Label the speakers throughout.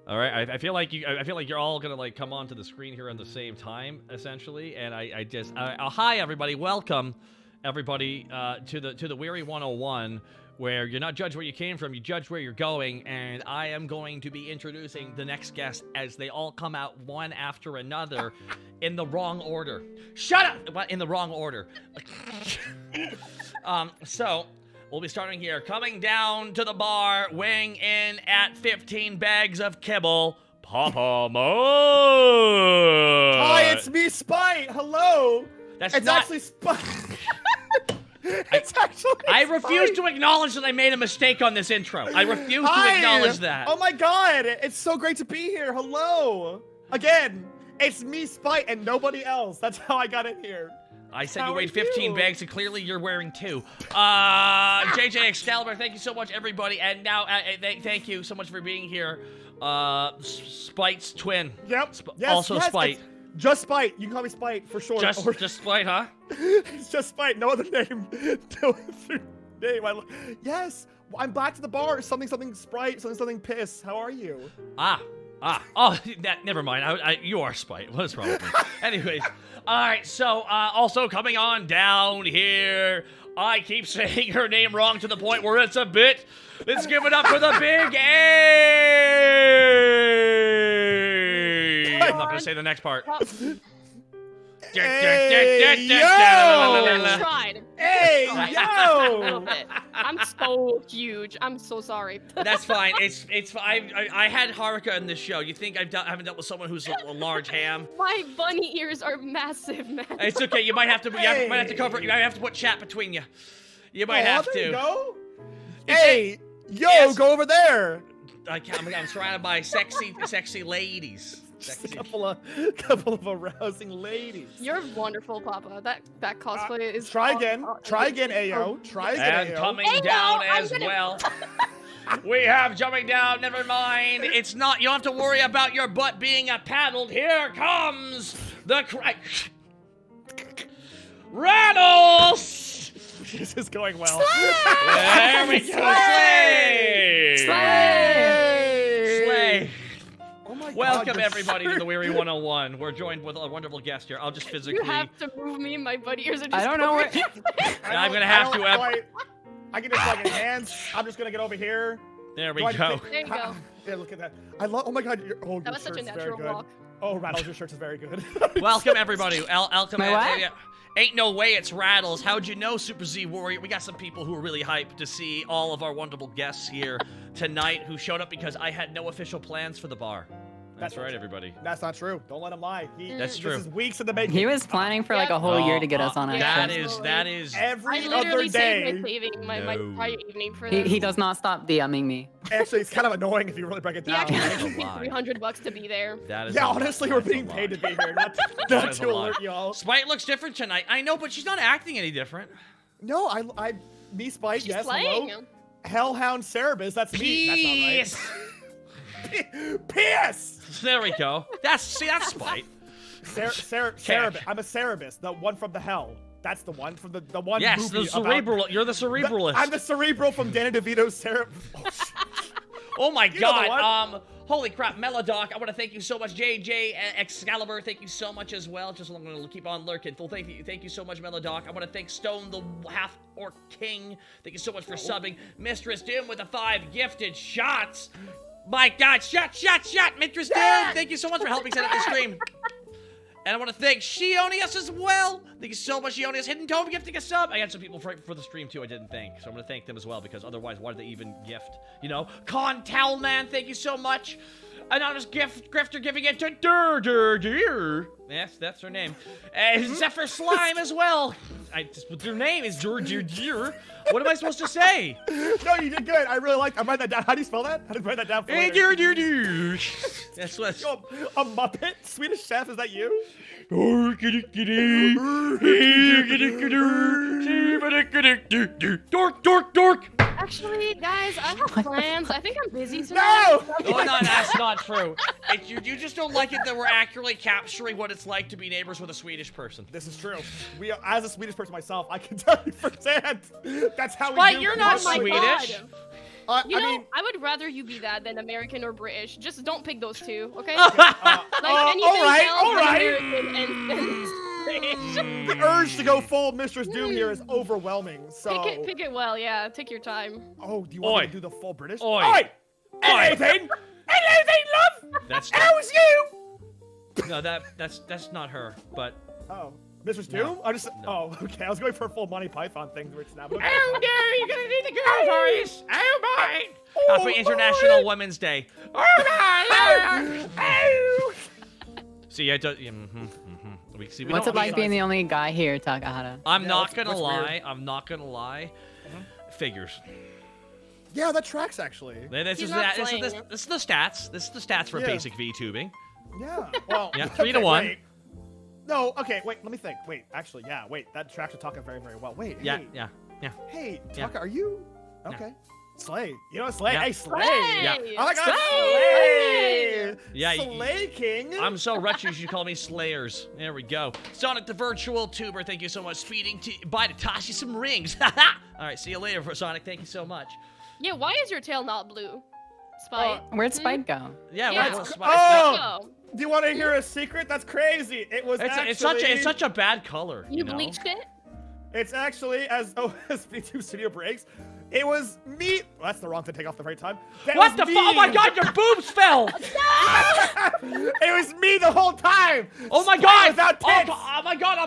Speaker 1: All right, I feel like you're all gonna like come onto the screen here at the same time, essentially. And hi everybody, welcome everybody to the Weary 101, where you're not judged where you came from, you judge where you're going. And I am going to be introducing the next guest as they all come out one after another, in the wrong order. Shut up! What, in the wrong order? So. We'll be starting here. Coming down to the bar, weighing in at 15 bags of kibble, Papa Mo.
Speaker 2: Hi, it's me, Spite. Hello.
Speaker 1: It's
Speaker 2: not actually Spite. It's actually
Speaker 1: I refuse to acknowledge that I made a mistake on this intro. I refuse to acknowledge that.
Speaker 2: Oh my god, it's so great to be here. Hello. Again, it's me, Spite, and nobody else. That's how I got in here.
Speaker 1: I said you weighed 15 bags, and clearly you're wearing 2. JJ Excalibur, thank you so much, everybody. And now, thank you so much for being here. Spite's twin.
Speaker 2: Yep.
Speaker 1: Also
Speaker 2: yes,
Speaker 1: Spite.
Speaker 2: Just Spite. You can call me Spite for short.
Speaker 1: Just Spite, huh?
Speaker 2: It's just Spite. No other name. No other name. Yes. I'm back to the bar. Something Sprite. Something piss. How are you?
Speaker 1: Oh, never mind. You are Spite. What is wrong with me? Anyways, all right. So, also coming on down here, I keep saying her name wrong to the point where it's a bit. Let's give it up for the big A. I'm not gonna say the next part.
Speaker 2: Hey, yo!
Speaker 3: I tried.
Speaker 2: Hey,
Speaker 3: A
Speaker 2: yo!
Speaker 3: little bit. I'm so huge. I'm so sorry.
Speaker 1: That's fine. It's fine. I had Haruka in this show. You think I haven't dealt with someone who's a large ham?
Speaker 3: My bunny ears are massive, man.
Speaker 1: It's okay. You might have to. You might have to cover. You might have to put chat between you. You might have
Speaker 2: there
Speaker 1: to.
Speaker 2: You go. Hey, yo,
Speaker 1: Yes.
Speaker 2: go over there.
Speaker 1: I'm surrounded by sexy ladies.
Speaker 2: Just a couple of arousing ladies.
Speaker 3: You're wonderful, Papa. That cosplay is.
Speaker 2: Try again, Ao. Try again,
Speaker 1: And
Speaker 2: Ao.
Speaker 1: coming
Speaker 3: Ao,
Speaker 1: down
Speaker 3: I'm
Speaker 1: as
Speaker 3: gonna-
Speaker 1: well. We have jumping down. Never mind. It's not. You don't have to worry about your butt being paddled. Here comes the Rattles.
Speaker 2: This is going well.
Speaker 1: There we go. Slay. Slay.
Speaker 2: Oh my God,
Speaker 1: Welcome
Speaker 2: you're
Speaker 1: everybody to
Speaker 2: sure-
Speaker 1: the Weary 101. We're joined with a wonderful guest here. I'll just physically.
Speaker 3: You have to move me. My bunny ears are just.
Speaker 4: I don't know where.
Speaker 1: I'm gonna have to.
Speaker 2: I can just like enhance. I'm just gonna get over here.
Speaker 1: There we
Speaker 2: Do I
Speaker 1: go.
Speaker 3: There you go.
Speaker 2: Yeah, look at that. I love. Oh my God, your
Speaker 3: That was such a
Speaker 2: shirt's very
Speaker 3: natural
Speaker 2: good.
Speaker 3: walk.
Speaker 2: Oh, Rattles, your shirt is very good.
Speaker 1: Welcome everybody. Welcome.
Speaker 4: My what?
Speaker 1: Ain't no way it's Rattles. How'd you know, Super Z Warrior? We got some people who are really hyped to see all of our wonderful guests here tonight who showed up because I had no official plans for the bar. That's right, everybody.
Speaker 2: That's not true. Don't let him lie.
Speaker 1: That's true.
Speaker 2: This is weeks in the making.
Speaker 4: He was planning for like a whole year to get us on
Speaker 3: yeah.
Speaker 4: actually.
Speaker 1: That is.
Speaker 2: Every
Speaker 3: I
Speaker 2: other
Speaker 3: literally saved
Speaker 2: day.
Speaker 3: my saving, my
Speaker 1: No.
Speaker 3: prior evening for this.
Speaker 4: He does not stop DMing me.
Speaker 2: Actually, it's kind of annoying if you really break it
Speaker 3: He
Speaker 2: down.
Speaker 3: actually
Speaker 1: That's a
Speaker 3: paid me
Speaker 1: lie.
Speaker 3: $300 to be there.
Speaker 1: That is.
Speaker 2: Yeah,
Speaker 1: a lie.
Speaker 2: honestly, we're
Speaker 1: That's a
Speaker 2: being paid to
Speaker 1: lie.
Speaker 2: be here, not
Speaker 1: That is
Speaker 2: to
Speaker 1: a lie.
Speaker 2: alert y'all.
Speaker 1: Spite looks different tonight. I know, but she's not acting any different.
Speaker 2: No, me, Spite,
Speaker 3: She's
Speaker 2: yes,
Speaker 3: playing.
Speaker 2: hello. Hellhound Cerebus, that's me. That's not right. P.S.
Speaker 1: There we go. That's Spite.
Speaker 2: Cerebus. I'm a Cerebus, the one from the hell. That's the one from the one
Speaker 1: Yes,
Speaker 2: movie
Speaker 1: the cerebral. You're the cerebralist.
Speaker 2: I'm the cerebral from Danny DeVito's Cerebus.
Speaker 1: Oh my
Speaker 2: You know the
Speaker 1: God. Holy crap, Melodoc. I want to thank you so much, JJ Excalibur. Thank you so much as well. Just I'm going to keep on lurking. Well, thank you so much, Melodoc. I want to thank Stone, the half orc king. Thank you so much for subbing. Mistress Doom with the 5 gifted shots. My God, shot, Mistress Doom. Thank you so much for helping set up the stream. And I want to thank Shionius as well. Thank you so much, Shionius. Hidden Tome gifting a sub. I had some people for the stream, too, I didn't thank. So I'm going to thank them as well, because otherwise, why did they even gift? You know? Con Towelman, thank you so much. Anonymous grifter giving it to Dur. Yes, that's her name. And Zephyr Slime as well. Their name is Dur. What am I supposed to say?
Speaker 2: No, you did good. I really liked. I'm writing that down. How do you spell that? How do you write that down for later?
Speaker 1: That's what.
Speaker 2: Yo, a Muppet? Swedish Chef? Is that you?
Speaker 1: Dork.
Speaker 3: Actually, guys, I have plans. I think I'm busy
Speaker 2: No!
Speaker 3: tonight.
Speaker 1: Oh, no, that's not true. You just don't like it that we're accurately capturing what it's like to be neighbors with a Swedish person.
Speaker 2: This is true. As a Swedish person myself, I can tell you firsthand. That's how we
Speaker 1: But
Speaker 2: do.
Speaker 1: you're not
Speaker 3: Oh my
Speaker 1: Swedish.
Speaker 3: God.
Speaker 2: I
Speaker 3: You know,
Speaker 2: mean,
Speaker 3: I would rather you be that than American or British. Just don't pick those two, okay?
Speaker 2: all
Speaker 3: anything
Speaker 2: right,
Speaker 3: else
Speaker 2: all
Speaker 3: is
Speaker 2: right.
Speaker 3: American and
Speaker 2: The urge to go full Mistress Doom here is overwhelming. So.
Speaker 3: pick it well, yeah. Take your time.
Speaker 2: Oh, do you want me
Speaker 1: Oi.
Speaker 2: to do the full British?
Speaker 1: Oi.
Speaker 2: Oi! Anything? Anything, love?
Speaker 1: That's
Speaker 2: How's you?
Speaker 1: no, that's not her. But
Speaker 2: Oh, Mistress Doom?
Speaker 1: No.
Speaker 2: I just. Oh, okay. I was going for a full Monty Python thing, which now. Okay.
Speaker 1: how dare you gonna need the girl voice? Oh my!
Speaker 2: Oh,
Speaker 1: Happy International
Speaker 2: boy.
Speaker 1: Women's Day. Oh my!
Speaker 2: Oh.
Speaker 1: See, I don't. We
Speaker 4: What's
Speaker 1: don't
Speaker 4: it like
Speaker 1: need-
Speaker 4: being the only guy here, Takahata?
Speaker 1: I'm
Speaker 2: Yeah,
Speaker 1: not
Speaker 2: what's-
Speaker 1: gonna
Speaker 2: what's
Speaker 1: lie.
Speaker 2: weird?
Speaker 1: I'm not gonna lie. Figures.
Speaker 2: Yeah, that tracks actually.
Speaker 1: This
Speaker 3: He's
Speaker 1: is
Speaker 3: not
Speaker 1: that. This is,
Speaker 3: playing
Speaker 1: this,
Speaker 3: it.
Speaker 1: this is the stats. This is the stats for
Speaker 2: Yeah.
Speaker 1: basic VTubing.
Speaker 2: Yeah. Well.
Speaker 1: Yeah, 3-1.
Speaker 2: Wait. No. Okay. Wait. Let me think. Wait. Actually, yeah. Wait. That tracks with Taka very, very well. Wait.
Speaker 1: Yeah,
Speaker 2: Hey.
Speaker 1: yeah, yeah.
Speaker 2: Hey,
Speaker 1: Yeah.
Speaker 2: Taka, are you?
Speaker 1: Yeah.
Speaker 2: Okay. Slay. You know, Slay.
Speaker 1: Yeah.
Speaker 2: Hey, Slay.
Speaker 1: Yeah.
Speaker 2: Oh my God,
Speaker 3: Slay!
Speaker 2: Slay.
Speaker 1: Yeah,
Speaker 2: Slay King.
Speaker 1: I'm so wretched you should call me Slayers. There we go. Sonic the Virtual Tuber, thank you so much. Speeding to buy Tashi some rings. Alright, see you later, Sonic. Thank you so much.
Speaker 3: Yeah, why is your tail not blue? Spite.
Speaker 4: Where'd Spike go?
Speaker 1: Yeah,
Speaker 3: Yeah,
Speaker 1: well,
Speaker 3: it's-
Speaker 1: Spike-
Speaker 2: Oh! Do you want to hear a secret? That's crazy. It was actually.
Speaker 1: it's such a bad color.
Speaker 3: You
Speaker 1: know?
Speaker 3: bleached it?
Speaker 2: It's actually as VTuber Studio breaks. It was me. Well, that's the wrong thing to take off the right time. That
Speaker 1: What the
Speaker 2: was
Speaker 1: fuck? Oh my
Speaker 2: me.
Speaker 1: god, your boobs fell!
Speaker 2: It was me the whole time.
Speaker 1: Oh my
Speaker 2: Slay
Speaker 1: god!
Speaker 2: Without
Speaker 1: Oh,
Speaker 2: tits.
Speaker 1: oh my god,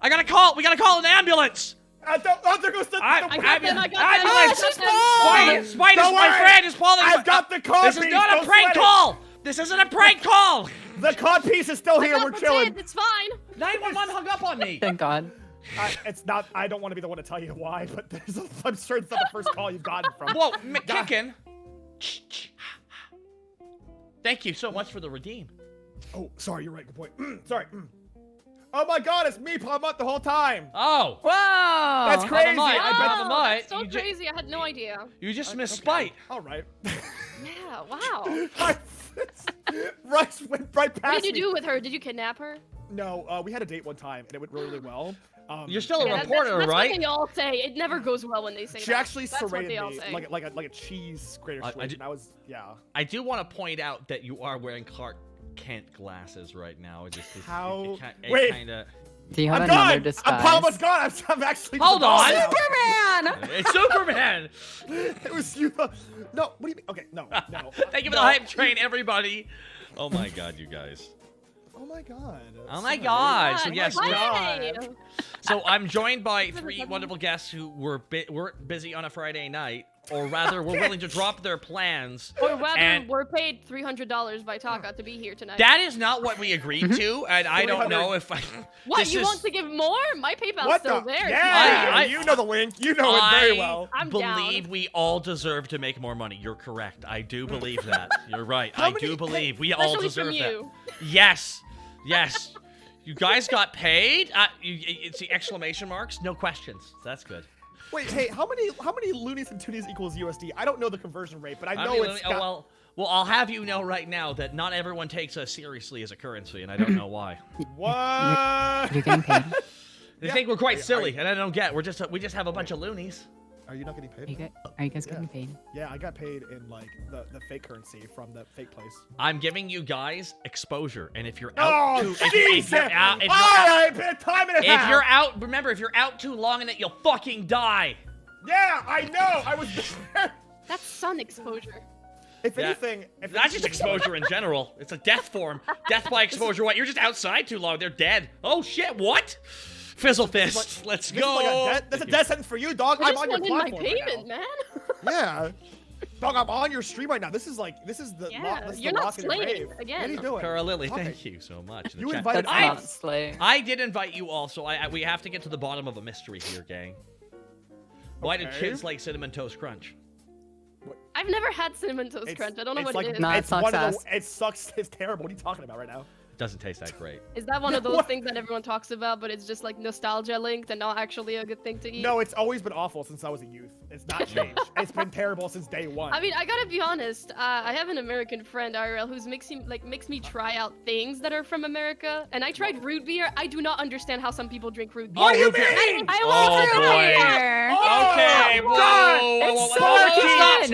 Speaker 1: I gotta call, we gotta call an ambulance!
Speaker 2: There goes the.
Speaker 1: I
Speaker 3: got them, I got them.
Speaker 1: ambulance!
Speaker 3: Oh,
Speaker 1: Spiders,
Speaker 2: Don't
Speaker 1: my
Speaker 2: worry.
Speaker 1: friend is falling.
Speaker 2: I've got the code
Speaker 1: This is
Speaker 2: piece,
Speaker 1: not a
Speaker 2: don't
Speaker 1: prank
Speaker 2: sweat it.
Speaker 1: call! This isn't a prank call!
Speaker 2: The cod piece is still
Speaker 3: I
Speaker 2: here.
Speaker 3: got
Speaker 2: We're
Speaker 3: the
Speaker 2: chilling.
Speaker 3: tits, it's fine.
Speaker 1: 911 hung up on me!
Speaker 4: Thank God.
Speaker 2: It's not. I don't want to be the one to tell you why, but I'm sure it's not the first call you've gotten from.
Speaker 1: Whoa, McKicken! Thank you so much for the redeem.
Speaker 2: Oh, sorry. You're right. Good point. Sorry. Oh my God! It's me, Palmut, the whole time.
Speaker 1: Oh!
Speaker 4: Whoa!
Speaker 2: That's crazy.
Speaker 1: Might.
Speaker 2: I
Speaker 1: Have
Speaker 2: bet.
Speaker 1: a
Speaker 3: Wow,
Speaker 1: might.
Speaker 3: that's so
Speaker 1: You ju-
Speaker 3: crazy. I had no idea.
Speaker 1: You just missed
Speaker 2: Okay.
Speaker 1: Spite.
Speaker 2: All right.
Speaker 3: Yeah, wow.
Speaker 2: Rice went right past
Speaker 3: What did
Speaker 2: me.
Speaker 3: you do with her? Did you kidnap her?
Speaker 2: No, we had a date one time, and it went really, really well.
Speaker 1: You're still a
Speaker 3: Yeah,
Speaker 1: reporter,
Speaker 3: that's
Speaker 1: right?
Speaker 3: what they all say. It never goes well when they say
Speaker 2: She
Speaker 3: that.
Speaker 2: actually
Speaker 3: That's what
Speaker 2: serrated
Speaker 3: they all
Speaker 2: me
Speaker 3: say.
Speaker 2: like a cheese grater
Speaker 1: I
Speaker 2: switch,
Speaker 1: do-
Speaker 2: and I was
Speaker 1: I do want to point out that you are wearing Clark Kent glasses right now. It just
Speaker 2: How-
Speaker 1: it
Speaker 2: Wait.
Speaker 1: kinda...
Speaker 4: Do you have
Speaker 2: I'm
Speaker 4: another
Speaker 2: gone.
Speaker 4: disguise?
Speaker 2: Palmut's gone. I'm actually.
Speaker 1: Hold
Speaker 2: the
Speaker 1: on.
Speaker 2: boss now.
Speaker 4: Superman!
Speaker 1: It's Superman!
Speaker 2: It was you. No. What do you mean? Okay. No. No.
Speaker 1: Thank you for
Speaker 2: no.
Speaker 1: the hype train, everybody. Oh my god, you guys.
Speaker 2: Oh my God.
Speaker 1: Oh my
Speaker 2: Sorry.
Speaker 1: god. So
Speaker 3: Hi.
Speaker 1: yes,
Speaker 3: Hi.
Speaker 1: so I'm joined by 3 wonderful guests who weren't busy on a Friday night, or rather were willing to drop their plans.
Speaker 3: Or rather,
Speaker 1: And-
Speaker 3: we're paid $300 by Taka to be here tonight.
Speaker 1: That is not what we agreed to, and I don't know if I...
Speaker 3: What,
Speaker 1: this
Speaker 3: you
Speaker 1: is-
Speaker 3: want to give more? My PayPal's
Speaker 2: What
Speaker 3: still
Speaker 2: the?
Speaker 3: there.
Speaker 2: Yeah.
Speaker 1: I-
Speaker 2: you know the link. You know it very well.
Speaker 3: I'm
Speaker 1: believe
Speaker 3: down.
Speaker 1: we all deserve to make more money. You're correct. I do believe that. You're right.
Speaker 2: How
Speaker 1: I
Speaker 2: many-
Speaker 1: do believe we all
Speaker 3: Especially
Speaker 1: deserve
Speaker 3: from
Speaker 1: that.
Speaker 3: you.
Speaker 1: Yes. Yes. You guys got paid? It's the exclamation marks. No questions. That's good.
Speaker 2: Wait. Hey. How many loonies and toonies equals USD? I don't know the conversion rate, but I know it's.
Speaker 1: Oh, well, I'll have you know right now that not everyone takes us seriously as a currency, and I don't know why.
Speaker 2: What?
Speaker 4: You're getting paid.
Speaker 1: They
Speaker 2: Yeah.
Speaker 1: think we're quite
Speaker 2: Are
Speaker 1: silly, and I don't get. We just have a bunch of loonies.
Speaker 2: Are you not getting paid?
Speaker 4: Are you guys
Speaker 2: Yeah.
Speaker 4: getting paid?
Speaker 2: Yeah, I got paid in like the fake currency from the fake place.
Speaker 1: I'm giving you guys exposure, and if you're
Speaker 2: Oh,
Speaker 1: out too,
Speaker 2: Jesus!
Speaker 1: if you're out,
Speaker 2: All right, bit time and a half.
Speaker 1: if you're out, remember, if you're out too long in it, you'll fucking die.
Speaker 2: Yeah, I know. I was.
Speaker 3: That's sun exposure.
Speaker 2: If
Speaker 1: Yeah.
Speaker 2: anything, if
Speaker 1: That's just
Speaker 2: anything-
Speaker 1: exposure in general. It's a death form. Death by exposure. What? You're just outside too long. They're dead. Oh shit! What? Fizzle fist. Let's
Speaker 2: This is like
Speaker 1: go.
Speaker 2: that's a death sentence for you, dog.
Speaker 3: I
Speaker 2: I'm
Speaker 3: just
Speaker 2: on your
Speaker 3: wanted my
Speaker 2: platform right
Speaker 3: payment,
Speaker 2: now.
Speaker 3: man.
Speaker 2: Yeah. Dog, I'm on your stream right now. This is the
Speaker 3: Yeah,
Speaker 2: this is
Speaker 3: you're
Speaker 2: the
Speaker 3: not
Speaker 2: lock in your
Speaker 3: slaying
Speaker 2: grave.
Speaker 3: again.
Speaker 2: What are you doing?
Speaker 1: Cara Lily,
Speaker 2: Okay.
Speaker 1: thank you so much. in the
Speaker 2: You
Speaker 1: chat.
Speaker 2: invited
Speaker 4: That's
Speaker 2: I-
Speaker 4: not slay.
Speaker 1: I did invite you all, so we have to get to the bottom of a mystery here, gang. Why do
Speaker 2: Okay.
Speaker 1: kids like cinnamon toast crunch?
Speaker 3: I've never had cinnamon toast
Speaker 2: It's-
Speaker 3: crunch. I don't know
Speaker 2: it's
Speaker 3: what
Speaker 2: like,
Speaker 3: it is.
Speaker 4: Nah, it
Speaker 2: it's
Speaker 4: sucks
Speaker 2: one of
Speaker 4: ass.
Speaker 2: the, it sucks. It's terrible. What are you talking about right now?
Speaker 1: Doesn't taste that great.
Speaker 3: Is that one of those
Speaker 2: What?
Speaker 3: things that everyone talks about, but it's just like nostalgia linked and not actually a good thing to eat?
Speaker 2: No, it's always been awful since I was a youth. It's not changed. It's been terrible since day one.
Speaker 3: I mean, I gotta be honest. I have an American friend, IRL, who's makes me try out things that are from America. And I tried root beer. I do not understand how some people drink root beer.
Speaker 2: What do you
Speaker 1: okay.
Speaker 2: mean?
Speaker 4: I
Speaker 1: Oh,
Speaker 4: want
Speaker 1: boy.
Speaker 4: root beer.
Speaker 2: Oh,
Speaker 1: Okay,
Speaker 2: God,
Speaker 1: whoa,
Speaker 4: it's
Speaker 1: whoa,
Speaker 4: so
Speaker 1: whoa,
Speaker 4: good.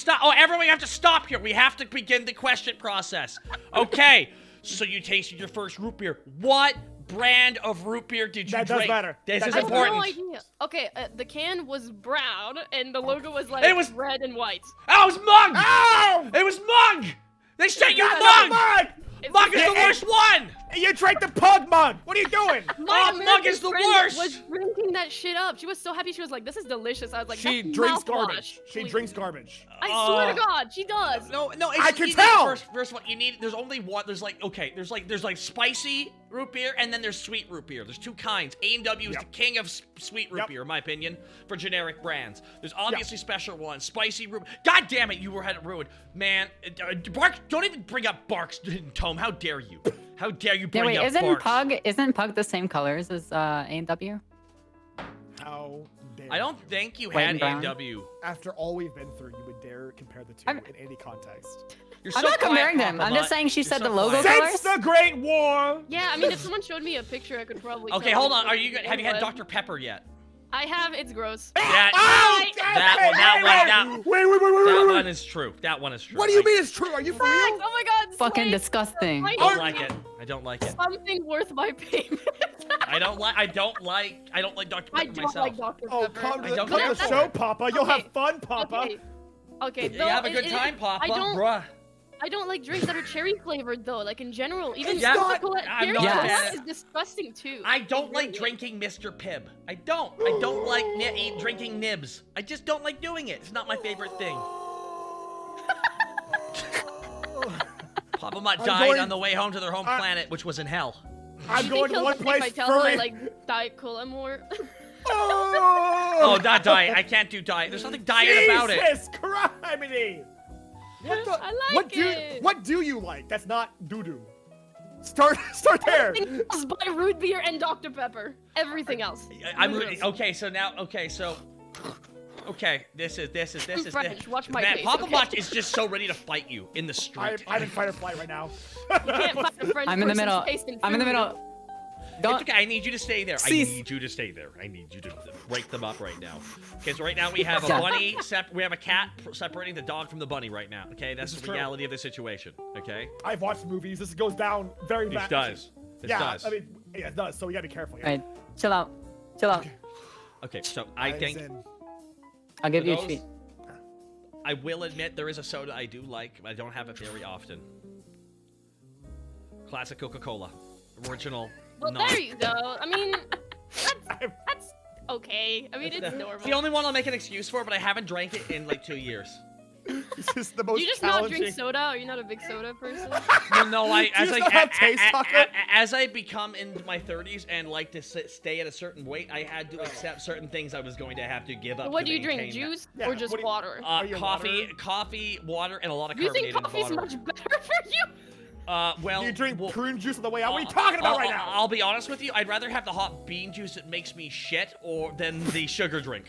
Speaker 1: stop. Oh, everyone, we have to stop here. We have to begin the question process. Okay, so you tasted your first root beer. What brand of root beer did you drink?
Speaker 2: That does matter.
Speaker 1: This
Speaker 2: That
Speaker 1: is
Speaker 3: I
Speaker 2: does
Speaker 3: have
Speaker 1: important.
Speaker 3: no idea. Okay, the can was brown and the logo was like
Speaker 1: It was-
Speaker 3: red and white.
Speaker 1: Oh, it was Mug!
Speaker 2: Ow!
Speaker 1: It was Mug! They sent you
Speaker 2: That's
Speaker 1: Mug!
Speaker 2: not mug!
Speaker 1: Mug is the
Speaker 2: Yeah,
Speaker 1: worst one!
Speaker 2: You drank the pug mug! What are you doing?
Speaker 3: My
Speaker 1: Mug
Speaker 3: American
Speaker 1: is the
Speaker 3: friend
Speaker 1: worst!
Speaker 3: was drinking that shit up. She was so happy. She was like, "This is delicious." I was like,
Speaker 2: She
Speaker 3: "That's
Speaker 2: drinks
Speaker 3: mouthwash,
Speaker 2: garbage. She
Speaker 3: please."
Speaker 2: drinks garbage.
Speaker 3: I swear to God, she does.
Speaker 1: No, it's,
Speaker 2: I can
Speaker 1: you need-
Speaker 2: tell!
Speaker 1: First of all, you need. There's only one. There's like there's like spicy root beer and then there's sweet root beer. There's two kinds. A&W is
Speaker 2: Yep.
Speaker 1: the king of sweet root
Speaker 2: Yep.
Speaker 1: beer, in my opinion, for generic brands. There's obviously special ones. Spicy root. God damn it, you had it ruined, man. Bark, don't even bring up Bark's Tome. How dare you? How dare you
Speaker 4: Yeah,
Speaker 1: bring
Speaker 4: wait,
Speaker 1: up Bark's?
Speaker 4: isn't Pug the same colors as A&W?
Speaker 2: How dare
Speaker 1: I don't think you
Speaker 4: White
Speaker 1: had
Speaker 4: and brown?
Speaker 1: A&W.
Speaker 2: After all we've been through, you would dare compare the 2
Speaker 4: I'm-
Speaker 2: in any context.
Speaker 1: You're
Speaker 4: I'm
Speaker 1: so
Speaker 4: not
Speaker 1: quiet,
Speaker 4: comparing them. I'm
Speaker 1: Papa
Speaker 4: just saying she
Speaker 1: Mutt.
Speaker 4: said
Speaker 1: You're
Speaker 4: the
Speaker 1: so
Speaker 4: logo
Speaker 1: quiet.
Speaker 4: colors.
Speaker 2: Since the Great War!
Speaker 3: Yeah, I mean, if someone showed me a picture, I could probably.
Speaker 1: Okay,
Speaker 3: tell
Speaker 1: hold
Speaker 3: which
Speaker 1: on.
Speaker 3: one
Speaker 1: Have you had
Speaker 3: was.
Speaker 1: Dr. Pepper yet?
Speaker 3: I have. It's gross.
Speaker 1: That-
Speaker 2: Oh,
Speaker 1: that
Speaker 2: hey,
Speaker 1: one- that
Speaker 2: hey,
Speaker 1: one-
Speaker 2: hey.
Speaker 1: that-
Speaker 2: Wait,
Speaker 1: That
Speaker 2: wait.
Speaker 1: one is true. That one is true.
Speaker 2: What do you
Speaker 1: I
Speaker 2: mean it's true? Are you for
Speaker 3: Facts!
Speaker 2: real?
Speaker 3: Oh my God!
Speaker 4: Fucking
Speaker 3: Slay.
Speaker 4: disgusting.
Speaker 3: I
Speaker 1: don't like it. I don't like it.
Speaker 3: Something worth my payment.
Speaker 1: I don't like Dr.
Speaker 3: I
Speaker 1: Pepper
Speaker 3: don't
Speaker 1: myself.
Speaker 3: like Dr.
Speaker 2: Oh,
Speaker 3: Pepper.
Speaker 2: come
Speaker 1: I
Speaker 2: to
Speaker 1: don't
Speaker 2: the
Speaker 1: care for
Speaker 2: show,
Speaker 1: it.
Speaker 2: Papa. You'll
Speaker 3: Okay.
Speaker 2: have fun, Papa.
Speaker 3: Okay. Okay.
Speaker 1: You have a good time, Papa. Bruh.
Speaker 3: I don't like drinks that are cherry flavored though. Like in general, even
Speaker 1: Yeah,
Speaker 3: Coca-Cola.
Speaker 1: I'm
Speaker 3: Cherry
Speaker 1: not
Speaker 3: Cola
Speaker 1: bad.
Speaker 3: is disgusting too.
Speaker 1: I don't like
Speaker 3: Really.
Speaker 1: drinking Mr. Pibb. I don't like drinking nibs. I just don't like doing it. It's not my favorite thing. Papa Mutt
Speaker 2: I'm
Speaker 1: died
Speaker 2: going-
Speaker 1: on the way home to their home
Speaker 2: I-
Speaker 1: planet, which was in hell.
Speaker 2: I'm
Speaker 3: Do you
Speaker 2: going
Speaker 3: think
Speaker 2: to
Speaker 3: he'll
Speaker 2: one
Speaker 3: like
Speaker 2: place
Speaker 3: if I tell him
Speaker 2: for
Speaker 3: I
Speaker 2: it.
Speaker 3: like Diet Cola more?
Speaker 1: Oh, not diet. I can't do diet. There's nothing diet about it.
Speaker 2: Jesus criminy!
Speaker 3: I like it.
Speaker 2: What do you like? That's not doo-doo. Start there.
Speaker 3: Everything else but root beer and Dr. Pepper. Everything else.
Speaker 1: I'm
Speaker 3: Literally.
Speaker 1: okay. So now, okay. This is
Speaker 3: French, watch my
Speaker 1: Man,
Speaker 3: face,
Speaker 1: Papa
Speaker 3: okay?
Speaker 1: Mutt is just so ready to fight you in the street.
Speaker 2: I'm in fight or flight right now.
Speaker 3: You can't find a French
Speaker 4: I'm in the
Speaker 3: person's
Speaker 4: middle.
Speaker 3: taste in
Speaker 4: I'm in the
Speaker 3: food.
Speaker 4: middle.
Speaker 1: It's
Speaker 4: Don't.
Speaker 1: okay. I need you to stay there.
Speaker 4: Cease.
Speaker 1: I need you to stay there. I need you to break them up right now. Okay, so right now we have a
Speaker 4: Yeah.
Speaker 1: bunny. We have a cat separating the dog from the bunny right now. Okay, that's
Speaker 2: This is
Speaker 1: the
Speaker 2: true.
Speaker 1: reality of the situation. Okay,
Speaker 2: I've watched movies. This goes down very
Speaker 1: this
Speaker 2: bad.
Speaker 1: does. This
Speaker 2: Yeah,
Speaker 1: does.
Speaker 2: I mean, yeah, it does. So we gotta be careful. Yeah.
Speaker 4: Alright, chill out. Chill out.
Speaker 1: Okay, so I
Speaker 2: Eyes
Speaker 1: think
Speaker 2: in.
Speaker 4: I'll give
Speaker 1: For
Speaker 4: you a
Speaker 1: those-
Speaker 4: treat.
Speaker 1: I will admit there is a soda I do like, but I don't have it very often. Classic Coca-Cola, original.
Speaker 3: Well,
Speaker 1: non-
Speaker 3: there you go. I mean, that's okay. I mean, it's
Speaker 1: It's the
Speaker 3: normal.
Speaker 1: only one I'll make an excuse for, but I haven't drank it in like 2 years.
Speaker 2: This is the most
Speaker 3: You just not
Speaker 2: challenging.
Speaker 3: drink soda? Are you not a big soda person?
Speaker 1: No, I as
Speaker 2: just
Speaker 1: I
Speaker 2: not have taste chocolate?
Speaker 1: as I become into my 30s and like to stay at a certain weight, I had to accept certain things I was going to have to give up.
Speaker 3: What
Speaker 1: to
Speaker 3: do you drink?
Speaker 1: maintain that.
Speaker 3: Juice
Speaker 2: Yeah,
Speaker 3: or just
Speaker 2: what do you-
Speaker 3: water?
Speaker 2: Are you
Speaker 1: Coffee, water, and a lot of
Speaker 3: You think
Speaker 1: carbonated
Speaker 3: coffee's
Speaker 1: water.
Speaker 3: much better for you?
Speaker 1: Well,
Speaker 2: Do you drink
Speaker 1: well,
Speaker 2: prune juice on the way out? What are you talking about right now?
Speaker 1: I'll be honest with you. I'd rather have the hot bean juice that makes me shit than the sugar drink.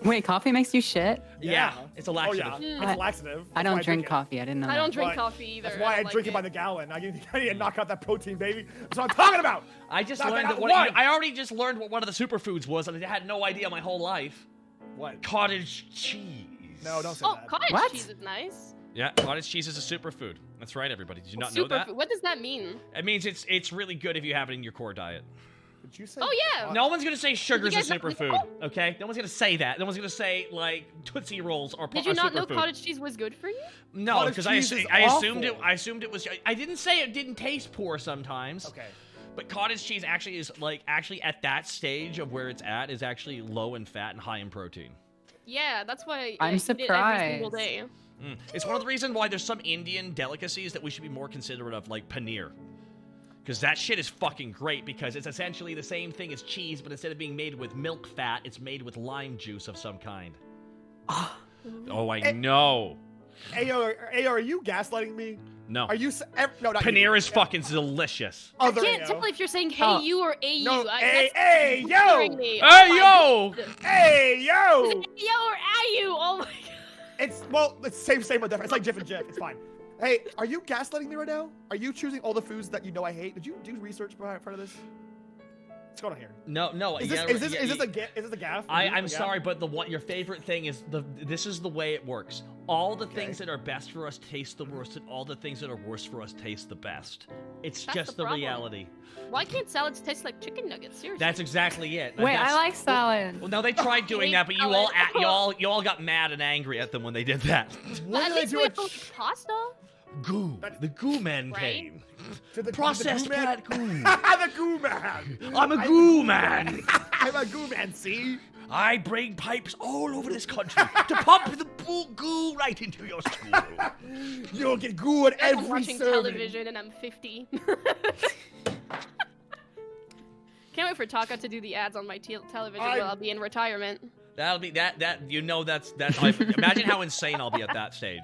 Speaker 4: Wait, coffee makes you shit?
Speaker 1: Yeah, it's a
Speaker 2: Oh
Speaker 1: laxative.
Speaker 2: yeah,
Speaker 4: I-
Speaker 2: it's laxative.
Speaker 4: I
Speaker 2: That's
Speaker 4: don't
Speaker 2: why
Speaker 4: drink
Speaker 2: it.
Speaker 4: coffee. I didn't know.
Speaker 3: I
Speaker 4: that.
Speaker 3: don't drink
Speaker 2: Why-
Speaker 3: coffee either.
Speaker 2: That's why I
Speaker 3: don't
Speaker 2: drink
Speaker 3: like
Speaker 2: it by the gallon. I need to knock out that protein, baby. That's what I'm talking about.
Speaker 1: I just
Speaker 2: Knock
Speaker 1: learned
Speaker 2: out
Speaker 1: that
Speaker 2: one.
Speaker 1: I already just learned what one of the superfoods was, and I had no idea my whole life.
Speaker 2: What?
Speaker 1: Cottage cheese.
Speaker 2: No, don't say
Speaker 3: Oh,
Speaker 2: that.
Speaker 3: cottage
Speaker 4: What?
Speaker 3: cheese is nice.
Speaker 1: Yeah, cottage cheese is a superfood. That's right, everybody. Did you not know that?
Speaker 3: Superfood. What does that mean?
Speaker 1: It means it's really good if you have it in your core diet.
Speaker 2: Did you say?
Speaker 3: Oh, yeah.
Speaker 2: cottage-
Speaker 1: No one's gonna say sugar's a
Speaker 3: guys not
Speaker 1: superfood,
Speaker 3: know?
Speaker 1: okay? No one's gonna say that. No one's gonna say like Tootsie Rolls are
Speaker 3: Did
Speaker 1: a
Speaker 3: you not know
Speaker 1: superfood.
Speaker 3: cottage cheese was good for you?
Speaker 1: No,
Speaker 2: Cottage
Speaker 1: because
Speaker 2: cheese is
Speaker 1: I assumed
Speaker 2: awful.
Speaker 1: I assumed it was. I didn't say it didn't taste poor sometimes.
Speaker 2: Okay.
Speaker 1: But cottage cheese actually is like actually at that stage of where it's at is actually low in fat and high in protein.
Speaker 3: Yeah, that's why
Speaker 4: I'm
Speaker 3: I eat it every single
Speaker 4: surprised.
Speaker 3: day.
Speaker 1: It's one of the reasons why there's some Indian delicacies that we should be more considerate of, like paneer. Because that shit is fucking great because it's essentially the same thing as cheese, but instead of being made with milk fat, it's made with lime juice of some kind. Oh, I know.
Speaker 2: Ayo, are you gaslighting me?
Speaker 1: No.
Speaker 2: Are you? No, not you.
Speaker 1: Paneer is fucking delicious.
Speaker 2: Other
Speaker 3: I can't
Speaker 2: Ayo.
Speaker 3: tell if you're saying hey
Speaker 4: Oh.
Speaker 3: you or AU.
Speaker 2: No,
Speaker 3: I,
Speaker 2: hey,
Speaker 3: that's
Speaker 2: hey, yo!
Speaker 3: bothering me.
Speaker 1: Hey,
Speaker 3: Oh my
Speaker 1: yo!
Speaker 3: goodness.
Speaker 2: Hey, yo!
Speaker 3: Is it yo or AU? Oh my god.
Speaker 2: It's same or different. It's like Jif and Jif. It's fine. Hey, are you gaslighting me right now? Are you choosing all the foods that you know I hate? Did you do research prior to this? What's going on here?
Speaker 1: No.
Speaker 2: Is
Speaker 1: yeah,
Speaker 2: this is
Speaker 1: yeah,
Speaker 2: this a gaff?
Speaker 1: I'm
Speaker 2: A gaff?
Speaker 1: sorry, but your favorite thing is this is the way it works. All the
Speaker 2: Okay.
Speaker 1: things that are best for us taste the worst, and all the things that are worse for us taste the best. It's
Speaker 3: That's
Speaker 1: just
Speaker 3: the
Speaker 1: the
Speaker 3: problem.
Speaker 1: reality.
Speaker 3: Why can't salads taste like chicken nuggets? Seriously.
Speaker 1: That's exactly it.
Speaker 4: Wait,
Speaker 1: That's-
Speaker 4: I like salad.
Speaker 1: Well, no, they tried doing that, but you all got mad and angry at them when they did that.
Speaker 2: When
Speaker 3: At
Speaker 2: did they
Speaker 3: least
Speaker 2: do
Speaker 3: we
Speaker 2: it?
Speaker 3: have like pasta.
Speaker 1: Goo. The goo men
Speaker 3: Right?
Speaker 1: came.
Speaker 2: To the
Speaker 1: Processed
Speaker 2: the goo man?
Speaker 1: cat goo.
Speaker 2: The goo man.
Speaker 1: I'm a goo man.
Speaker 2: I'm a goo man. See?
Speaker 1: I bring pipes all over this country to pump the goo right into your school.
Speaker 2: You'll get goo at
Speaker 3: I'm
Speaker 2: every
Speaker 3: watching
Speaker 2: serving.
Speaker 3: television and I'm 50. Can't wait for Taka to do the ads on my television while I'll be in retirement.
Speaker 1: That'll be that's imagine how insane I'll be at that stage.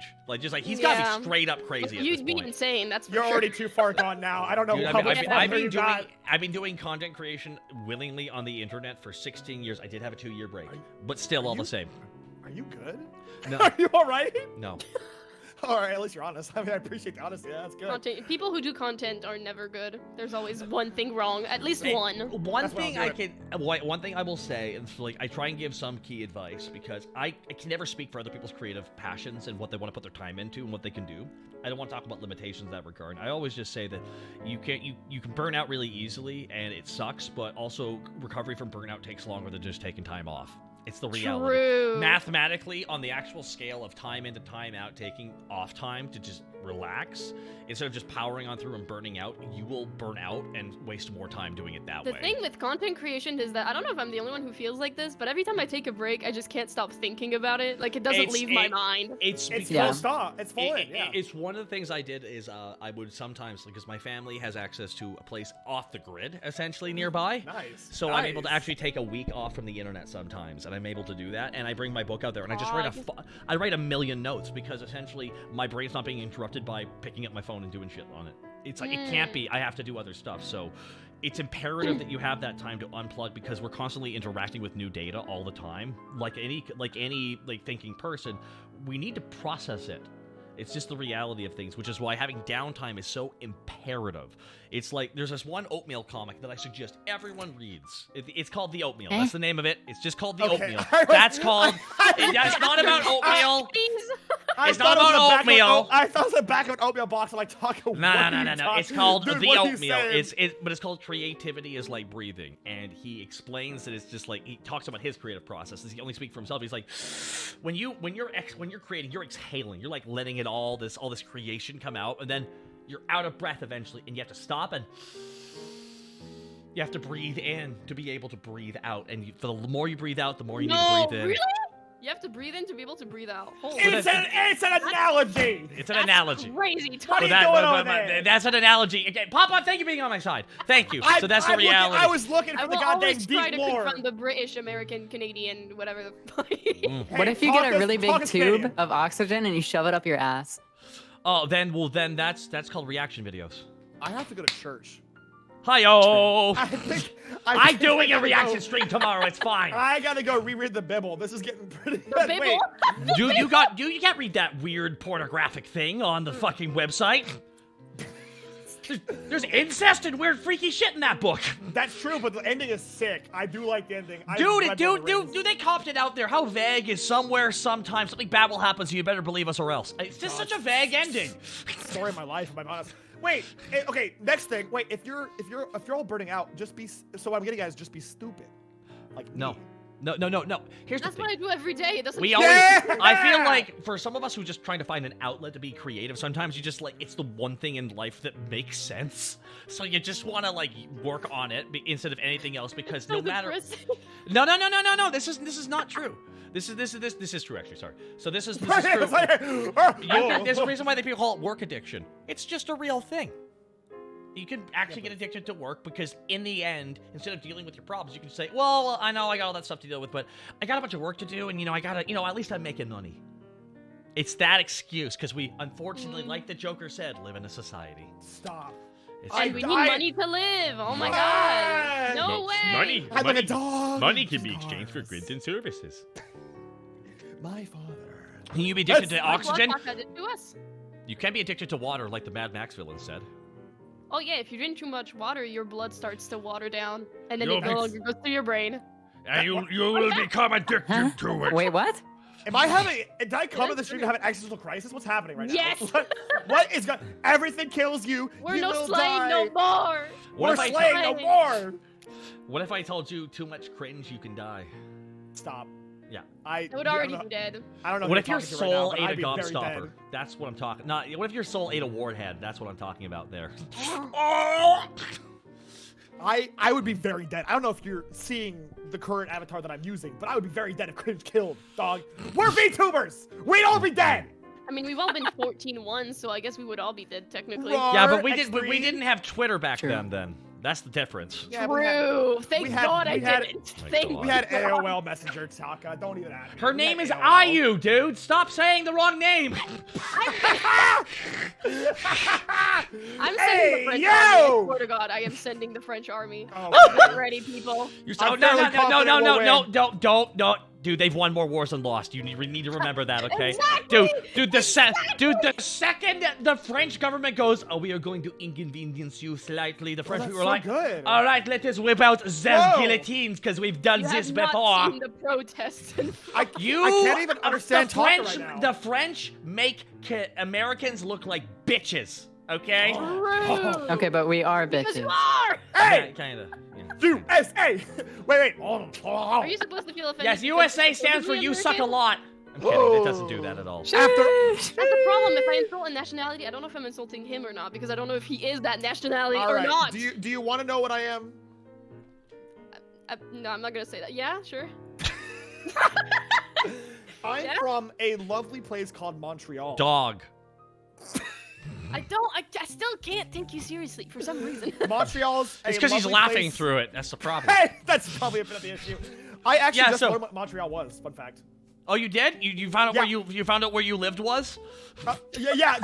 Speaker 1: He's gotta
Speaker 3: Yeah.
Speaker 1: be straight up crazy at this
Speaker 3: You'd be
Speaker 1: point.
Speaker 3: insane, that's for
Speaker 2: You're
Speaker 3: sure.
Speaker 2: already too far gone now. I don't know
Speaker 1: Dude,
Speaker 2: how much
Speaker 1: I've
Speaker 2: longer
Speaker 1: been
Speaker 2: you got.
Speaker 1: doing content creation willingly on the internet for 16 years. I did have a 2-year break, but still all
Speaker 2: you-
Speaker 1: the same.
Speaker 2: Are you good?
Speaker 1: No.
Speaker 2: Are you all right?
Speaker 1: No.
Speaker 2: All right, at least you're honest. I mean, I appreciate the honesty. Yeah, that's good.
Speaker 3: People who do content are never good. There's always one thing wrong, at least one.
Speaker 1: One
Speaker 2: That's
Speaker 1: thing
Speaker 2: what
Speaker 1: I
Speaker 2: I'm
Speaker 1: can, one thing I will say, and I try and give some key advice because I can never speak for other people's creative passions and what they want to put their time into and what they can do. I don't want to talk about limitations in that regard. I always just say that you can burn out really easily and it sucks, but also recovery from burnout takes longer than just taking time off. It's the reality.
Speaker 3: True.
Speaker 1: Mathematically, on the actual scale of time in to time out, taking off time to just relax, instead of just powering on through and burning out, you will burn out and waste more time doing it that
Speaker 3: The
Speaker 1: way.
Speaker 3: thing with content creation is that I don't know if I'm the only one who feels like this, but every time I take a break, I just can't stop thinking about it. Like, it doesn't leave my mind.
Speaker 1: It's
Speaker 2: It's
Speaker 1: because-
Speaker 2: full stop. It's full in. Yeah.
Speaker 1: It's one of the things I did is I would sometimes, because my family has access to a place off the grid, essentially nearby.
Speaker 2: Nice.
Speaker 1: So I'm able to
Speaker 2: Nice.
Speaker 1: actually take a week off from the internet sometimes, and I'm able to do that. And I bring my book out there, and I just
Speaker 3: God.
Speaker 1: I write a million notes because essentially my brain's not being interrupted by picking up my phone and doing shit on it. It's like it can't be. I have to do other stuff. So it's imperative that you have that time to unplug because we're constantly interacting with new data all the time. Like any thinking person, we need to process it. It's just the reality of things, which is why having downtime is so imperative. It's like, there's this one oatmeal comic that I suggest everyone reads. It's called The Oatmeal. That's the name of it. It's just called The
Speaker 2: Okay.
Speaker 1: Oatmeal. That's called... That's not about oatmeal.
Speaker 2: I
Speaker 1: It's
Speaker 2: thought
Speaker 1: not
Speaker 2: it was
Speaker 1: about
Speaker 2: the back of an
Speaker 1: oatmeal.
Speaker 2: I thought it was the back of an oatmeal box. I'm like, Taco.
Speaker 1: No. It's called
Speaker 2: Dude,
Speaker 1: The
Speaker 2: what are you
Speaker 1: Oatmeal.
Speaker 2: saying?
Speaker 1: But it's called Creativity is Like Breathing. And he explains that it's just like, he talks about his creative process. He only speaks for himself. He's like, when you're creating, you're exhaling. You're like letting it all this creation come out, and then you're out of breath eventually, and you have to stop and you have to breathe in to be able to breathe out. And the more you breathe out, the more you need to breathe in.
Speaker 3: Really? You have to breathe in to be able to breathe out. Holy
Speaker 2: It's an analogy.
Speaker 1: It's an analogy.
Speaker 3: Crazy.
Speaker 2: What are
Speaker 3: Tony.
Speaker 2: you doing over there?
Speaker 1: That's an analogy. Again, Papa, thank you for being on my side. Thank you. So that's the reality.
Speaker 2: I was looking
Speaker 3: I
Speaker 2: for the
Speaker 3: will
Speaker 2: goddamn
Speaker 3: always try
Speaker 2: deep
Speaker 3: to
Speaker 2: lore.
Speaker 3: confront the British, American, Canadian, whatever the fuck.
Speaker 4: What if you get a really big
Speaker 2: Taco's
Speaker 4: tube
Speaker 2: Canadian.
Speaker 4: of oxygen and you shove it up your ass?
Speaker 1: Oh, then that's called reaction videos.
Speaker 2: I have to go to church.
Speaker 1: Hi-yo!
Speaker 2: I'm
Speaker 1: doing a reaction stream tomorrow. It's fine.
Speaker 2: I gotta go reread the Bible. This is getting pretty.
Speaker 3: The Bible?
Speaker 2: Wait,
Speaker 1: You can't read that weird pornographic thing on the fucking website. There's incest and weird freaky shit in that book.
Speaker 2: that's true, but the ending is sick. I do like the ending.
Speaker 1: Dude, they copped it out there. How vague is somewhere, sometime, something bad will happen, so you better believe us or else. It's just such a vague ending.
Speaker 2: Story of my life, if I'm honest. Wait, okay. Next thing. Wait, if you're all burning out, just be. So what I'm getting at is just be stupid. Like
Speaker 1: No.
Speaker 2: me.
Speaker 1: No. Here's
Speaker 3: That's
Speaker 1: the
Speaker 3: what
Speaker 1: thing.
Speaker 3: I do every day. It doesn't.
Speaker 1: We
Speaker 3: count.
Speaker 1: always. I feel like for some of us who are just trying to find an outlet to be creative, sometimes you just like it's the one thing in life that makes sense. So you just want to like work on it instead of anything else because no
Speaker 3: So
Speaker 1: matter.
Speaker 3: depressing.
Speaker 1: No. This is not true. This is true actually. Sorry. So this is true. There's a reason why people call it work addiction. It's just a real thing. You can actually get addicted to work because in the end, instead of dealing with your problems, you can say, well, I know I got all that stuff to deal with, but I got a bunch of work to do, and, I gotta, at least I'm making money. It's that excuse, because we, unfortunately, like the Joker said, live in a society.
Speaker 2: Stop.
Speaker 1: It's
Speaker 3: And
Speaker 1: true.
Speaker 3: we need money to live. Oh my god. No way.
Speaker 2: I'm like a dog.
Speaker 5: Money can be exchanged for goods and services.
Speaker 2: My father.
Speaker 1: Can you be addicted to
Speaker 3: Like what
Speaker 1: oxygen?
Speaker 3: Taka did to us.
Speaker 1: You can be addicted to water, like the Mad Max villain said.
Speaker 3: Oh yeah, if you drink too much water, your blood starts to water down, and then
Speaker 5: Yo,
Speaker 3: it no longer goes through your brain.
Speaker 5: And you will become addicted
Speaker 4: Huh?
Speaker 5: to it.
Speaker 4: Wait, what?
Speaker 2: Am I having? Did I come to the stream to have an existential crisis? What's happening right now?
Speaker 3: Yes!
Speaker 2: What is going? Everything kills you.
Speaker 3: We're
Speaker 2: you
Speaker 3: no
Speaker 2: will
Speaker 3: slaying
Speaker 2: die.
Speaker 3: no more.
Speaker 1: What
Speaker 2: We're
Speaker 1: if I
Speaker 2: slaying no more.
Speaker 1: What if I told you too much cringe, you can die?
Speaker 2: Stop.
Speaker 1: Yeah.
Speaker 3: I would already be dead.
Speaker 2: I don't know.
Speaker 1: What
Speaker 2: who
Speaker 1: if your
Speaker 2: you're talking to right now,
Speaker 1: soul
Speaker 2: but
Speaker 1: ate
Speaker 2: I'd
Speaker 1: a
Speaker 2: be very
Speaker 1: gobstopper?
Speaker 2: dead.
Speaker 1: That's what I'm talking. Not. What if your soul ate a warhead? That's what I'm talking about there.
Speaker 2: I would be very dead. I don't know if you're seeing the current avatar that I'm using, but I would be very dead if Cringe killed, dog. We're VTubers! We'd all be dead!
Speaker 3: I mean, we've all been 14-1, so I guess we would all be dead technically.
Speaker 2: Raw.
Speaker 1: Yeah, but
Speaker 2: X3.
Speaker 1: we didn't have Twitter back
Speaker 4: True.
Speaker 1: then. That's the difference.
Speaker 2: Yeah,
Speaker 3: True. Thank
Speaker 2: we had-
Speaker 3: God I
Speaker 2: we had-
Speaker 3: didn't.
Speaker 1: Thank
Speaker 3: Thank
Speaker 1: God.
Speaker 2: We had AOL Messenger, Taka. Don't even ask me.
Speaker 1: Her
Speaker 2: We
Speaker 1: name
Speaker 2: had
Speaker 1: is
Speaker 2: AOL.
Speaker 1: IU, dude. Stop saying the wrong name.
Speaker 3: I'm sending
Speaker 2: Hey,
Speaker 3: the French
Speaker 2: yo!
Speaker 3: army. I swear to God, I am sending the French army.
Speaker 2: Oh,
Speaker 3: Get ready, people.
Speaker 1: You're
Speaker 2: I'm
Speaker 1: no,
Speaker 2: fairly
Speaker 1: no, no, no,
Speaker 2: confident
Speaker 1: no,
Speaker 2: we'll
Speaker 1: no,
Speaker 2: win.
Speaker 1: don't. Dude, they've won more wars than lost. You need to remember that, okay?
Speaker 3: Exactly!
Speaker 1: Dude, the second the French government goes, oh, we are going to inconvenience you slightly, the French
Speaker 2: that's
Speaker 1: people
Speaker 2: so
Speaker 1: are like,
Speaker 2: good.
Speaker 1: all right, let us whip out them
Speaker 2: Whoa.
Speaker 1: guillotines because we've done
Speaker 3: You
Speaker 1: this
Speaker 3: have not
Speaker 1: before.
Speaker 3: seen the protests.
Speaker 2: I
Speaker 1: You,
Speaker 2: can't even understand
Speaker 1: the
Speaker 2: Taka
Speaker 1: French,
Speaker 2: right now.
Speaker 1: the French make Americans look like bitches, okay?
Speaker 3: True.
Speaker 4: Okay, but we are
Speaker 3: Because you
Speaker 4: bitches.
Speaker 3: are.
Speaker 2: Hey!
Speaker 1: Kinda. Yeah.
Speaker 2: USA! Wait.
Speaker 3: Are you supposed to feel offended?
Speaker 1: Yes,
Speaker 3: because
Speaker 1: USA
Speaker 3: you're
Speaker 1: stands for
Speaker 3: supposed to be
Speaker 1: you suck a
Speaker 3: American?
Speaker 1: lot. I'm kidding. It doesn't do that at all.
Speaker 2: After
Speaker 3: That's the problem. If I insult a nationality, I don't know if I'm insulting him or not because I don't know if he is that nationality
Speaker 2: all
Speaker 3: or
Speaker 2: right.
Speaker 3: not.
Speaker 2: Do you want to know what I am?
Speaker 3: No, I'm not gonna say that. Yeah, sure.
Speaker 2: I'm
Speaker 3: Yeah?
Speaker 2: from a lovely place called Montreal.
Speaker 1: Dog.
Speaker 3: I still can't take you seriously for some reason.
Speaker 2: Montreal's a
Speaker 1: It's because he's
Speaker 2: lovely
Speaker 1: laughing
Speaker 2: place-
Speaker 1: through it. That's the problem.
Speaker 2: Hey, that's probably a bit of the issue. I actually
Speaker 1: Yeah,
Speaker 2: just
Speaker 1: so-
Speaker 2: learned what Montreal was. Fun fact.
Speaker 1: Oh, you did? You found out
Speaker 2: Yeah.
Speaker 1: where you found out where you lived was?
Speaker 2: Yeah.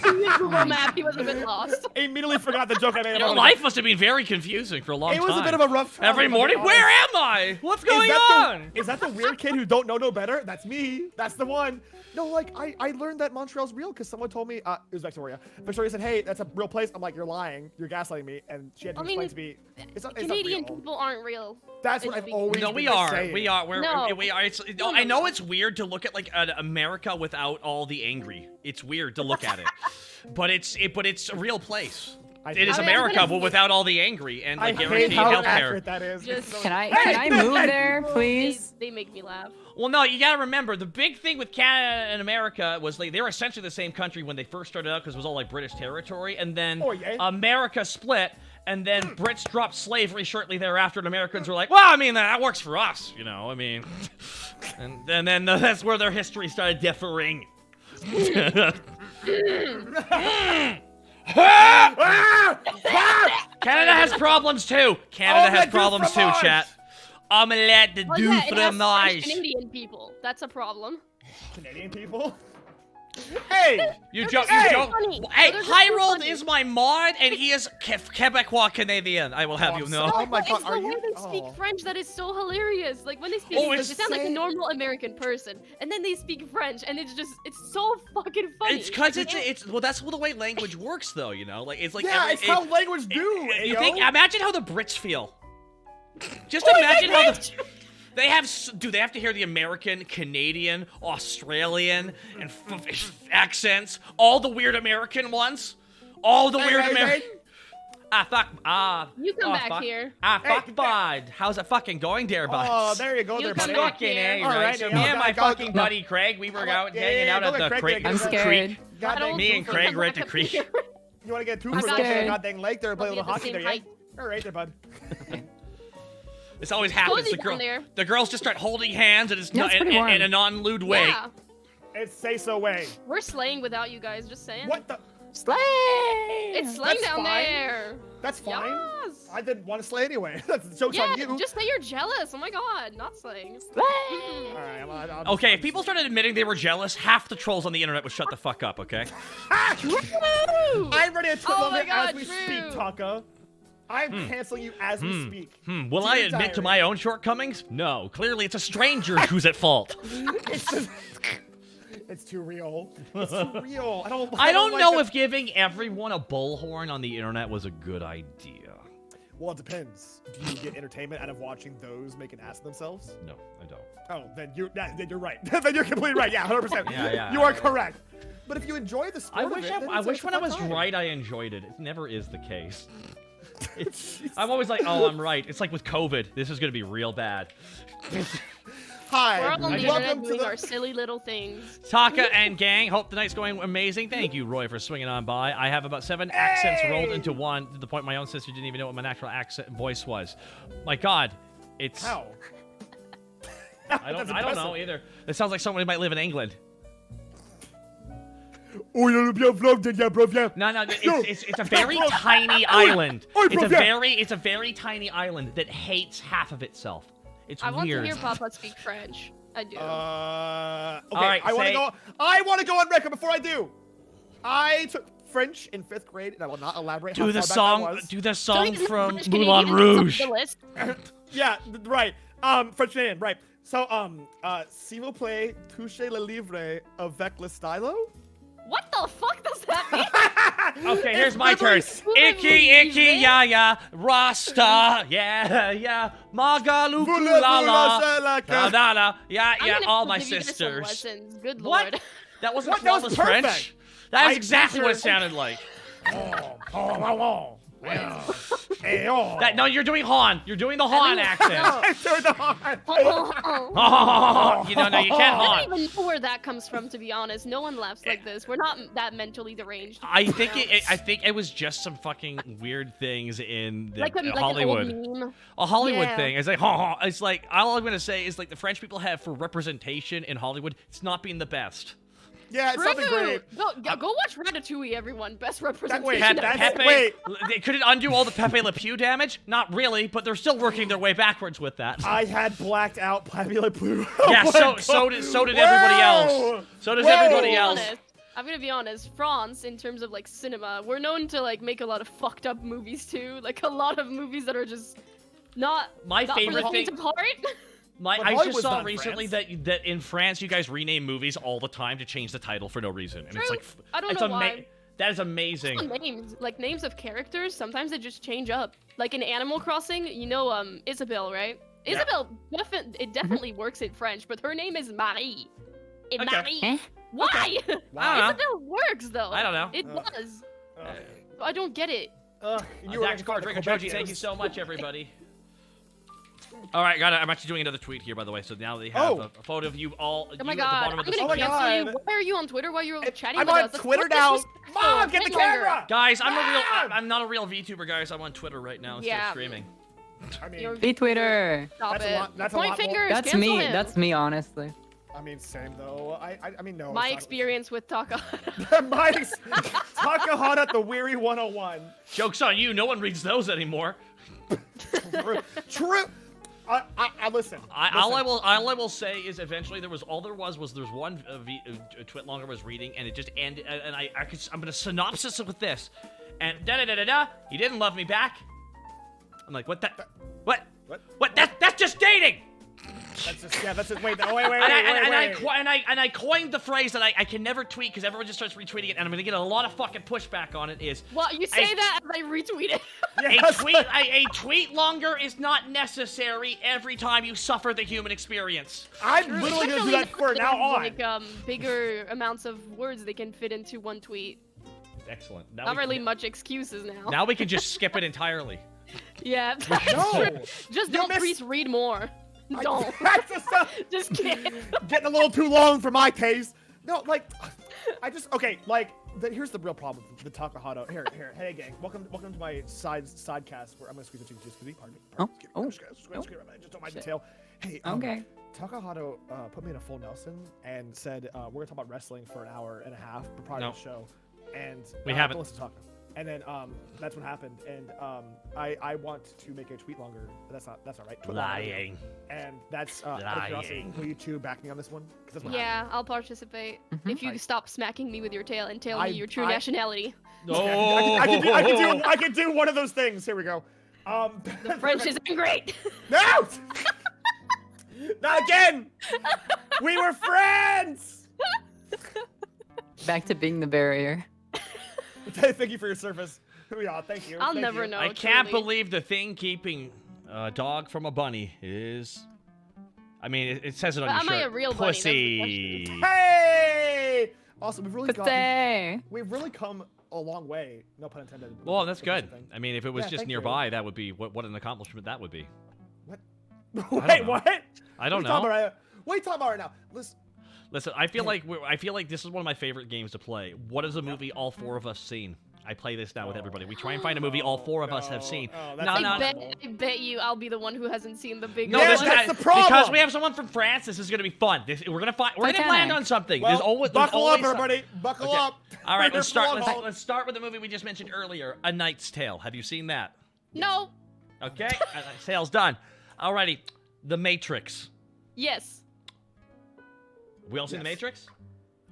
Speaker 3: Google map, he was a bit lost.
Speaker 2: I immediately forgot the joke I made.
Speaker 1: Your life must have been very confusing for a long
Speaker 2: It
Speaker 1: time.
Speaker 2: was a bit of a rough time.
Speaker 1: Every
Speaker 2: if I'm
Speaker 1: morning,
Speaker 2: being
Speaker 1: where
Speaker 2: honest.
Speaker 1: am I? What's
Speaker 2: Is
Speaker 1: going
Speaker 2: that
Speaker 1: on?
Speaker 2: Is that the weird kid who don't know no better? That's me. That's the one. No, like I learned that Montreal's real because someone told me. It was Victoria. Victoria said, "Hey, that's a real place." I'm like, "You're lying. You're gaslighting me." And she had to
Speaker 3: I mean,
Speaker 2: explain to me. It's not
Speaker 3: Canadian
Speaker 2: real.
Speaker 3: people aren't real.
Speaker 2: That's what
Speaker 3: it's
Speaker 2: I've
Speaker 3: being-
Speaker 2: always.
Speaker 1: No,
Speaker 2: been
Speaker 1: we are.
Speaker 2: saying.
Speaker 1: We are.
Speaker 3: No.
Speaker 1: We are. It's, I know it's weird to look at like America without all the angry. It's weird to look at it, but it's a real place. It is
Speaker 3: I mean,
Speaker 1: America,
Speaker 3: I'm
Speaker 1: but without all the angry and
Speaker 2: I
Speaker 1: like
Speaker 2: hate
Speaker 1: guaranteed
Speaker 2: how
Speaker 1: healthcare.
Speaker 2: accurate that is.
Speaker 3: Just-
Speaker 2: It's so-
Speaker 4: Can I move there, please?
Speaker 3: They make me laugh.
Speaker 1: Well, no, you gotta remember the big thing with Canada and America was like they were essentially the same country when they first started out because it was all like British territory, and then
Speaker 2: Oh, yeah.
Speaker 1: America split, and then Brits dropped slavery shortly thereafter, and Americans were like, well, I mean that works for us, you know. I mean, and then that's where their history started differing. Canada has problems too. Canada has
Speaker 2: Omelette du
Speaker 1: problems too,
Speaker 2: fromage.
Speaker 1: chat. Omelette de
Speaker 3: Oh,
Speaker 1: du
Speaker 3: yeah, it has French
Speaker 1: fromage.
Speaker 3: Canadian people. That's a problem.
Speaker 2: Canadian people. Hey.
Speaker 1: You
Speaker 3: They're
Speaker 1: joke.
Speaker 3: just
Speaker 1: You
Speaker 3: so
Speaker 1: joke.
Speaker 3: funny.
Speaker 1: Hey,
Speaker 3: They're just so
Speaker 1: Hyrold
Speaker 3: funny.
Speaker 1: is my mod, and he is Quebecois Canadian. I will have
Speaker 2: Oh,
Speaker 1: you
Speaker 2: I'm
Speaker 1: know.
Speaker 2: sorry. Oh my
Speaker 3: It's
Speaker 2: God,
Speaker 3: the
Speaker 2: are
Speaker 3: way
Speaker 2: you-
Speaker 3: they speak
Speaker 2: oh.
Speaker 3: French that is so hilarious. Like when they speak
Speaker 1: Oh,
Speaker 3: English,
Speaker 1: it's
Speaker 3: they sound like a
Speaker 2: insane.
Speaker 3: normal American person, and then they speak French, and it's so fucking funny.
Speaker 1: It's because
Speaker 3: Like,
Speaker 1: it's well, that's the way language works, though. You know, like it's like
Speaker 2: Yeah,
Speaker 1: every,
Speaker 2: it's how language do.
Speaker 1: you
Speaker 2: ayo.
Speaker 1: think? Imagine how the Brits feel. Just
Speaker 3: Oh,
Speaker 1: imagine
Speaker 3: they
Speaker 1: how
Speaker 3: French.
Speaker 1: they have. They have to hear the American, Canadian, Australian, and accents. All the weird American ones. All the
Speaker 2: Hey,
Speaker 1: weird
Speaker 2: hey,
Speaker 1: American.
Speaker 2: hey.
Speaker 3: You come
Speaker 1: oh,
Speaker 3: back
Speaker 1: fuck.
Speaker 3: here.
Speaker 1: Fuck
Speaker 2: Hey,
Speaker 1: bud. How's it fucking going there, bud?
Speaker 2: Oh, there you go,
Speaker 3: You
Speaker 2: there,
Speaker 3: come
Speaker 2: buddy.
Speaker 3: back
Speaker 1: Fucking
Speaker 3: here.
Speaker 1: A,
Speaker 2: All
Speaker 1: right?
Speaker 2: right,
Speaker 1: So
Speaker 2: yeah,
Speaker 1: me and my
Speaker 2: go-
Speaker 1: fucking
Speaker 2: go-
Speaker 1: buddy Craig, we were out
Speaker 2: Yeah,
Speaker 1: hanging
Speaker 2: yeah,
Speaker 1: out
Speaker 2: go
Speaker 1: at
Speaker 2: get
Speaker 1: the
Speaker 2: Craig,
Speaker 1: creek.
Speaker 2: get
Speaker 4: I'm
Speaker 2: Craig.
Speaker 4: scared.
Speaker 2: God
Speaker 3: I don't
Speaker 2: dang,
Speaker 1: Me and
Speaker 3: think
Speaker 1: Craig
Speaker 3: I'm
Speaker 1: were at
Speaker 3: back
Speaker 1: the
Speaker 3: up
Speaker 1: creek.
Speaker 3: here.
Speaker 2: You want to get two
Speaker 4: I'm
Speaker 2: for
Speaker 4: scared.
Speaker 2: God dang lake there and play a
Speaker 3: We'll
Speaker 2: little
Speaker 3: be at the
Speaker 2: hockey
Speaker 3: same
Speaker 2: there, yeah?
Speaker 3: height.
Speaker 2: All right there, bud.
Speaker 1: This always happens.
Speaker 3: Cozy
Speaker 1: The,
Speaker 3: down there.
Speaker 1: the girls just start holding hands and it's
Speaker 4: Yeah, it's
Speaker 1: in,
Speaker 4: pretty warm.
Speaker 1: in a non-lewd way.
Speaker 3: Yeah,
Speaker 2: It's say so way.
Speaker 3: we're slaying without you guys. Just saying.
Speaker 2: What the?
Speaker 4: Slay!
Speaker 3: It's slaying
Speaker 2: That's
Speaker 3: down
Speaker 2: fine.
Speaker 3: there.
Speaker 2: That's fine.
Speaker 3: Yes.
Speaker 2: I didn't want to slay anyway. That's the joke's
Speaker 3: Yeah,
Speaker 2: on you.
Speaker 3: just say you're jealous. Oh my god, not slaying.
Speaker 4: Slay!
Speaker 2: All right, I'll
Speaker 1: Okay, if people started admitting they were jealous, half the trolls on the internet would shut the fuck up, okay?
Speaker 3: Woo!
Speaker 2: I'm ready to twit
Speaker 3: Oh my
Speaker 2: over
Speaker 3: God,
Speaker 2: as we
Speaker 3: true.
Speaker 2: speak, Taka. I'm canceling you as we speak.
Speaker 1: Will I
Speaker 2: Dear
Speaker 1: admit to
Speaker 2: diary.
Speaker 1: my own shortcomings? No. Clearly it's a stranger who's at fault.
Speaker 2: It's just, It's too real. It's too real.
Speaker 1: I don't
Speaker 2: like
Speaker 1: know
Speaker 2: it.
Speaker 1: if giving everyone a bullhorn on the internet was a good idea.
Speaker 2: Well, it depends. Do you get entertainment out of watching those make an ass of themselves?
Speaker 1: No, I don't.
Speaker 2: Oh, then you're right. Then you're completely right. Yeah, 100%.
Speaker 1: Yeah,
Speaker 2: You are correct. But if you enjoy the sport,
Speaker 1: I wish
Speaker 2: it's
Speaker 1: when
Speaker 2: a
Speaker 1: I was
Speaker 2: fun time.
Speaker 1: right, I enjoyed it. It never is the case. I'm always like, oh, I'm right. It's like with COVID. This is gonna be real bad.
Speaker 2: Hi,
Speaker 3: We're all on the internet
Speaker 2: welcome to
Speaker 3: doing
Speaker 2: the.
Speaker 3: our silly little things.
Speaker 1: Taka and gang, hope the night's going amazing. Thank you, Roy, for swinging on by. I have about 7 accents rolled into one, to the point my own sister didn't even know what my natural accent voice was. My God, it's.
Speaker 2: How?
Speaker 1: I don't know either. It sounds like someone who might live in England.
Speaker 2: Oh, you're bien.
Speaker 1: No, it's a very tiny island. It's a very tiny island that hates half of itself. It's
Speaker 3: I want
Speaker 1: weird.
Speaker 3: to hear Papa speak French. I do.
Speaker 2: Okay,
Speaker 1: right,
Speaker 2: I want to go on record before I do. I took French in 5th grade, and I will not elaborate.
Speaker 1: Do
Speaker 2: how
Speaker 1: the
Speaker 2: far back
Speaker 1: song.
Speaker 2: that was.
Speaker 1: Do the
Speaker 3: So
Speaker 1: song
Speaker 3: he's
Speaker 1: from
Speaker 3: French
Speaker 1: Moulin
Speaker 3: Canadian, it's
Speaker 1: Rouge.
Speaker 3: on the list.
Speaker 2: Yeah, right. French Canadian, right. So, s'il vous plaît, touchez le livre avec le stylo.
Speaker 3: What the fuck does that mean?
Speaker 1: Okay, here's my turn. Icky, ya, Rasta, yeah, Magaluku la la, da la, yeah,
Speaker 3: I'm gonna
Speaker 1: all my
Speaker 3: give you guys some
Speaker 1: sisters.
Speaker 3: lessons. Good
Speaker 1: What?
Speaker 3: lord.
Speaker 1: That wasn't
Speaker 2: What? That was
Speaker 1: flawless
Speaker 2: perfect.
Speaker 1: French. That is
Speaker 2: I
Speaker 1: exactly what it
Speaker 2: picture-
Speaker 1: sounded like.
Speaker 2: Hey, oh.
Speaker 1: No, you're doing Han. You're doing the Han accent.
Speaker 2: I turned on.
Speaker 1: You know, no, you can't
Speaker 3: I
Speaker 1: Han.
Speaker 3: don't even know where that comes from, to be honest. No one laughs like this. We're not that mentally deranged.
Speaker 1: I think it was just some fucking weird things in the,
Speaker 3: like an
Speaker 1: Hollywood.
Speaker 3: old meme.
Speaker 1: A Hollywood
Speaker 3: Yeah.
Speaker 1: thing. It's like, it's like all I'm gonna say is like the French people have for representation in Hollywood. It's not being the best.
Speaker 2: Yeah, it's something great.
Speaker 3: Go watch Ratatouille, everyone. Best representation.
Speaker 2: wait,
Speaker 3: of
Speaker 2: that's-
Speaker 3: French.
Speaker 1: Pepe, could it undo all the Pepe Le Pew damage? Not really, but they're still working their way backwards with that.
Speaker 2: I had blacked out Pepe Le Pew.
Speaker 1: Yeah, so did everybody else. So does everybody else.
Speaker 3: I'm gonna be honest. France, in terms of like cinema, we're known to like make a lot of fucked up movies too. Like a lot of movies that are just not.
Speaker 1: My
Speaker 3: not
Speaker 1: favorite
Speaker 3: for the faint
Speaker 1: thing-
Speaker 3: of heart.
Speaker 2: But
Speaker 1: I
Speaker 2: Hollywood's
Speaker 1: just saw
Speaker 2: not in
Speaker 1: recently
Speaker 2: France.
Speaker 1: that in France you guys rename movies all the time to change the title for no reason, and it's
Speaker 3: True.
Speaker 1: like
Speaker 3: I don't
Speaker 1: it's
Speaker 3: know why.
Speaker 1: That is amazing.
Speaker 3: Names, like names of characters, sometimes they just change up. Like in Animal Crossing, you know, Isabelle, right?
Speaker 2: Yeah.
Speaker 3: Isabelle, it definitely works in French, but her name is Marie.
Speaker 2: Okay.
Speaker 3: Marie.
Speaker 4: Eh?
Speaker 3: Why?
Speaker 1: Wow.
Speaker 3: Isabelle works though.
Speaker 1: I don't know.
Speaker 3: It
Speaker 2: Ugh.
Speaker 3: does. I don't get it.
Speaker 2: You were
Speaker 1: Dr. Card, Drinker Joji, thank you so much, everybody. All right, I'm actually doing another tweet here, by the way. So now they have a photo of you all.
Speaker 3: Oh my
Speaker 1: you
Speaker 3: god,
Speaker 1: At the
Speaker 3: I'm
Speaker 1: bottom of the
Speaker 3: gonna
Speaker 2: Oh my
Speaker 3: cancel you.
Speaker 2: God.
Speaker 3: Why are you on Twitter while you're chatting
Speaker 2: I'm
Speaker 3: with
Speaker 2: on
Speaker 3: us? That's
Speaker 2: Twitter
Speaker 3: so
Speaker 2: now.
Speaker 3: disrespectful.
Speaker 2: Mom, get the
Speaker 3: Get longer.
Speaker 2: camera.
Speaker 1: Guys, I'm
Speaker 2: Mom!
Speaker 1: I'm not a real VTuber, guys. I'm on Twitter right now instead
Speaker 3: Yeah.
Speaker 1: of streaming.
Speaker 2: I mean,
Speaker 3: You're-
Speaker 4: Be Twitter.
Speaker 3: Stop
Speaker 2: That's a
Speaker 3: it.
Speaker 2: lot- that's a
Speaker 3: Point
Speaker 2: lot more-
Speaker 3: fingers.
Speaker 4: That's
Speaker 3: cancel
Speaker 4: me.
Speaker 3: him.
Speaker 4: That's me, honestly.
Speaker 2: same though. I mean, no.
Speaker 3: My
Speaker 2: it's not-
Speaker 3: experience with Taka.
Speaker 2: Takahata, the Weary 101.
Speaker 1: Joke's on you. No one reads those anymore.
Speaker 2: True. I listen.
Speaker 1: All I will say is eventually there's one twit longer was reading and it just ended and I'm gonna synopsis it with this and he didn't love me back. I'm like what that's just dating.
Speaker 2: That's just wait. Wait.
Speaker 1: And I coined the phrase that I can never tweet because everyone just starts retweeting it and I'm gonna get a lot of fucking pushback on it.
Speaker 3: Well, you say that as I retweet it.
Speaker 1: A tweet longer is not necessary every time you suffer the human experience.
Speaker 2: I'm literally gonna do that for now on.
Speaker 3: Like bigger amounts of words they can fit into one tweet.
Speaker 1: Excellent.
Speaker 3: Not really much excuses now.
Speaker 1: Now we can just skip it entirely.
Speaker 3: Yeah.
Speaker 2: No.
Speaker 3: Just
Speaker 2: You
Speaker 3: don't
Speaker 2: missed-
Speaker 3: please read more. Don't.
Speaker 2: That's just
Speaker 3: Just kidding.
Speaker 2: getting a little too long for my taste. No, like, okay, like, here's the real problem with the Takahata. Here, hey gang, welcome to my sidecast where I'm gonna squeeze it to you. Pardon me. Just don't mind the tail. Hey,
Speaker 4: Okay.
Speaker 2: Takahata put me in a full Nelson and said we're gonna talk about wrestling for an hour and a half prior to the show, and
Speaker 1: We haven't.
Speaker 2: Listen to Taka. And then that's what happened, and I want to make a tweet longer. That's not right. Tweet longer.
Speaker 1: Lying.
Speaker 2: And that's out of curiosity, will you two back me on this one? 'Cause that's what
Speaker 3: Yeah, I'll participate. If you
Speaker 2: Right.
Speaker 3: stop smacking me with your tail and tell
Speaker 2: I-
Speaker 3: me your true
Speaker 2: I-
Speaker 3: nationality.
Speaker 1: No.
Speaker 2: I can do one of those things. Here we go.
Speaker 3: The French isn't great.
Speaker 2: No! Not again! We were friends!
Speaker 4: Back to being the barrier.
Speaker 2: Thank you for your service. Yeah, thank you.
Speaker 3: I'll
Speaker 2: thank
Speaker 3: never
Speaker 2: you.
Speaker 3: know.
Speaker 1: I can't
Speaker 3: truly.
Speaker 1: believe the thing keeping a dog from a bunny is. I mean, it says it on
Speaker 3: But
Speaker 1: your
Speaker 3: am I
Speaker 1: shirt.
Speaker 3: a real bunny? That's the
Speaker 1: Pussy.
Speaker 2: Hey! Also,
Speaker 4: Say.
Speaker 2: we've really come a long way. No pun intended.
Speaker 1: Well, that's
Speaker 2: with this
Speaker 1: good.
Speaker 2: thing.
Speaker 1: I mean, if it was
Speaker 2: Yeah,
Speaker 1: just
Speaker 2: thank you.
Speaker 1: nearby, that would be what an accomplishment that would be.
Speaker 2: What?
Speaker 1: don't
Speaker 2: Wait,
Speaker 1: know.
Speaker 2: what?
Speaker 1: I don't
Speaker 2: What are you talking
Speaker 1: know.
Speaker 2: about right now? What are you talking about right now? Listen.
Speaker 1: Listen, I feel like this is one of my favorite games to play. What is a movie all four of us seen? I play this now with everybody. We try and find a movie all four of us have seen.
Speaker 2: Oh, that's
Speaker 1: No, no, no.
Speaker 3: I bet you I'll be the one who hasn't seen the big
Speaker 1: No,
Speaker 2: Yeah,
Speaker 1: this
Speaker 3: one.
Speaker 2: that's
Speaker 1: is
Speaker 2: the problem.
Speaker 1: because we have someone from France. This is gonna be fun. We're gonna
Speaker 4: Titanic.
Speaker 1: land on something.
Speaker 2: Well,
Speaker 1: there's always
Speaker 2: buckle up,
Speaker 1: some-
Speaker 2: everybody. Buckle
Speaker 1: Okay.
Speaker 2: up.
Speaker 1: All right,
Speaker 2: We're
Speaker 1: let's
Speaker 2: here for
Speaker 1: start.
Speaker 2: the long haul.
Speaker 1: Let's start with the movie we just mentioned earlier, A Knight's Tale. Have you seen that?
Speaker 3: No.
Speaker 1: Okay, A Knight's Tale's done. Alrighty, The Matrix.
Speaker 3: Yes.
Speaker 1: We all seen The
Speaker 2: Yes.
Speaker 1: Matrix?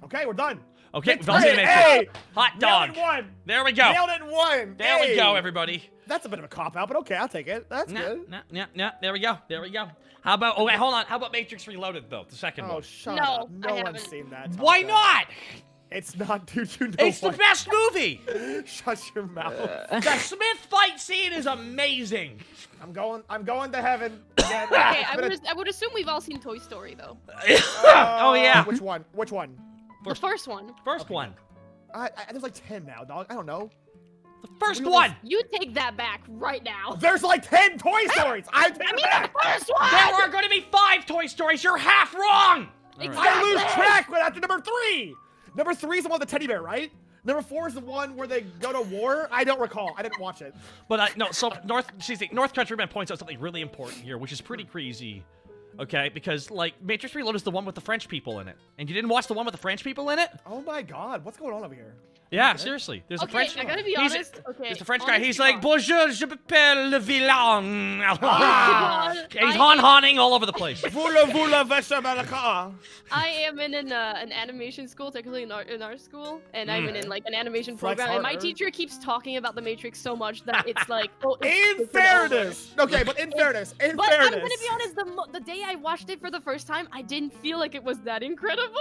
Speaker 2: Okay, we're done.
Speaker 1: Okay, we've all seen The Matrix.
Speaker 2: Hey!
Speaker 1: Hot
Speaker 2: Nailed it
Speaker 1: dog.
Speaker 2: in one.
Speaker 1: There we go.
Speaker 2: Nailed it in one.
Speaker 1: There we
Speaker 2: Hey!
Speaker 1: go, everybody.
Speaker 2: That's a bit of a cop out, but okay, I'll take it. That's good.
Speaker 1: Nah. There we go. There we go. How about? Oh wait, hold on. How about Matrix Reloaded though? The second
Speaker 2: Oh,
Speaker 1: one.
Speaker 2: shut
Speaker 3: No,
Speaker 2: up.
Speaker 3: I
Speaker 2: No one's
Speaker 3: haven't.
Speaker 2: seen that.
Speaker 1: Why
Speaker 2: Tonka.
Speaker 1: not?
Speaker 2: It's not, dude. You know
Speaker 1: It's the
Speaker 2: what?
Speaker 1: best movie.
Speaker 2: Shut your mouth.
Speaker 1: The Smith fight scene is amazing.
Speaker 2: I'm going to heaven. Again.
Speaker 3: Okay,
Speaker 2: It's been a-
Speaker 3: I would assume we've all seen Toy Story though.
Speaker 1: Oh yeah.
Speaker 2: Which one? Which one?
Speaker 3: The first one.
Speaker 1: First one.
Speaker 2: There's like 10 now, dog. I don't know.
Speaker 1: The first
Speaker 2: We
Speaker 1: one.
Speaker 3: You take that back right now.
Speaker 2: There's like 10 Toy Stories. I take it back.
Speaker 3: First one.
Speaker 1: There are going to be 5 Toy Stories. You're half wrong.
Speaker 2: I lose track when after number 3. Number 3 is the one with the teddy bear, right? Number 4 is the one where they go to war. I don't recall. I didn't watch it.
Speaker 1: But no. So North Countryman points out something really important here, which is pretty crazy. Okay, because like Matrix Reloaded is the one with the French people in it, and you didn't watch the one with the French people in it?
Speaker 2: Oh my God, what's going on over here?
Speaker 1: Yeah, seriously. There's a
Speaker 3: Okay,
Speaker 1: French.
Speaker 3: I gotta be
Speaker 1: he's
Speaker 3: honest. Okay.
Speaker 1: There's a French guy.
Speaker 3: honest
Speaker 1: He's
Speaker 3: to
Speaker 1: like,
Speaker 3: God.
Speaker 1: "Bonjour, je m'appelle le vilain."
Speaker 3: God,
Speaker 1: He's
Speaker 3: I-
Speaker 1: hawning all over the place.
Speaker 2: Vula vesha malaka.
Speaker 3: I am in an animation school, technically in our school, and I'm in like an animation
Speaker 2: Flex
Speaker 3: program. And my
Speaker 2: harder.
Speaker 3: teacher keeps talking about the Matrix so much that it's like, oh,
Speaker 2: In
Speaker 3: it's over.
Speaker 2: fairness. Okay, but in fairness. In
Speaker 3: But
Speaker 2: fairness.
Speaker 3: I'm gonna be honest. The day I watched it for the first time, I didn't feel like it was that incredible.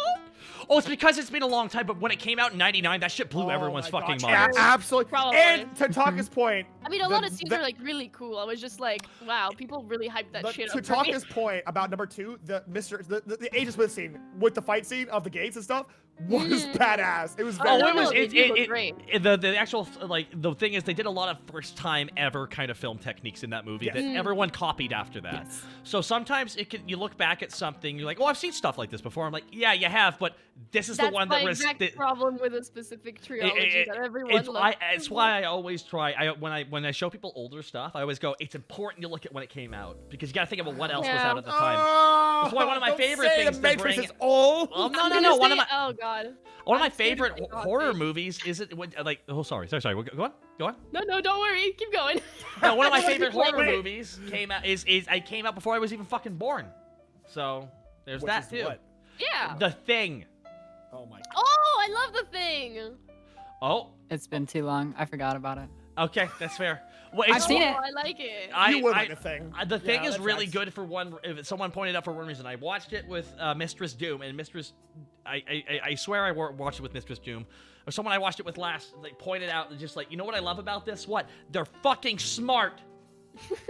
Speaker 1: Oh, it's because it's been a long time. But when it came out in '99, that shit blew
Speaker 2: Oh
Speaker 1: everyone's
Speaker 2: my
Speaker 1: fucking
Speaker 2: gosh,
Speaker 1: mind.
Speaker 2: Yeah, absolutely.
Speaker 3: Probably.
Speaker 2: And to Taka's point,
Speaker 3: I mean, a lot of scenes
Speaker 2: the-
Speaker 3: are like really cool. I was just like, wow, people really hyped that
Speaker 2: But
Speaker 3: shit
Speaker 2: to
Speaker 3: up for me.
Speaker 2: Taka's point about number 2, the Agent Smith scene with the fight scene of the gates and stuff was badass. It was
Speaker 3: Oh,
Speaker 2: very
Speaker 3: no,
Speaker 1: it was
Speaker 3: no, they do look great.
Speaker 1: the actual like the thing is they did a lot of first time ever kind of film techniques in that movie
Speaker 2: Yes.
Speaker 1: that everyone copied after that.
Speaker 4: Yes.
Speaker 1: So sometimes you look back at something, you're like, oh, I've seen stuff like this before. I'm like, yeah, you have, but this is
Speaker 3: That's
Speaker 1: the one
Speaker 3: my
Speaker 1: that was.
Speaker 3: exact problem with a specific trilogy that everyone loves.
Speaker 1: It's why I always try. When I show people older stuff, I always go, it's important you look at when it came out because you got to think about what else was
Speaker 3: Yeah.
Speaker 1: out at the time.
Speaker 2: Oh,
Speaker 1: That's why one of my
Speaker 2: don't
Speaker 1: favorite
Speaker 2: say
Speaker 1: things
Speaker 2: the
Speaker 1: to
Speaker 2: Matrix
Speaker 1: bring-
Speaker 2: is old.
Speaker 1: Well,
Speaker 3: I'm
Speaker 1: no.
Speaker 3: gonna
Speaker 1: One of
Speaker 3: say-
Speaker 1: my
Speaker 3: oh god.
Speaker 1: one of my
Speaker 3: I'm scared to
Speaker 1: favorite
Speaker 3: say God,
Speaker 1: horror
Speaker 3: please.
Speaker 1: movies is it like oh sorry go on.
Speaker 3: No, don't worry. Keep going.
Speaker 1: No, one of my favorite
Speaker 2: Wait,
Speaker 1: horror
Speaker 2: wait.
Speaker 1: movies came out is I came out before I was even fucking born. So there's
Speaker 2: Which
Speaker 1: that
Speaker 2: is
Speaker 1: too.
Speaker 2: what?
Speaker 3: Yeah.
Speaker 1: The Thing.
Speaker 2: Oh my.
Speaker 3: Oh, I love the thing.
Speaker 1: Oh,
Speaker 4: It's been too long. I forgot about it.
Speaker 1: okay, that's fair. Well,
Speaker 4: I've
Speaker 1: it's,
Speaker 4: seen
Speaker 3: Oh,
Speaker 4: it.
Speaker 3: I like it.
Speaker 2: You would like The Thing.
Speaker 1: The Thing
Speaker 2: Yeah,
Speaker 1: is
Speaker 2: that
Speaker 1: really
Speaker 2: tracks.
Speaker 1: good for one. If someone pointed out for one reason, I watched it with Mistress Doom, and Mistress, I swear I watched it with Mistress Doom, or someone I watched it with last, like pointed out, and just like, you know what I love about this? What? They're fucking smart.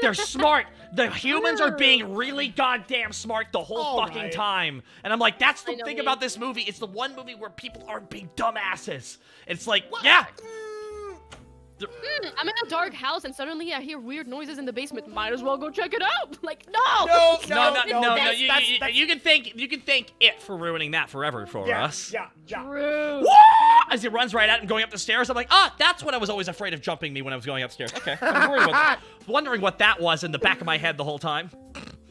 Speaker 1: They're smart. The humans are being really goddamn smart the whole
Speaker 2: All
Speaker 1: fucking
Speaker 2: right.
Speaker 1: time. And I'm like, that's the
Speaker 3: I know
Speaker 1: thing
Speaker 3: me.
Speaker 1: about this movie. It's the one movie where people aren't being dumbasses. It's like, yeah.
Speaker 3: I'm in a dark house and suddenly I hear weird noises in the basement. Might as well go check it out. Like, no.
Speaker 2: No,
Speaker 1: No,
Speaker 2: that's-
Speaker 1: you can thank it for ruining that forever for
Speaker 2: Yeah,
Speaker 1: us.
Speaker 2: yeah.
Speaker 3: True.
Speaker 1: As he runs right out and going up the stairs, I'm like, that's what I was always afraid of jumping me when I was going upstairs. Okay, I was wondering what that was in the back of my head the whole time.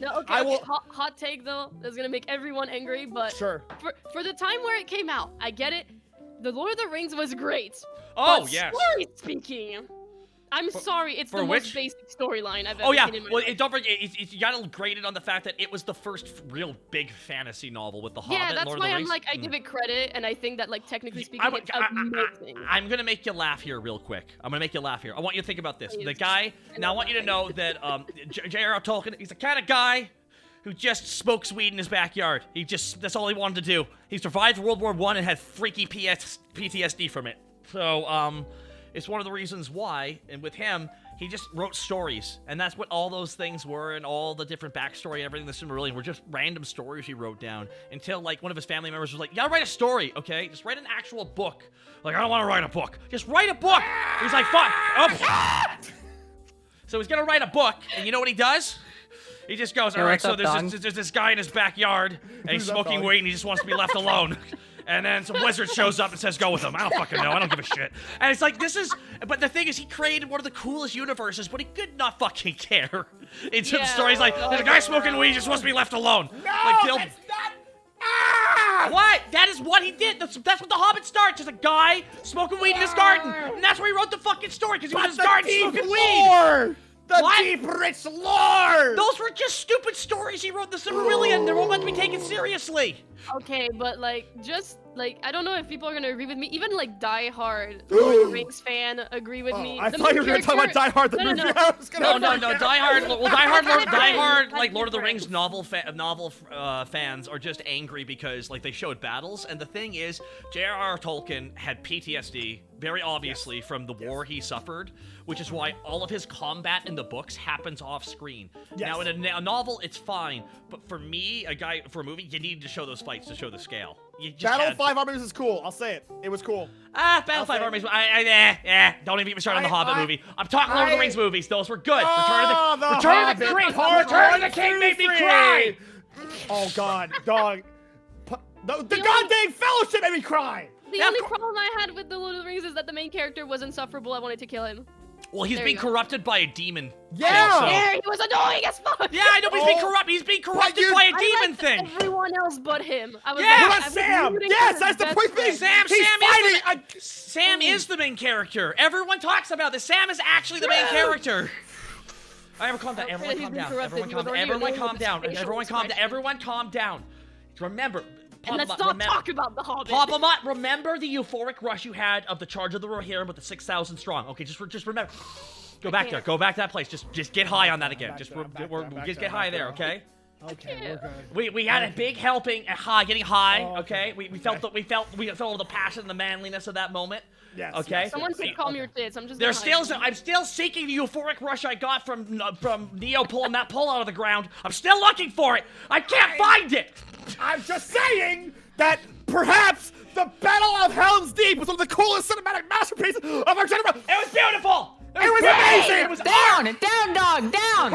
Speaker 3: No, okay.
Speaker 2: I will-
Speaker 3: okay. Hot take though. That's gonna make everyone angry, but
Speaker 2: Sure.
Speaker 3: for the time where it came out, I get it. The Lord of the Rings was great.
Speaker 1: Oh,
Speaker 3: but
Speaker 1: yes.
Speaker 3: Story speaking, I'm sorry, it's
Speaker 1: for
Speaker 3: the
Speaker 1: which?
Speaker 3: most basic storyline I've ever
Speaker 1: Oh yeah,
Speaker 3: seen in my
Speaker 1: well,
Speaker 3: life.
Speaker 1: don't forget, you gotta grade it on the fact that it was the first real big fantasy novel with the Hobbit
Speaker 3: Yeah,
Speaker 1: and
Speaker 3: that's
Speaker 1: Lord
Speaker 3: why
Speaker 1: of the
Speaker 3: I'm
Speaker 1: Rings.
Speaker 3: like, I give it credit, and I think that, like, technically speaking, it's amazing.
Speaker 1: I'm gonna make you laugh here real quick. I'm gonna make you laugh here. I want you to think about this.
Speaker 3: Please.
Speaker 1: The guy, now I want you to know that J.R.R. Tolkien, he's the kind of guy who just smokes weed in his backyard. That's all he wanted to do. He survived World War I and had freaky PTSD from it. So, it's one of the reasons why, and with him, he just wrote stories, and that's what all those things were, and all the different backstory and everything in the Silmarillion were just random stories he wrote down, until, like, one of his family members was like, you gotta write a story, okay? Just write an actual book. Like, I don't want to write a book. Just write a book! He's like, fuck! Oh. So he's gonna write a book, and you know what he does? He just goes, all right, so there's this guy in his backyard, and he's smoking weed, and he just wants to be left alone. And then some wizard shows up and says, go with him. I don't fucking know. I don't give a shit. And it's like, but the thing is, he created one of the coolest universes, but he could not fucking care. In some stories, like, there's a guy smoking weed, he just wants to be left alone.
Speaker 2: No,
Speaker 1: like,
Speaker 2: that's not... Ah!
Speaker 1: What? That is what he did. That's what The Hobbit starts, as a guy smoking weed in his garden. And that's where he wrote the fucking story, because he was in his garden smoking weed.
Speaker 2: The deep, rich lore!
Speaker 1: Those were just stupid stories he wrote in the Silmarillion. They weren't meant to be taken seriously.
Speaker 3: Okay, but like, just like, I don't know if people are gonna agree with me. Even like Die Hard, Lord of the Rings fan, agree with me.
Speaker 2: I thought you were gonna talk about Die Hard, the movie.
Speaker 3: No.
Speaker 2: I was gonna
Speaker 1: No. Die Hard. Well, Die Hard, like Lord of the Rings novel fans are just angry because like they showed battles, and the thing is, J.R.R. Tolkien had PTSD. Very obviously from the war he suffered, which is why all of his combat in the books happens off screen.
Speaker 2: Yes.
Speaker 1: Now in a novel, it's fine, but for me, for a movie, you need to show those fights to show the scale.
Speaker 2: Battle of Five Armies is cool. I'll say it. It was cool.
Speaker 1: Battle of Five Armies. Don't even get me started on the Hobbit movie. I'm talking Lord of the Rings movies. Those were good. Return of the King made me cry.
Speaker 2: Oh God, dog. The goddamn Fellowship made me cry.
Speaker 3: The only problem I had with the Lord of the Rings is that the main character was insufferable. I wanted to kill him.
Speaker 1: Well, he's being corrupted by a demon.
Speaker 2: Yeah!
Speaker 3: There, he was annoying as fuck!
Speaker 1: Yeah, I know, but he's being corrupted by a demon thing!
Speaker 3: Everyone else but him. I was
Speaker 1: Yeah!
Speaker 3: like,
Speaker 2: What about Sam? Yes, that's the point thing!
Speaker 1: Sam is the main character. Everyone talks about this. Sam is actually the main character. Everyone calm down. Everyone calm down. Remember...
Speaker 3: And let's not talk about the Hobbit.
Speaker 1: Pop-a-mott, remember the euphoric rush you had of the Charge of the Rohirrim with the 6,000 strong. Okay, just remember. Go back there. Go back to that place. Just get high on that again. Just get high there, okay?
Speaker 2: Okay, we're good.
Speaker 1: We had a big helping at getting high, okay? We felt the passion and the manliness of that moment.
Speaker 2: Yes.
Speaker 1: Okay.
Speaker 3: Someone said calm your tits. I'm
Speaker 1: still seeking the euphoric rush I got from Neo pulling that pole out of the ground. I'm still looking for it. I can't find it.
Speaker 2: I'm just saying that perhaps the Battle of Helm's Deep was one of the coolest cinematic masterpieces of our generation.
Speaker 1: It was beautiful.
Speaker 2: It was amazing.
Speaker 1: It was
Speaker 4: down, dog, down.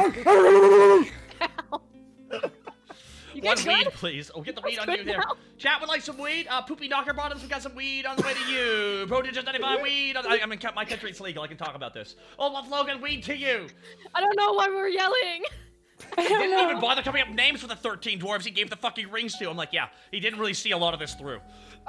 Speaker 1: One weed, please. Oh, get the weed on you there. Chat would like some weed. Poopy Knocker Bottoms, we got some weed on the way to you. Bro, just 95 weed. I mean, my country, it's legal. I can talk about this. Oh, love Logan, weed to you.
Speaker 3: I don't know why we're yelling.
Speaker 1: He didn't even bother coming up with names for the 13 dwarves he gave the fucking rings to. I'm like, yeah, he didn't really see a lot of this through.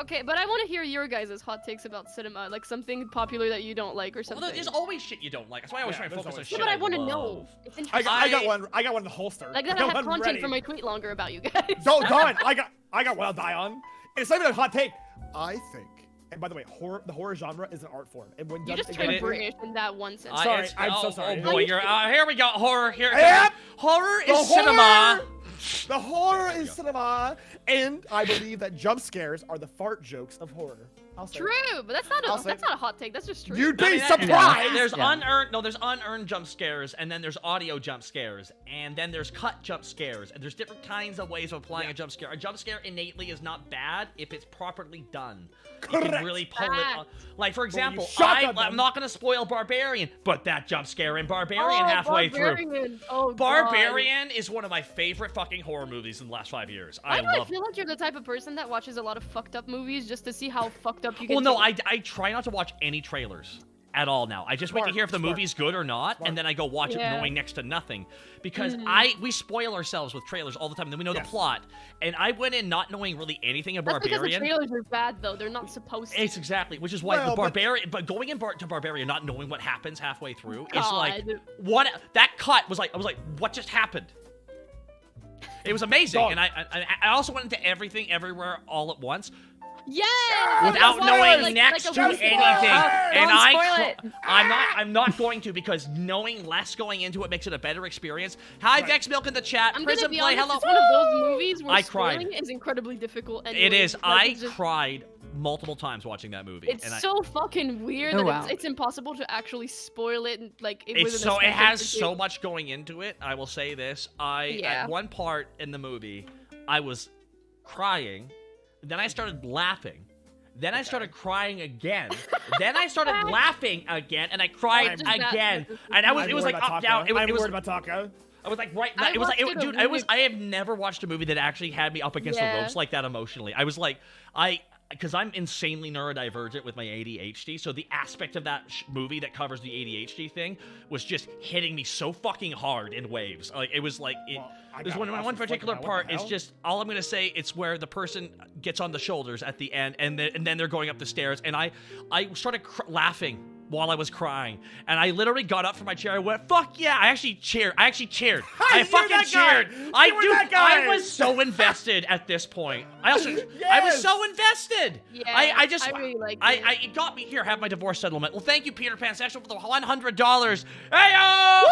Speaker 3: Okay, but I want to hear your guys' hot takes about cinema, like something popular that you don't like or something.
Speaker 1: Well, there's always shit you don't like. That's why I always try to focus on shit.
Speaker 3: Yeah, but I want to
Speaker 1: love.
Speaker 3: know. It's
Speaker 2: I
Speaker 3: interesting.
Speaker 2: got one in the holster.
Speaker 3: Like that I have content for my tweet longer about you guys.
Speaker 2: Done. I got one I'll die on. And it's not even a hot take. I think. And by the way, the horror genre is an art form. And when
Speaker 3: you just turned British in that one sentence.
Speaker 2: Sorry, I'm so sorry.
Speaker 1: Oh boy, here we go. Horror.
Speaker 2: Yep.
Speaker 1: Horror is cinema.
Speaker 2: The horror is cinema, and I believe that jump scares are the fart jokes of horror.
Speaker 3: True, but that's not a hot take. That's just true.
Speaker 2: You'd be surprised.
Speaker 1: There's unearned jump scares, and then there's audio jump scares, and then there's cut jump scares, and there's different kinds of ways of applying a jump scare. A jump scare innately is not bad if it's properly done. You can really pull it off. Like, for example, I'm not going to spoil Barbarian, but that jump scare in Barbarian halfway through.
Speaker 3: Oh,
Speaker 1: Barbarian is one of my favorite fucking horror movies in the last 5 years.
Speaker 3: I love it. I feel like you're the type of person that watches a lot of fucked up movies just to see how fucked up you get.
Speaker 1: Well, no, I try not to watch any trailers at all now. I just wait to hear if the movie's good or not, and then I go watch it knowing next to nothing. Because we spoil ourselves with trailers all the time, and then we know the plot. And I went in not knowing really anything of Barbarian.
Speaker 3: Because the trailers are bad, though. They're not supposed to.
Speaker 1: It's exactly, which is why the Barbarian, but going to Barbarian, not knowing what happens halfway through, is like, that cut was like, I was like, what just happened? It was amazing, and I also went into everything, everywhere, all at once.
Speaker 3: Yes.
Speaker 1: without
Speaker 3: That's why,
Speaker 1: knowing
Speaker 3: like
Speaker 1: next
Speaker 3: a
Speaker 1: to
Speaker 3: roast
Speaker 1: anything.
Speaker 3: beef.
Speaker 1: And
Speaker 4: Don't spoil it.
Speaker 1: I'm not going to, because knowing less going into it makes it a better experience. Hi,
Speaker 2: Right.
Speaker 1: Vex Milk in the chat.
Speaker 3: I'm
Speaker 1: Prison
Speaker 3: gonna be
Speaker 1: Play,
Speaker 3: honest,
Speaker 1: hello.
Speaker 3: it's one of those movies where
Speaker 1: I cried.
Speaker 3: spoiling is incredibly difficult.
Speaker 1: It
Speaker 3: anyways.
Speaker 1: is.
Speaker 3: Like,
Speaker 1: I
Speaker 3: it's just-
Speaker 1: cried multiple times watching that movie.
Speaker 3: It's
Speaker 1: and
Speaker 3: so fucking weird
Speaker 4: Oh,
Speaker 3: that
Speaker 4: wow.
Speaker 3: it's impossible to actually spoil it. And, like
Speaker 1: it
Speaker 3: within a
Speaker 1: so it
Speaker 3: second
Speaker 1: has
Speaker 3: or
Speaker 1: so
Speaker 3: two.
Speaker 1: much going into it. I will say this.
Speaker 3: Yeah.
Speaker 1: At one part in the movie, I was crying, then I started laughing. Then I started crying again. Then I started laughing again, and I cried
Speaker 3: Just that-
Speaker 1: again.
Speaker 3: that's-
Speaker 1: And it was
Speaker 2: I'm
Speaker 1: like
Speaker 2: worried about
Speaker 1: up, down.
Speaker 2: Taco. I'm
Speaker 1: It was
Speaker 2: worried about Taco.
Speaker 1: I was like right.
Speaker 3: I
Speaker 1: It was like,
Speaker 3: watched it
Speaker 1: dude.
Speaker 3: a million-
Speaker 1: I have never watched a movie that actually had me up against the
Speaker 3: Yeah.
Speaker 1: ropes like that emotionally. I was like, because I'm insanely neurodivergent with my ADHD, so the aspect of that movie that covers the ADHD thing was just hitting me so fucking hard in waves. Like it was like it.
Speaker 2: Well, I
Speaker 1: There's
Speaker 2: got
Speaker 1: one
Speaker 2: lost
Speaker 1: one
Speaker 2: in thinking
Speaker 1: particular
Speaker 2: about what
Speaker 1: part.
Speaker 2: the
Speaker 1: It's
Speaker 2: hell?
Speaker 1: just all I'm gonna say. It's where the person gets on the shoulders at the end, and then they're going up the stairs, and I started laughing while I was crying, and I literally got up from my chair. I went, "Fuck yeah!" I actually cheered. I
Speaker 2: You're
Speaker 1: fucking
Speaker 2: that guy.
Speaker 1: cheered.
Speaker 2: You were that guy.
Speaker 1: I was so invested at this point. I was
Speaker 2: Yes.
Speaker 1: so invested.
Speaker 3: Yeah,
Speaker 1: I just
Speaker 3: I really liked
Speaker 1: I
Speaker 3: it.
Speaker 1: it got me here. Have my divorce settlement. Well, thank you, Peter Pan Sexual, for the $100. Hey yo!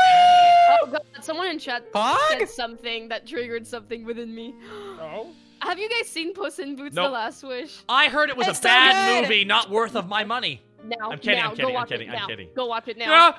Speaker 3: Oh god, someone in chat
Speaker 4: Fuck.
Speaker 3: said something that triggered something within me.
Speaker 2: Oh.
Speaker 3: Have you guys seen Puss in Boots:
Speaker 1: Nope.
Speaker 3: The Last Wish?
Speaker 1: I heard it was
Speaker 4: It's
Speaker 1: a
Speaker 4: so
Speaker 1: bad
Speaker 4: good.
Speaker 1: movie, not worth of my money.
Speaker 3: Now,
Speaker 1: I'm kidding,
Speaker 3: now,
Speaker 1: I'm kidding,
Speaker 3: go watch
Speaker 1: I'm kidding,
Speaker 3: it
Speaker 1: I'm
Speaker 3: now.
Speaker 1: kidding.
Speaker 3: Go watch it now.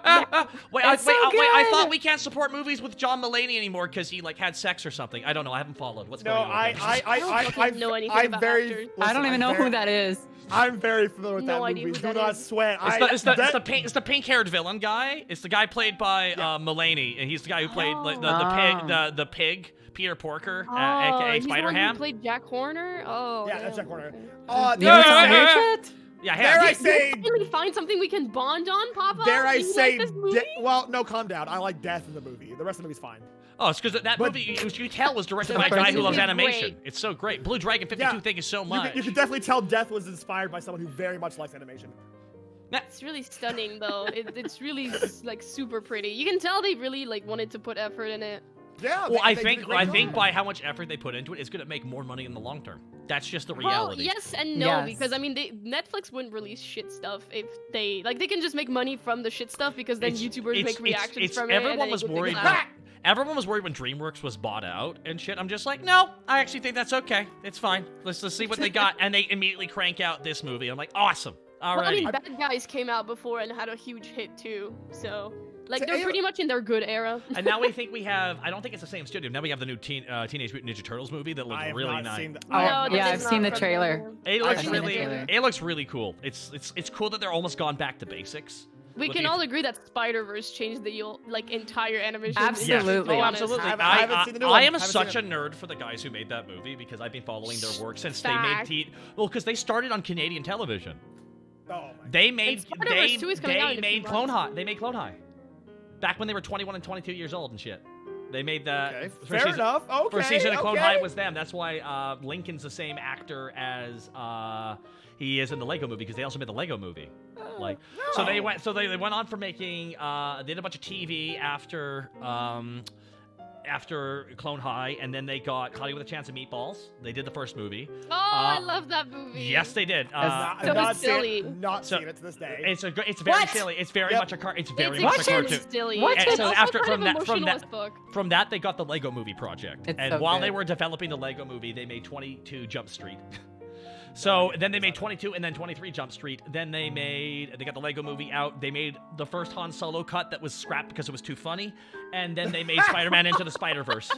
Speaker 1: Wait,
Speaker 4: It's so
Speaker 1: I
Speaker 4: good.
Speaker 1: thought we can't support movies with John Mulaney anymore because he like had sex or something. I don't know. I haven't followed. What's
Speaker 2: No,
Speaker 1: going on?
Speaker 2: I
Speaker 3: don't fucking know anything about actors.
Speaker 4: I don't even know who that is.
Speaker 2: I'm very familiar with
Speaker 3: No
Speaker 2: that
Speaker 3: idea
Speaker 2: movie.
Speaker 3: who
Speaker 2: Do
Speaker 3: that
Speaker 2: not
Speaker 3: is.
Speaker 2: sweat.
Speaker 1: It's the pink-haired villain guy. It's the guy played by Mulaney, and he's the guy who played like, the pig, Peter Porker, aka
Speaker 3: he's the one who
Speaker 1: Spider-Ham.
Speaker 3: played Jack Horner. Oh,
Speaker 2: Yeah, that's Jack Horner.
Speaker 4: You ever saw
Speaker 1: yeah,
Speaker 4: Weird
Speaker 1: yeah.
Speaker 4: Shit?
Speaker 1: Yeah,
Speaker 2: Dare I
Speaker 1: yeah.
Speaker 2: say,
Speaker 3: Finally find something we can bond on, Papa.
Speaker 2: dare I
Speaker 3: Do you
Speaker 2: say,
Speaker 3: like this movie?
Speaker 2: well, no, calm down. I like death in the movie. The rest of the movie's fine.
Speaker 1: Oh, it's because that
Speaker 2: But-
Speaker 1: movie, you can tell, was directed
Speaker 2: The
Speaker 1: by a guy
Speaker 2: first
Speaker 1: who loves
Speaker 3: movie is
Speaker 1: animation.
Speaker 3: great.
Speaker 1: It's so great. Blue Dragon 52,
Speaker 2: Yeah.
Speaker 1: thank you so much.
Speaker 2: You can definitely tell death was inspired by someone who very much likes animation.
Speaker 3: It's really stunning, though. It's really like super pretty. You can tell they really like wanted to put effort in it.
Speaker 2: Yeah.
Speaker 1: Well,
Speaker 2: they
Speaker 1: I
Speaker 2: did a
Speaker 1: think
Speaker 2: great job.
Speaker 1: by how much effort they put into it, it's gonna make more money in the long term. That's just the
Speaker 3: Well,
Speaker 1: reality.
Speaker 3: yes and no,
Speaker 4: Yes.
Speaker 3: because I mean, Netflix wouldn't release shit stuff if they they can just make money from the shit stuff because then YouTubers make reactions from it. and
Speaker 1: Everyone
Speaker 3: then
Speaker 1: was
Speaker 3: it gets
Speaker 1: worried.
Speaker 3: out.
Speaker 1: Everyone was worried when DreamWorks was bought out and shit. I'm just like, no, I actually think that's okay. It's fine. Let's see what they got, and they immediately crank out this movie. I'm like, awesome.
Speaker 3: Well, I
Speaker 1: Alrighty.
Speaker 3: mean, Bad Guys came out before and had a huge hit too, so like
Speaker 2: So
Speaker 3: they're
Speaker 2: A-
Speaker 3: pretty much in their good era.
Speaker 1: And now we think we have. I don't think it's the same studio. Now we have the new Teenage Mutant Ninja Turtles movie that looks
Speaker 2: I have
Speaker 1: really
Speaker 2: not
Speaker 1: nice.
Speaker 2: seen the,
Speaker 3: No,
Speaker 4: yeah,
Speaker 3: that
Speaker 4: I've
Speaker 3: is
Speaker 4: seen
Speaker 3: not
Speaker 4: the
Speaker 3: from
Speaker 4: trailer.
Speaker 3: them.
Speaker 1: It
Speaker 4: I've
Speaker 1: looks
Speaker 4: seen the
Speaker 1: really.
Speaker 4: trailer.
Speaker 1: It looks really cool. It's cool that they're almost gone back to basics.
Speaker 3: We
Speaker 1: with
Speaker 3: can
Speaker 1: the-
Speaker 3: all agree that Spider-Verse changed the like entire animation.
Speaker 4: Absolutely.
Speaker 3: industry, to be
Speaker 1: Oh,
Speaker 3: honest.
Speaker 1: absolutely.
Speaker 2: I haven't seen the new one.
Speaker 1: I am
Speaker 2: Haven't
Speaker 1: such a
Speaker 2: seen
Speaker 1: nerd for the guys who made that movie because I've been following their work since
Speaker 3: Fact.
Speaker 1: they made because they started on Canadian television.
Speaker 2: Oh my.
Speaker 1: They made
Speaker 3: Spider-Verse 2 is coming out in a
Speaker 1: made
Speaker 3: few
Speaker 1: Clone
Speaker 3: months.
Speaker 1: High. They made Clone High. Back when they were 21 and 22 years old and shit. They made that.
Speaker 2: Okay,
Speaker 1: first
Speaker 2: fair
Speaker 1: season-
Speaker 2: enough. Okay.
Speaker 1: First season of Clone
Speaker 2: okay.
Speaker 1: High was them. That's why Lincoln's the same actor as he is in the Lego movie because they also made the Lego movie. Like, so they went on for making. They did a bunch of TV after Clone High, and then they got Cloudy with a Chance of Meatballs. They did the first movie.
Speaker 3: Oh, I love that movie.
Speaker 1: Yes, they did.
Speaker 2: Not,
Speaker 3: So
Speaker 2: not
Speaker 3: it's silly.
Speaker 2: Not
Speaker 1: So-
Speaker 2: seen it to this day.
Speaker 1: It's very
Speaker 4: What?
Speaker 1: silly. It's very
Speaker 2: Yep.
Speaker 1: much a car. It's very
Speaker 3: It's
Speaker 1: much a
Speaker 3: extremely
Speaker 1: cartoon.
Speaker 3: silly.
Speaker 4: What?
Speaker 3: It's
Speaker 1: And so
Speaker 3: also
Speaker 1: after
Speaker 3: kind
Speaker 1: from
Speaker 3: of
Speaker 1: that from
Speaker 3: emotional
Speaker 1: that
Speaker 3: as fuck.
Speaker 1: from that they got the Lego Movie project,
Speaker 4: It's
Speaker 1: and
Speaker 4: so
Speaker 1: while
Speaker 4: good.
Speaker 1: they were developing the Lego Movie, they made 22 Jump Street. So then they made 22 and then 23 Jump Street. Then they got the Lego Movie out. They made the first Han Solo cut that was scrapped because it was too funny, and then they made Spider-Man Into the Spider-Verse.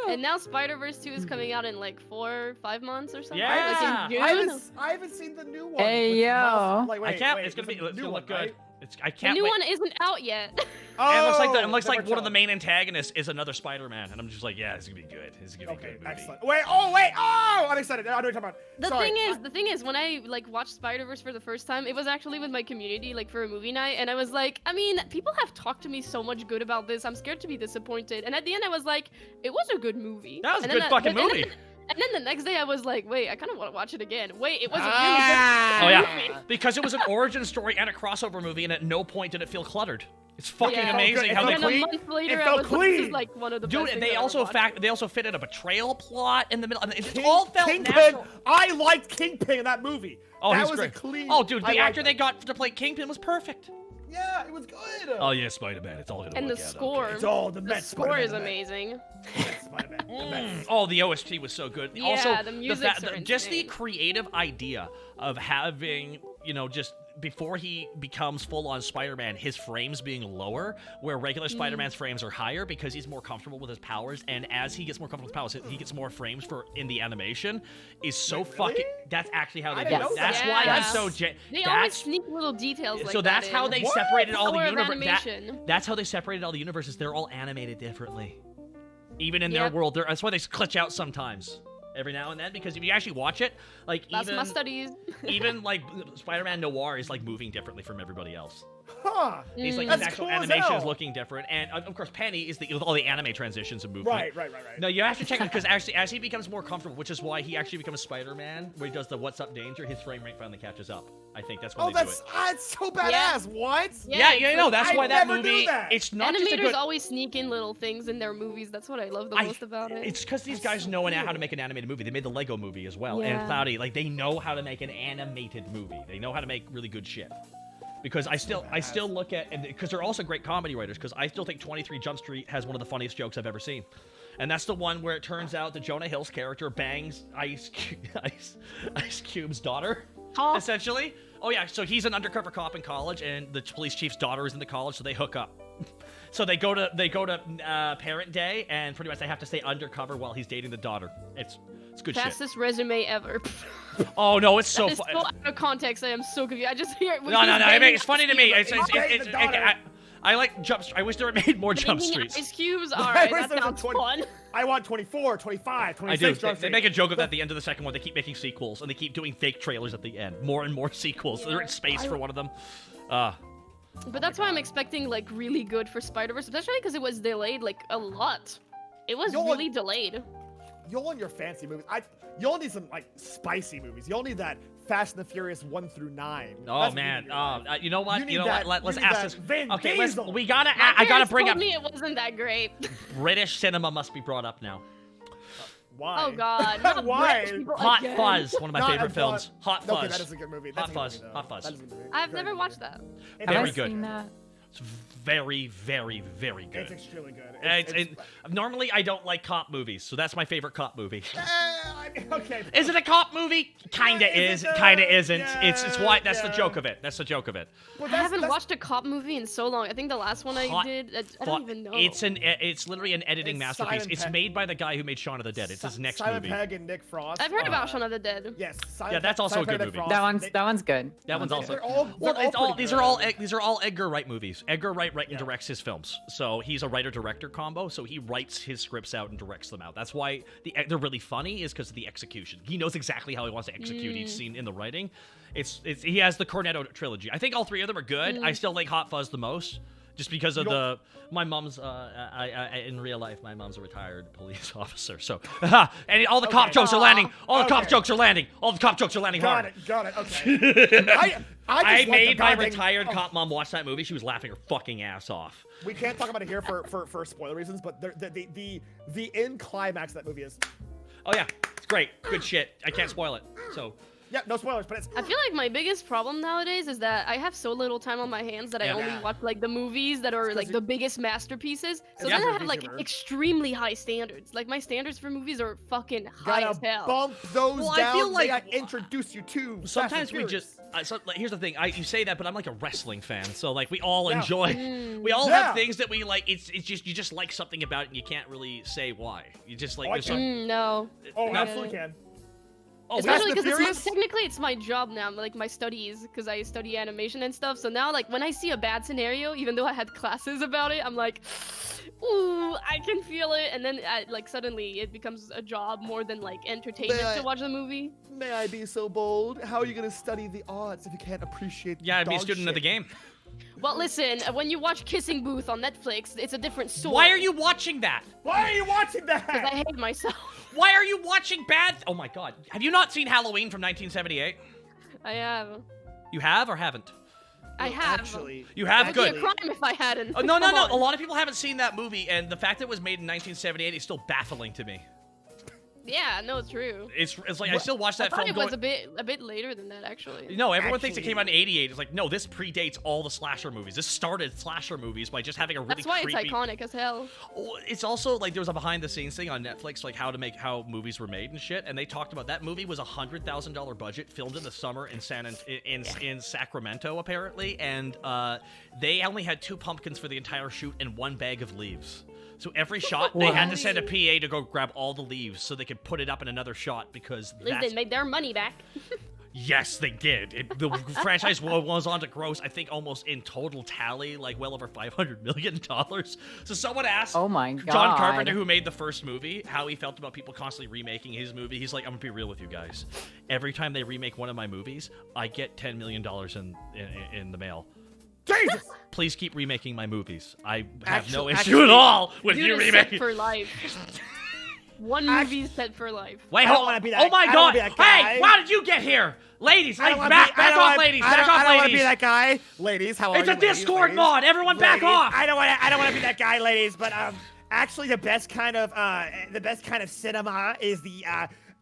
Speaker 3: And now Spider-Verse 2 is coming out in like 4 or 5 months or something.
Speaker 1: Yeah.
Speaker 3: Like in June.
Speaker 2: I haven't seen the new one.
Speaker 4: Hey,
Speaker 2: with
Speaker 4: yo.
Speaker 2: Miles- Like, wait,
Speaker 1: I can't.
Speaker 2: wait,
Speaker 1: It's gonna
Speaker 2: there's
Speaker 1: be.
Speaker 2: a
Speaker 1: It's
Speaker 2: new
Speaker 1: gonna look
Speaker 2: one,
Speaker 1: good.
Speaker 2: right?
Speaker 1: I
Speaker 3: The
Speaker 1: can't
Speaker 3: new
Speaker 1: wait.
Speaker 3: one isn't out yet.
Speaker 1: And it looks like
Speaker 2: Oh,
Speaker 1: one
Speaker 2: never
Speaker 1: of the
Speaker 2: tell.
Speaker 1: main antagonists is another Spider-Man, and I'm just like, yeah, this is gonna be good. This is gonna be a
Speaker 2: Okay,
Speaker 1: good movie.
Speaker 2: excellent. Wait, oh, I'm excited. I know what you're talking about.
Speaker 3: The
Speaker 2: Sorry.
Speaker 3: thing is, when I like watched Spider-Verse for the first time, it was actually with my community, like for a movie night, and I was like, I mean, people have talked to me so much good about this. I'm scared to be disappointed. And at the end, I was like, it was a good movie.
Speaker 1: That was a
Speaker 3: And then
Speaker 1: good fucking
Speaker 3: and then-
Speaker 1: movie.
Speaker 3: And then the next day I was like, wait, I kind of want to watch it again. Wait, it was a
Speaker 1: Oh
Speaker 3: really
Speaker 1: yeah,
Speaker 3: good movie.
Speaker 1: because it was an origin story and a crossover movie, and at no point did it feel cluttered. It's fucking
Speaker 3: Yeah.
Speaker 1: amazing
Speaker 2: It
Speaker 1: how
Speaker 2: felt
Speaker 1: they
Speaker 3: And then
Speaker 2: clean.
Speaker 3: a month later,
Speaker 2: It
Speaker 3: I
Speaker 2: felt
Speaker 3: was like, this
Speaker 2: clean.
Speaker 3: is like one of the
Speaker 1: Dude,
Speaker 3: best things
Speaker 1: they
Speaker 3: I've
Speaker 1: also
Speaker 3: ever watched.
Speaker 1: they also fitted a betrayal plot in the middle. It
Speaker 2: King-
Speaker 1: all felt
Speaker 2: Kingpin.
Speaker 1: natural.
Speaker 2: I liked Kingpin in that movie.
Speaker 1: Oh,
Speaker 2: that
Speaker 1: he's
Speaker 2: was
Speaker 1: great.
Speaker 2: a clean.
Speaker 1: Oh, dude,
Speaker 2: I
Speaker 1: the
Speaker 2: liked
Speaker 1: actor
Speaker 2: it.
Speaker 1: they got to play Kingpin was perfect.
Speaker 2: Yeah, it was good.
Speaker 1: Oh yeah, Spider-Man. It's all gonna
Speaker 3: And the
Speaker 1: work out,
Speaker 3: score.
Speaker 2: It's all the
Speaker 3: The
Speaker 2: best.
Speaker 3: score is amazing.
Speaker 2: Spider-Man. The best.
Speaker 1: Oh, the OST was so good.
Speaker 3: Yeah,
Speaker 1: Also,
Speaker 3: the music's are
Speaker 1: just the
Speaker 3: insane.
Speaker 1: creative idea of having, just before he becomes full-on Spider-Man, his frames being lower, where regular Spider-Man's frames are higher because he's more comfortable with his powers, and as he gets more comfortable with his powers, he gets more frames in the animation. Is so
Speaker 2: Wait, really?
Speaker 1: fucking. That's actually how they
Speaker 2: I
Speaker 1: do
Speaker 2: didn't
Speaker 1: it.
Speaker 2: know
Speaker 1: That's
Speaker 2: that.
Speaker 1: why I'm
Speaker 3: Yeah.
Speaker 1: so.
Speaker 3: They always
Speaker 1: That's
Speaker 3: sneak little details like
Speaker 1: so
Speaker 3: that
Speaker 1: that's how
Speaker 3: in.
Speaker 1: they
Speaker 2: What?
Speaker 1: separated all the
Speaker 3: Power of
Speaker 1: universe.
Speaker 3: animation.
Speaker 1: That's how they separated all the universes. They're all animated differently. Even in their
Speaker 3: Yep.
Speaker 1: world, that's why they glitch out sometimes, every now and then. Because if you actually watch it, like
Speaker 3: That's
Speaker 1: even
Speaker 3: my studies.
Speaker 1: even like Spider-Man Noir is like moving differently from everybody else.
Speaker 2: Huh.
Speaker 1: He's like
Speaker 2: That's
Speaker 1: his actual
Speaker 2: cool as
Speaker 1: animation is
Speaker 2: hell.
Speaker 1: looking different, and of course Penny is with all the anime transitions and movement.
Speaker 2: Right.
Speaker 1: No, you have to check it because actually, as he becomes more comfortable, which is why he actually becomes Spider-Man, where he does the "What's up, danger," his frame rate finally catches up. I think that's when
Speaker 2: Oh,
Speaker 1: they do
Speaker 2: that's
Speaker 1: it.
Speaker 2: so badass. What?
Speaker 1: Yeah,
Speaker 3: it's
Speaker 1: you know
Speaker 3: like-
Speaker 1: that's
Speaker 2: I
Speaker 1: why that
Speaker 2: never knew
Speaker 1: movie.
Speaker 2: that.
Speaker 1: It's not just a
Speaker 3: Animators
Speaker 1: good.
Speaker 3: always sneak in little things in their movies. That's what I love the most about it.
Speaker 1: It's because these guys
Speaker 2: so
Speaker 1: know how
Speaker 2: cool.
Speaker 1: to make an animated movie. They made the Lego movie as well, and
Speaker 3: Yeah.
Speaker 1: Cloudy, like they know how to make an animated movie. They know how to make really good shit. Because I still look at, and because they're also great comedy writers. Because I still think 23 Jump Street has one of the funniest jokes I've ever seen, and that's the one where it turns out that Jonah Hill's character bangs Ice Cube's daughter,
Speaker 3: Huh?
Speaker 1: essentially. Oh yeah, so he's an undercover cop in college, and the police chief's daughter is in the college, so they hook up. So they go to Parent Day, and pretty much they have to stay undercover while he's dating the daughter. It's good shit.
Speaker 3: Fastest resume ever.
Speaker 1: Oh no, it's so
Speaker 3: It's
Speaker 1: fun.
Speaker 3: so out of context. I am so confused. I just hear it.
Speaker 1: No, it's funny to me.
Speaker 2: dating the daughter.
Speaker 1: I like Jump Street. I wish there were made more Jump
Speaker 3: Banging
Speaker 1: Streets.
Speaker 3: Ice cubes. All right,
Speaker 2: Where's
Speaker 3: that
Speaker 2: those
Speaker 3: sounds
Speaker 2: 20
Speaker 3: fun.
Speaker 2: I want 24, 25, 26
Speaker 1: I do.
Speaker 2: Jump
Speaker 1: They
Speaker 2: Street.
Speaker 1: make a joke of that at the end of the second one. They keep making sequels, and they keep doing fake trailers at the end. More and more sequels. They're in space for one of them.
Speaker 3: But that's why I'm expecting like really good for Spider-Verse, especially because it was delayed like a lot. It was
Speaker 2: Yo,
Speaker 3: really delayed.
Speaker 2: Y'all and your fancy movies. Y'all need some like spicy movies. Y'all need that Fast and the Furious 1 through 9.
Speaker 1: Oh
Speaker 2: That's
Speaker 1: man.
Speaker 2: what you need.
Speaker 1: You know what?
Speaker 2: You need
Speaker 1: You know
Speaker 2: that-
Speaker 1: what? Let's
Speaker 2: you need
Speaker 1: ask
Speaker 2: that
Speaker 1: this.
Speaker 2: Vin
Speaker 1: Okay, let's.
Speaker 2: Diesel.
Speaker 1: We gotta.
Speaker 3: My
Speaker 1: I gotta
Speaker 3: parents
Speaker 1: bring
Speaker 3: told
Speaker 1: up.
Speaker 3: me it wasn't that great.
Speaker 1: British cinema must be brought up now.
Speaker 2: Why?
Speaker 3: Oh God. Not
Speaker 2: Why?
Speaker 3: British people
Speaker 1: Hot
Speaker 3: again.
Speaker 1: Fuzz, one of my
Speaker 2: Not
Speaker 1: favorite
Speaker 2: a
Speaker 1: films.
Speaker 2: Fuzz.
Speaker 1: Hot Fuzz.
Speaker 2: Okay, that is a good movie. That's
Speaker 1: Hot
Speaker 2: a good
Speaker 1: Fuzz.
Speaker 2: movie, though.
Speaker 1: Hot Fuzz.
Speaker 2: That is a good movie.
Speaker 3: I've
Speaker 2: Very
Speaker 3: never
Speaker 2: good
Speaker 3: watched
Speaker 2: movie.
Speaker 3: that.
Speaker 2: It's
Speaker 1: Very
Speaker 4: Have I
Speaker 1: good.
Speaker 4: seen that?
Speaker 1: It's very, very, very good.
Speaker 2: It's extremely good.
Speaker 1: Normally, I don't like cop movies, so that's my favorite cop movie.
Speaker 2: Okay.
Speaker 1: Is it a cop movie? Kinda
Speaker 2: Yeah,
Speaker 1: is.
Speaker 2: is it,
Speaker 1: Kinda isn't. It's
Speaker 2: yeah,
Speaker 1: why. That's the
Speaker 2: yeah.
Speaker 1: joke of it. That's the joke of it.
Speaker 2: But
Speaker 3: I haven't watched a cop movie in so long. I think the last one I
Speaker 1: Hot
Speaker 3: did, I
Speaker 1: Fu-
Speaker 3: don't even know.
Speaker 1: It's literally an editing
Speaker 2: It's
Speaker 1: masterpiece.
Speaker 2: Simon
Speaker 1: It's
Speaker 2: Pegg.
Speaker 1: made by the guy who made Shaun of the Dead. It's his next
Speaker 2: Simon
Speaker 1: movie.
Speaker 2: Pegg and Nick Frost.
Speaker 3: I've heard about Shaun of the Dead.
Speaker 2: Yes.
Speaker 1: Yeah, that's also a good movie.
Speaker 4: That one's good.
Speaker 1: That one's also.
Speaker 2: They're all
Speaker 1: These
Speaker 2: pretty
Speaker 1: are all
Speaker 2: good.
Speaker 1: these are all Edgar Wright movies. Edgar Wright and
Speaker 2: Yeah.
Speaker 1: directs his films, so he's a writer-director combo. So he writes his scripts out and directs them out. That's why they're really funny, is because of the execution. He knows exactly how he wants to execute each scene in the writing. He has the Cornetto trilogy. I think all three of them are good. I still like Hot Fuzz the most, just because of my mom's. In real life, my mom's a retired police officer. So and all the cop jokes are landing. All the cop
Speaker 2: Okay.
Speaker 1: jokes are landing. All the cop jokes are landing hard.
Speaker 2: Got it. Okay. I just
Speaker 1: made my
Speaker 2: want the
Speaker 1: retired
Speaker 2: goddamn-
Speaker 1: cop mom watch that movie. She was laughing her fucking ass off.
Speaker 2: We can't talk about it here for spoiler reasons, but the end climax of that movie is.
Speaker 1: Oh yeah, it's great. Good shit. I can't spoil it. So
Speaker 2: Yeah, no spoilers, but it's.
Speaker 3: I feel like my biggest problem nowadays is that I have so little time on my hands that I
Speaker 1: Yeah.
Speaker 3: only watch like the movies that are like the biggest masterpieces. So
Speaker 1: Yeah.
Speaker 3: then I have like
Speaker 2: VTuber.
Speaker 3: extremely high standards. Like my standards for movies are fucking high as
Speaker 2: Gotta
Speaker 3: hell.
Speaker 2: bump those
Speaker 1: Well, I
Speaker 2: down.
Speaker 1: feel like-
Speaker 2: they gotta introduce you to. Fast
Speaker 1: sometimes
Speaker 2: and
Speaker 1: we
Speaker 2: Furious.
Speaker 1: just. Here's the thing. You say that, but I'm like a wrestling fan. So like we all
Speaker 2: Yeah.
Speaker 1: enjoy. We all
Speaker 2: Yeah.
Speaker 1: have things that we like. It's just you just like something about it, and you can't really say why. You just like.
Speaker 2: Oh, I
Speaker 1: there's some-
Speaker 3: No.
Speaker 2: Oh,
Speaker 1: No.
Speaker 2: absolutely can.
Speaker 1: Oh,
Speaker 2: Fast
Speaker 3: Especially
Speaker 2: and
Speaker 3: because
Speaker 2: Furious?
Speaker 3: technically it's my job now, like my studies, because I study animation and stuff. So now, like when I see a bad scenario, even though I had classes about it, I'm like, ooh, I can feel it, and then like suddenly it becomes a job more than like entertainment
Speaker 2: But-
Speaker 3: to watch the movie.
Speaker 2: May I be so bold? How are you gonna study the arts if you can't appreciate?
Speaker 1: yeah, I'd be a
Speaker 2: dog
Speaker 1: student of the
Speaker 2: shit?
Speaker 1: game.
Speaker 3: Well, listen, when you watch Kissing Booth on Netflix, it's a different story.
Speaker 1: Why are you watching that?
Speaker 2: Why are you watching
Speaker 3: Because I
Speaker 2: that?
Speaker 3: hate myself.
Speaker 1: Why are you watching bad? Oh my god. Have you not seen Halloween from 1978?
Speaker 3: I have.
Speaker 1: You have or haven't?
Speaker 3: I have.
Speaker 2: Actually,
Speaker 1: You have?
Speaker 3: It would be
Speaker 1: Good.
Speaker 3: a crime if I hadn't.
Speaker 1: Oh, no.
Speaker 3: Come on.
Speaker 1: A lot of people haven't seen that movie, and the fact that it was made in 1978 is still baffling to me.
Speaker 3: Yeah, no, it's true.
Speaker 1: It's like I still watch
Speaker 3: I
Speaker 1: that
Speaker 3: thought
Speaker 1: film
Speaker 3: it was a bit later than that, actually.
Speaker 1: No, everyone thinks it came out in 88. It's like, no, this predates all the slasher movies. This started slasher movies by just having a really
Speaker 3: That's why
Speaker 1: creepy...
Speaker 3: it's iconic as hell.
Speaker 1: Oh, it's also like there was a behind-the-scenes thing on Netflix, like how movies were made and shit, and they talked about that movie was $100,000 budget, filmed in the summer in in Sacramento apparently, and they only had 2 pumpkins for the entire shoot and 1 bag of leaves. So every shot, they had to send a PA to go grab all the leaves so they could put it up in another shot because
Speaker 3: At least
Speaker 1: that's...
Speaker 3: they made their money back.
Speaker 1: Yes, they did. The franchise was on to gross, I think, almost in total tally, like well over $500 million. So someone asked
Speaker 4: Oh my
Speaker 1: John
Speaker 4: God.
Speaker 1: Carpenter, who made the first movie, how he felt about people constantly remaking his movie. He's like, I'm gonna be real with you guys. Every time they remake one of my movies, I get $10 million in the mail.
Speaker 2: Jesus!
Speaker 1: Please keep remaking my movies. I have no
Speaker 2: Actually-
Speaker 1: issue at all with
Speaker 3: Dude
Speaker 1: you
Speaker 3: is set
Speaker 1: remaking.
Speaker 3: for life. One movie set for life.
Speaker 1: Wait,
Speaker 2: I don't
Speaker 1: hold
Speaker 2: wanna
Speaker 1: on.
Speaker 2: be that-
Speaker 1: Oh my
Speaker 2: I don't
Speaker 1: god!
Speaker 2: wanna be that guy.
Speaker 1: Hey, how did you get here? Ladies,
Speaker 2: I don't wanna
Speaker 1: back
Speaker 2: be- I don't
Speaker 1: off,
Speaker 2: wanna-
Speaker 1: ladies.
Speaker 2: I
Speaker 1: Back
Speaker 2: don't
Speaker 1: off,
Speaker 2: want to
Speaker 1: ladies.
Speaker 2: be that guy. Ladies, how are
Speaker 1: It's
Speaker 2: you?
Speaker 1: a Discord
Speaker 2: ladies?
Speaker 1: mod. Everyone back
Speaker 2: Ladies,
Speaker 1: off.
Speaker 2: I don't want to be that guy, ladies. But actually, the best kind of cinema is the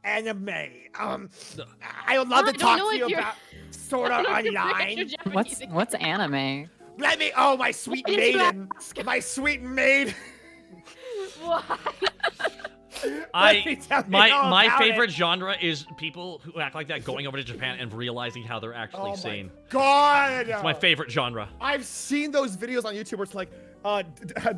Speaker 2: anime. I would love to
Speaker 3: I don't
Speaker 2: talk
Speaker 3: know
Speaker 2: to
Speaker 3: if
Speaker 2: you
Speaker 3: you're-
Speaker 2: about Sword
Speaker 3: I
Speaker 2: Art
Speaker 3: don't know if you're
Speaker 2: Online.
Speaker 3: extra Japanese.
Speaker 4: What's anime?
Speaker 2: Let me. Oh, my sweet
Speaker 3: Why did you
Speaker 2: maiden.
Speaker 3: ask?
Speaker 2: My sweet maid.
Speaker 3: Why?
Speaker 2: Let me tell you all
Speaker 1: My
Speaker 2: about
Speaker 1: favorite
Speaker 2: it.
Speaker 1: genre is people who act like that going over to Japan and realizing how they're actually
Speaker 2: Oh
Speaker 1: sane.
Speaker 2: my god.
Speaker 1: It's my favorite genre.
Speaker 2: I've seen those videos on YouTube where it's like,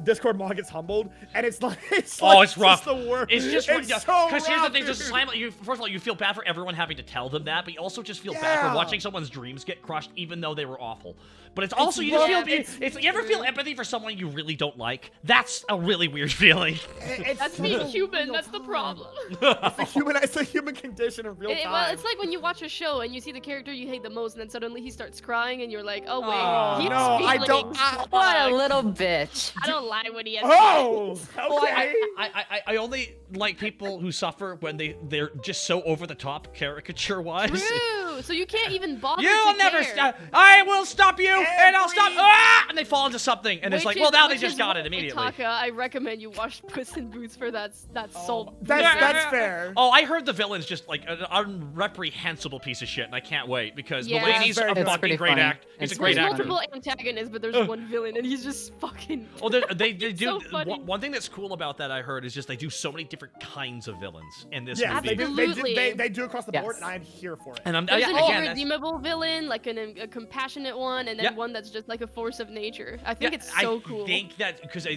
Speaker 2: Discord mod gets humbled, and it's like, it's
Speaker 1: rough.
Speaker 2: just the worst.
Speaker 1: It's just
Speaker 2: so
Speaker 1: because here's the
Speaker 2: rough,
Speaker 1: thing. Just
Speaker 2: dude.
Speaker 1: slam you. First of all, you feel bad for everyone having to tell them that, but you also just feel bad for
Speaker 2: Yeah.
Speaker 1: watching someone's dreams get crushed, even though they were awful. But it's also you just
Speaker 2: rough.
Speaker 1: feel it's you ever feel empathy for someone you really don't like? That's a really weird feeling.
Speaker 2: It's
Speaker 3: That's being human. That's the problem.
Speaker 2: It's a human condition in real time.
Speaker 3: Well, it's like when you watch a show and you see the character you hate the most, and then suddenly he starts crying, and you're like, oh wait,
Speaker 1: Oh,
Speaker 3: he's
Speaker 2: no, I
Speaker 3: feeling
Speaker 2: don't-
Speaker 3: fuck.
Speaker 4: What a little bitch.
Speaker 3: I don't lie when he has.
Speaker 2: Oh, okay.
Speaker 1: Well, I only like people who suffer when they're just so over the top caricature wise.
Speaker 3: True. So you can't even bother.
Speaker 1: You'll
Speaker 3: to
Speaker 1: never
Speaker 3: care.
Speaker 1: stop. I will stop you, and I'll stop.
Speaker 2: Every-
Speaker 1: Ah! And they fall into something, and it's
Speaker 3: Which
Speaker 1: like, well,
Speaker 3: is-
Speaker 1: now they
Speaker 3: which
Speaker 1: just
Speaker 3: is
Speaker 1: got
Speaker 3: why,
Speaker 1: it immediately.
Speaker 3: Taka, I recommend you watch Puss in Boots for that soul.
Speaker 2: That's fair.
Speaker 1: Oh, I heard the villain's just like an unreprehensible piece of shit, and I can't wait because
Speaker 3: Yeah.
Speaker 1: Mulaney's
Speaker 2: It's
Speaker 1: a
Speaker 2: pretty
Speaker 1: fucking great
Speaker 4: funny.
Speaker 1: act. He's a
Speaker 4: It's
Speaker 1: great
Speaker 3: There's
Speaker 1: actor.
Speaker 3: multiple antagonists, but there's one villain, and he's just fucking.
Speaker 1: Oh, they do.
Speaker 3: so funny.
Speaker 1: One thing that's cool about that I heard is just they do so many different kinds of villains in this
Speaker 2: Yeah,
Speaker 1: movie.
Speaker 3: Absolutely.
Speaker 2: they do across the board,
Speaker 4: Yes.
Speaker 2: and I'm here for it.
Speaker 1: And I'm
Speaker 3: There's
Speaker 1: yeah,
Speaker 3: an
Speaker 1: again, that's-
Speaker 3: irredeemable villain, like a compassionate one, and then
Speaker 1: Yeah.
Speaker 3: one that's just like a force of nature. I think
Speaker 1: yeah,
Speaker 3: it's so cool.
Speaker 1: I think that because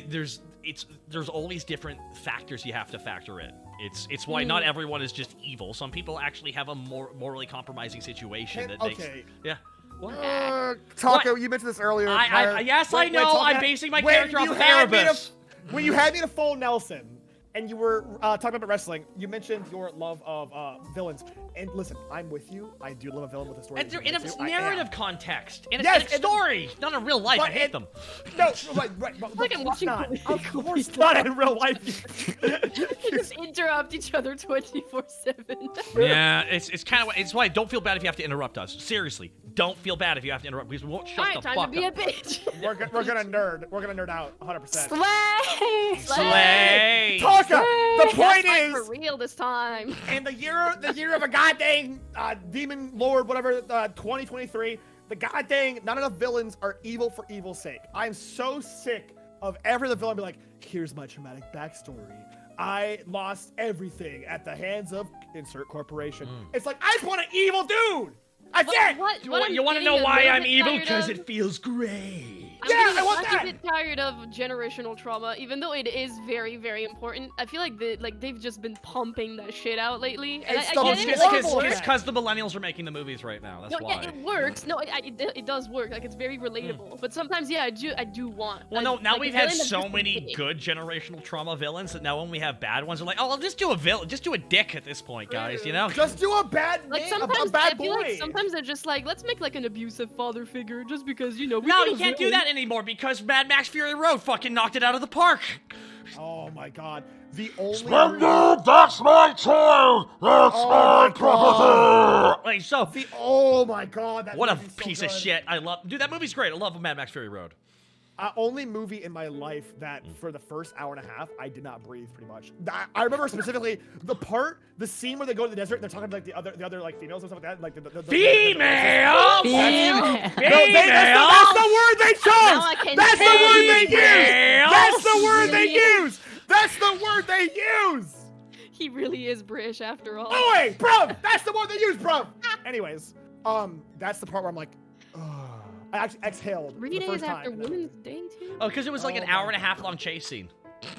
Speaker 1: there's always different factors you have to factor in. It's why not everyone is just evil. Some people actually have a more morally compromising situation that makes
Speaker 2: Okay.
Speaker 1: yeah. What?
Speaker 2: Taco, you mentioned this earlier.
Speaker 1: Yes, I know.
Speaker 2: Taco,
Speaker 1: I'm basing my
Speaker 2: when
Speaker 1: character off
Speaker 2: you
Speaker 1: of
Speaker 2: had me to-
Speaker 1: Erebus.
Speaker 2: When you had me to full Nelson, and you were talking about wrestling, you mentioned your love of villains. And listen, I'm with you. I do love a villain with a story.
Speaker 1: And they're
Speaker 2: that you
Speaker 1: in
Speaker 2: relate
Speaker 1: a
Speaker 2: to. I
Speaker 1: narrative
Speaker 2: am.
Speaker 1: context, in a,
Speaker 2: Yes,
Speaker 1: in a
Speaker 2: and-
Speaker 1: story, not in real life. I
Speaker 2: But
Speaker 1: hate
Speaker 2: it-
Speaker 1: them.
Speaker 2: No, right.
Speaker 3: like I'm watching
Speaker 2: not.
Speaker 3: Police
Speaker 2: Of course not in real life.
Speaker 3: They just interrupt each other 24/7.
Speaker 1: Yeah, it's kind of it's why don't feel bad if you have to interrupt us. Seriously, don't feel bad if you have to interrupt because we won't shut
Speaker 3: Alright,
Speaker 1: the
Speaker 3: time
Speaker 1: fuck
Speaker 3: to be
Speaker 1: up.
Speaker 3: a bitch.
Speaker 2: We're gonna nerd. We're gonna nerd out 100%.
Speaker 4: Slay!
Speaker 1: Slay.
Speaker 2: Taka, the point
Speaker 3: That's for
Speaker 2: is,
Speaker 3: real this time.
Speaker 2: in the year of a goddamn demon lord, whatever, 2023, the goddamn not enough villains are evil for evil's sake. I'm so sick of every villain be like, here's my traumatic backstory. I lost everything at the hands of insert corporation. It's like, I just want an evil dude. That's it.
Speaker 3: What
Speaker 1: You
Speaker 3: I'm
Speaker 1: want to
Speaker 3: getting
Speaker 1: know
Speaker 3: a
Speaker 1: why
Speaker 3: little
Speaker 1: I'm
Speaker 3: bit
Speaker 1: evil?
Speaker 3: tired
Speaker 1: Because
Speaker 3: of-
Speaker 1: it feels great.
Speaker 3: I'm
Speaker 2: Yeah,
Speaker 3: getting
Speaker 2: I want
Speaker 3: a
Speaker 2: that.
Speaker 3: bit tired of generational trauma, even though it is very, very important. I feel like they've just been pumping that shit out lately. And
Speaker 2: It's
Speaker 3: I
Speaker 2: the
Speaker 3: get
Speaker 2: most
Speaker 3: it.
Speaker 2: horrible
Speaker 3: Like,
Speaker 2: thing.
Speaker 1: Because the millennials are making the movies right now. That's
Speaker 3: no,
Speaker 1: why.
Speaker 3: yeah, it works. No, it does work. Like it's very relatable. But sometimes, yeah, I do want.
Speaker 1: Well, no, now
Speaker 3: like, a
Speaker 1: we've had
Speaker 3: villain that's
Speaker 1: so
Speaker 3: just
Speaker 1: many
Speaker 3: big.
Speaker 1: good generational trauma villains that now when we have bad ones, we're like, oh, I'll just do a villain, just do a dick at this point, guys. You know?
Speaker 2: Just do a bad
Speaker 3: Like
Speaker 2: man,
Speaker 3: sometimes
Speaker 2: a bad
Speaker 3: I feel
Speaker 2: boy.
Speaker 3: like sometimes they're just like, let's make like an abusive father figure just because we
Speaker 1: No,
Speaker 3: need
Speaker 1: you
Speaker 3: a
Speaker 1: can't do
Speaker 3: villain.
Speaker 1: that. anymore because Mad Max Fury Road fucking knocked it out of the park.
Speaker 2: Oh my god. The only
Speaker 5: Splendor, that's my toy! That's
Speaker 2: Oh
Speaker 5: my
Speaker 2: my God.
Speaker 5: property!
Speaker 1: Wait, so
Speaker 2: oh my god, that
Speaker 1: what a
Speaker 2: movie's so
Speaker 1: piece of
Speaker 2: good.
Speaker 1: shit. I love, dude, that movie's great. I love Mad Max Fury Road.
Speaker 2: Only movie in my life that for the first hour and a half I did not breathe pretty much. I remember specifically the scene where they go to the desert. They're talking to like the other like females and stuff like that. Like the
Speaker 1: Female!
Speaker 4: Female.
Speaker 2: No, that's the word they chose.
Speaker 3: Now I can
Speaker 2: That's the word they
Speaker 1: Female.
Speaker 2: use. That's the word they use. That's the word they use.
Speaker 3: He really is British after all.
Speaker 2: Oh wait, bruv. That's the word they use, bruv. Anyways, that's the part where I'm like, ugh. I actually exhaled.
Speaker 3: 3
Speaker 2: for the
Speaker 3: days
Speaker 2: first
Speaker 3: after
Speaker 2: time.
Speaker 3: Women's Day too.
Speaker 1: Oh, because it was like an
Speaker 2: Oh
Speaker 1: hour
Speaker 2: my
Speaker 1: and a half long chase scene.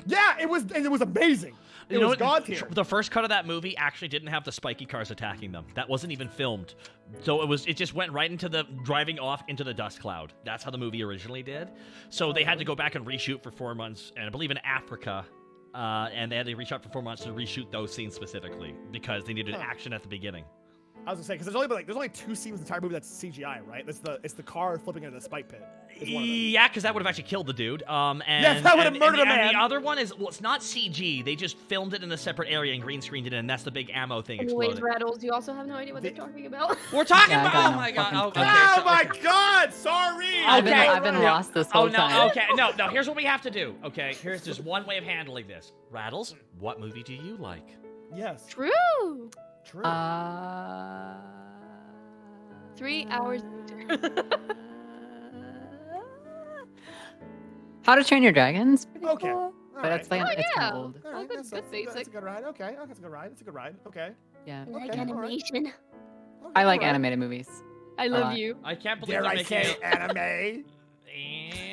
Speaker 2: Yeah, it was amazing. It
Speaker 1: You know
Speaker 2: was
Speaker 1: what?
Speaker 2: god tier.
Speaker 1: The first cut of that movie actually didn't have the spiky cars attacking them. That wasn't even filmed. So it just went right into the driving off into the dust cloud. That's how the movie originally did. So they had to go back and reshoot for 4 months, and I believe in Africa. And they had to reshot for 4 months to reshoot those scenes specifically because they needed action at the beginning.
Speaker 2: I was gonna say because there's only 2 scenes in the entire movie that's CGI, right? It's the car flipping into the spike pit. It's one of them.
Speaker 1: Yeah, because that would have actually killed the dude. And,
Speaker 2: Yes, that would've murdered a
Speaker 1: and
Speaker 2: man.
Speaker 1: the other one is, well, it's not CG. They just filmed it in a separate area and green screened it, and that's the big ammo thing
Speaker 3: Anyways,
Speaker 1: exploding.
Speaker 3: Rattles, you also have no idea what they're talking about.
Speaker 1: We're talking
Speaker 4: Yeah, I
Speaker 1: about.
Speaker 4: got
Speaker 1: Oh
Speaker 4: no
Speaker 1: my god.
Speaker 4: fucking
Speaker 1: Oh,
Speaker 4: clue.
Speaker 1: okay,
Speaker 2: Oh
Speaker 1: so-
Speaker 2: my
Speaker 1: okay.
Speaker 2: god! Sorry.
Speaker 4: I've been,
Speaker 1: Okay.
Speaker 4: I've been
Speaker 1: No.
Speaker 4: lost this
Speaker 1: Oh
Speaker 4: whole
Speaker 1: no.
Speaker 4: time.
Speaker 1: Okay. No. Here's what we have to do. Okay. Here's just one way of handling this. Rattles, what movie do you like?
Speaker 2: Yes.
Speaker 3: True.
Speaker 2: True.
Speaker 3: 3 hours.
Speaker 4: How to Train Your Dragons. Pretty
Speaker 2: Okay.
Speaker 4: cool.
Speaker 2: All
Speaker 4: But
Speaker 2: right.
Speaker 4: it's like
Speaker 3: Oh,
Speaker 4: it's
Speaker 3: yeah.
Speaker 4: old.
Speaker 2: All right,
Speaker 3: good-
Speaker 2: that's
Speaker 3: good
Speaker 2: That's a
Speaker 3: basic.
Speaker 2: good ride. Okay. That's a good ride. That's a good ride. Okay.
Speaker 4: Yeah.
Speaker 3: Like
Speaker 2: Okay, all right.
Speaker 3: animation.
Speaker 2: Okay,
Speaker 4: I like
Speaker 2: all right.
Speaker 4: animated movies.
Speaker 3: I love
Speaker 4: lot.
Speaker 3: you.
Speaker 1: I can't believe
Speaker 2: Dare
Speaker 1: they're
Speaker 2: I
Speaker 1: making
Speaker 2: say
Speaker 1: it.
Speaker 2: anime?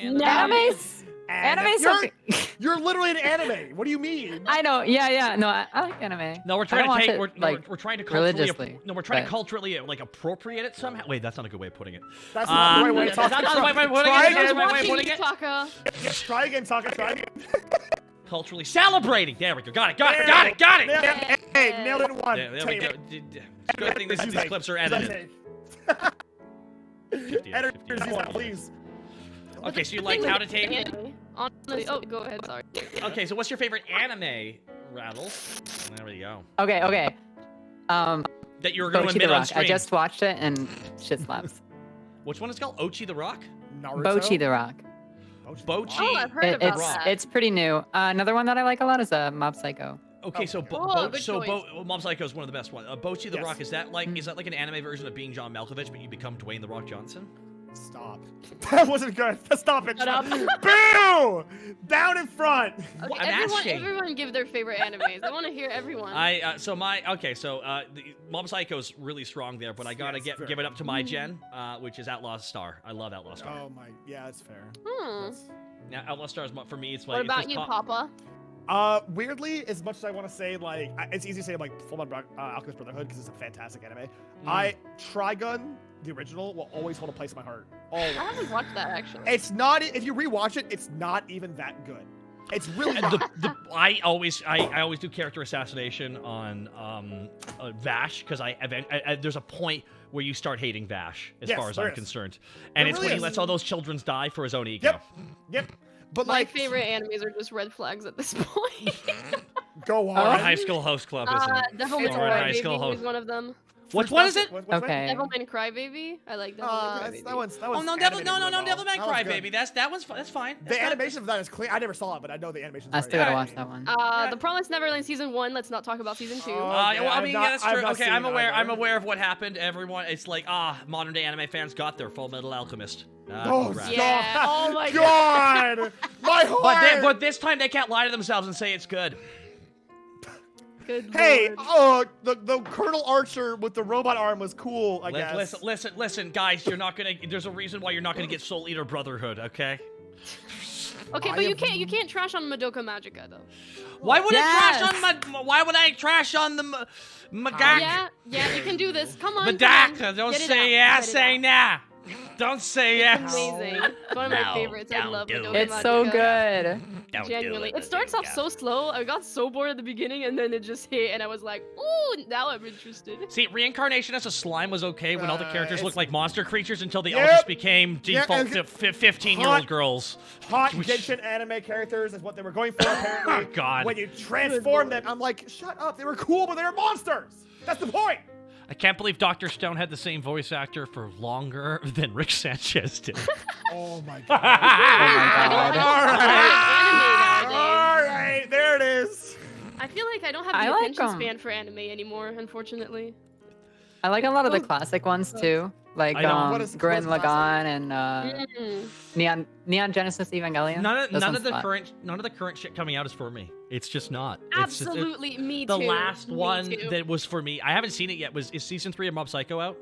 Speaker 1: And-
Speaker 3: No.
Speaker 4: Animes. Anime's
Speaker 2: You're,
Speaker 4: something.
Speaker 2: you're literally an anime. What do you mean?
Speaker 4: I know. Yeah. No, I like anime.
Speaker 1: No, we're
Speaker 4: I
Speaker 1: trying
Speaker 4: don't
Speaker 1: to
Speaker 4: watch
Speaker 1: take.
Speaker 4: it,
Speaker 1: We're,
Speaker 4: like,
Speaker 1: we're trying to culturally.
Speaker 4: religiously,
Speaker 1: No, we're trying to
Speaker 4: but-
Speaker 1: culturally like appropriate it somehow. Wait, that's not a good way of putting it.
Speaker 2: That's not the right way to
Speaker 1: That's
Speaker 2: talk.
Speaker 1: not the right way of putting
Speaker 2: Try
Speaker 1: it. That's
Speaker 2: again.
Speaker 1: the right way of putting it.
Speaker 3: Taka.
Speaker 2: Try again, Taka. Try again.
Speaker 1: Culturally celebrating. There we go. Got it.
Speaker 2: Nailed
Speaker 1: Got it.
Speaker 2: Hey, nailed it in one.
Speaker 1: There we
Speaker 2: Take
Speaker 1: go.
Speaker 2: it.
Speaker 1: Good thing these
Speaker 2: Take.
Speaker 1: clips are
Speaker 2: Take.
Speaker 1: edited. 50,
Speaker 2: Editors,
Speaker 1: 50.
Speaker 2: use that, please.
Speaker 1: Okay, so you liked How to Take.
Speaker 3: Anime. Honestly, oh, go ahead. Sorry.
Speaker 1: Okay, so what's your favorite anime, Rattles? There we go.
Speaker 4: Okay.
Speaker 1: That you were going to
Speaker 4: Bochi the
Speaker 1: admit on
Speaker 4: Rock.
Speaker 1: stream.
Speaker 4: I just watched it and shit slaps.
Speaker 1: Which one is it called? Ochi the Rock?
Speaker 2: Naruto.
Speaker 4: Bochi the Rock.
Speaker 1: Bochi.
Speaker 3: Oh, I've heard
Speaker 4: It,
Speaker 3: about
Speaker 4: it's
Speaker 3: that.
Speaker 4: it's pretty new. Another one that I like a lot is Mob Psycho.
Speaker 1: Okay,
Speaker 2: Oh,
Speaker 1: so
Speaker 2: okay.
Speaker 3: Oh, good choice.
Speaker 1: Mob Psycho is one of the best ones. Bochi the
Speaker 2: Yes.
Speaker 1: Rock, is that like an anime version of being John Malkovich, but you become Dwayne the Rock Johnson?
Speaker 2: Stop. That wasn't good. Stop it.
Speaker 3: Shut up.
Speaker 2: Boo! Down in front.
Speaker 3: Okay,
Speaker 1: I'm asking.
Speaker 3: everyone give their favorite animes. I want to hear everyone.
Speaker 1: Mob Psycho's really strong there, but I gotta
Speaker 2: Yes, fair.
Speaker 1: give it up to my gen, which is Outlaw Star. I love Outlaw Star.
Speaker 2: Oh my. Yeah, that's fair.
Speaker 3: Hmm.
Speaker 1: Now Outlaw Star is for me. It's like
Speaker 3: What about
Speaker 1: it's
Speaker 3: you,
Speaker 1: just
Speaker 3: Papa?
Speaker 2: Weirdly, as much as I want to say, like, it's easy to say, like, Full Metal Alchemist Brotherhood because it's a fantastic anime. Trigun, the original, will always hold a place in my heart. Always.
Speaker 3: I haven't watched that actually.
Speaker 2: It's not, if you rewatch it, it's not even that good. It's really not.
Speaker 1: I always do character assassination on Vash because I there's a point where you start hating Vash as
Speaker 2: Yes,
Speaker 1: far as
Speaker 2: there
Speaker 1: I'm
Speaker 2: is.
Speaker 1: concerned, and
Speaker 2: There
Speaker 1: it's
Speaker 2: really
Speaker 1: when he
Speaker 2: is.
Speaker 1: lets all those children die for his own ego.
Speaker 2: Yep. But,
Speaker 3: My
Speaker 2: like,
Speaker 3: favorite animes are just red flags at this point.
Speaker 2: go
Speaker 1: Or
Speaker 2: on.
Speaker 1: High School Host Club, isn't it?
Speaker 3: Devil May
Speaker 2: It's
Speaker 1: alright. High
Speaker 3: Cry
Speaker 1: School
Speaker 3: Baby
Speaker 1: Host.
Speaker 3: is one of them.
Speaker 1: Which one is it?
Speaker 4: Okay.
Speaker 3: Devil May Cry Baby. I like Devil May Cry Baby.
Speaker 2: That one's
Speaker 1: Oh no,
Speaker 2: animated
Speaker 1: Devil
Speaker 2: really
Speaker 1: May
Speaker 2: well.
Speaker 1: Cry,
Speaker 2: That one's
Speaker 1: baby.
Speaker 2: good.
Speaker 1: That's fine.
Speaker 2: The animation of that is clean. I never saw it, but I know the animation.
Speaker 4: I still gotta watch that one.
Speaker 3: The Promised Neverland season 1. Let's not talk about season 2.
Speaker 2: Oh,
Speaker 1: Well, I mean, yeah, that's
Speaker 2: I've
Speaker 1: true.
Speaker 2: not
Speaker 1: Okay,
Speaker 2: seen
Speaker 1: I'm aware.
Speaker 2: either.
Speaker 1: I'm aware of what happened. Everyone, it's like modern day anime fans got their Full Metal Alchemist.
Speaker 2: Oh,
Speaker 1: congrats.
Speaker 2: stop.
Speaker 3: Yeah. Oh my god.
Speaker 2: God! My heart!
Speaker 1: But this time they can't lie to themselves and say it's good.
Speaker 3: Good
Speaker 2: Hey,
Speaker 3: lord.
Speaker 2: the Colonel Archer with the robot arm was cool, I guess.
Speaker 1: Listen, guys. You're not gonna. There's a reason why you're not gonna get Soul Eater Brotherhood. Okay.
Speaker 3: Okay,
Speaker 2: I
Speaker 3: but
Speaker 2: have-
Speaker 3: you can't trash on Madoka Magica though.
Speaker 1: Why would
Speaker 4: Yes!
Speaker 1: I trash on Why would I trash on the Magak?
Speaker 3: Yeah, you can do this. Come on.
Speaker 1: Madaka, don't
Speaker 3: Get it
Speaker 1: say
Speaker 3: out.
Speaker 1: yeah,
Speaker 3: Get it
Speaker 1: say
Speaker 3: out.
Speaker 1: nah. Don't say
Speaker 3: It's
Speaker 1: yes.
Speaker 3: amazing. It's one of my
Speaker 1: No,
Speaker 3: favorites. I
Speaker 1: don't
Speaker 3: love
Speaker 1: do
Speaker 3: Madoka
Speaker 1: it.
Speaker 4: It's so
Speaker 3: Magica.
Speaker 4: good.
Speaker 1: Don't
Speaker 3: Genuinely.
Speaker 1: do
Speaker 3: It starts off
Speaker 1: Madoka.
Speaker 3: so slow. I got so bored at the beginning, and then it just hit, and I was like, ooh, now I'm interested.
Speaker 1: See, reincarnation as a slime was okay when all the characters
Speaker 2: it's-
Speaker 1: looked like monster creatures until they all
Speaker 2: Yep.
Speaker 1: just became
Speaker 2: Yeah,
Speaker 1: default
Speaker 2: and-
Speaker 1: 15-year-old
Speaker 2: Hot-
Speaker 1: girls.
Speaker 2: Hot
Speaker 1: Which-
Speaker 2: Genshin anime characters is what they were going for, apparently.
Speaker 1: Oh, God.
Speaker 2: When you transform them, I'm like, shut up. They were cool, but they were monsters. That's the point.
Speaker 1: I can't believe Dr. Stone had the same voice actor for longer than Rick Sanchez did.
Speaker 2: Oh my god.
Speaker 3: I don't have
Speaker 2: All
Speaker 3: anime nowadays.
Speaker 2: right, there it is.
Speaker 3: I feel like I don't have
Speaker 4: I
Speaker 3: the
Speaker 4: like
Speaker 3: attention
Speaker 4: 'em.
Speaker 3: span for anime anymore, unfortunately.
Speaker 4: I like a lot of the
Speaker 3: Oh.
Speaker 4: classic ones too, like
Speaker 1: I know.
Speaker 2: What is
Speaker 4: Gurren
Speaker 2: classic?
Speaker 4: Lagann and
Speaker 3: Mm.
Speaker 4: Neon Genesis Evangelion.
Speaker 1: None of
Speaker 4: Those
Speaker 1: the
Speaker 4: ones fun.
Speaker 1: current shit coming out is for me. It's just not. It's just-
Speaker 3: Absolutely, me
Speaker 1: the
Speaker 3: too.
Speaker 1: last
Speaker 3: Me
Speaker 1: one
Speaker 3: too.
Speaker 1: that was for me. I haven't seen it yet. Is season 3 of Mob Psycho out?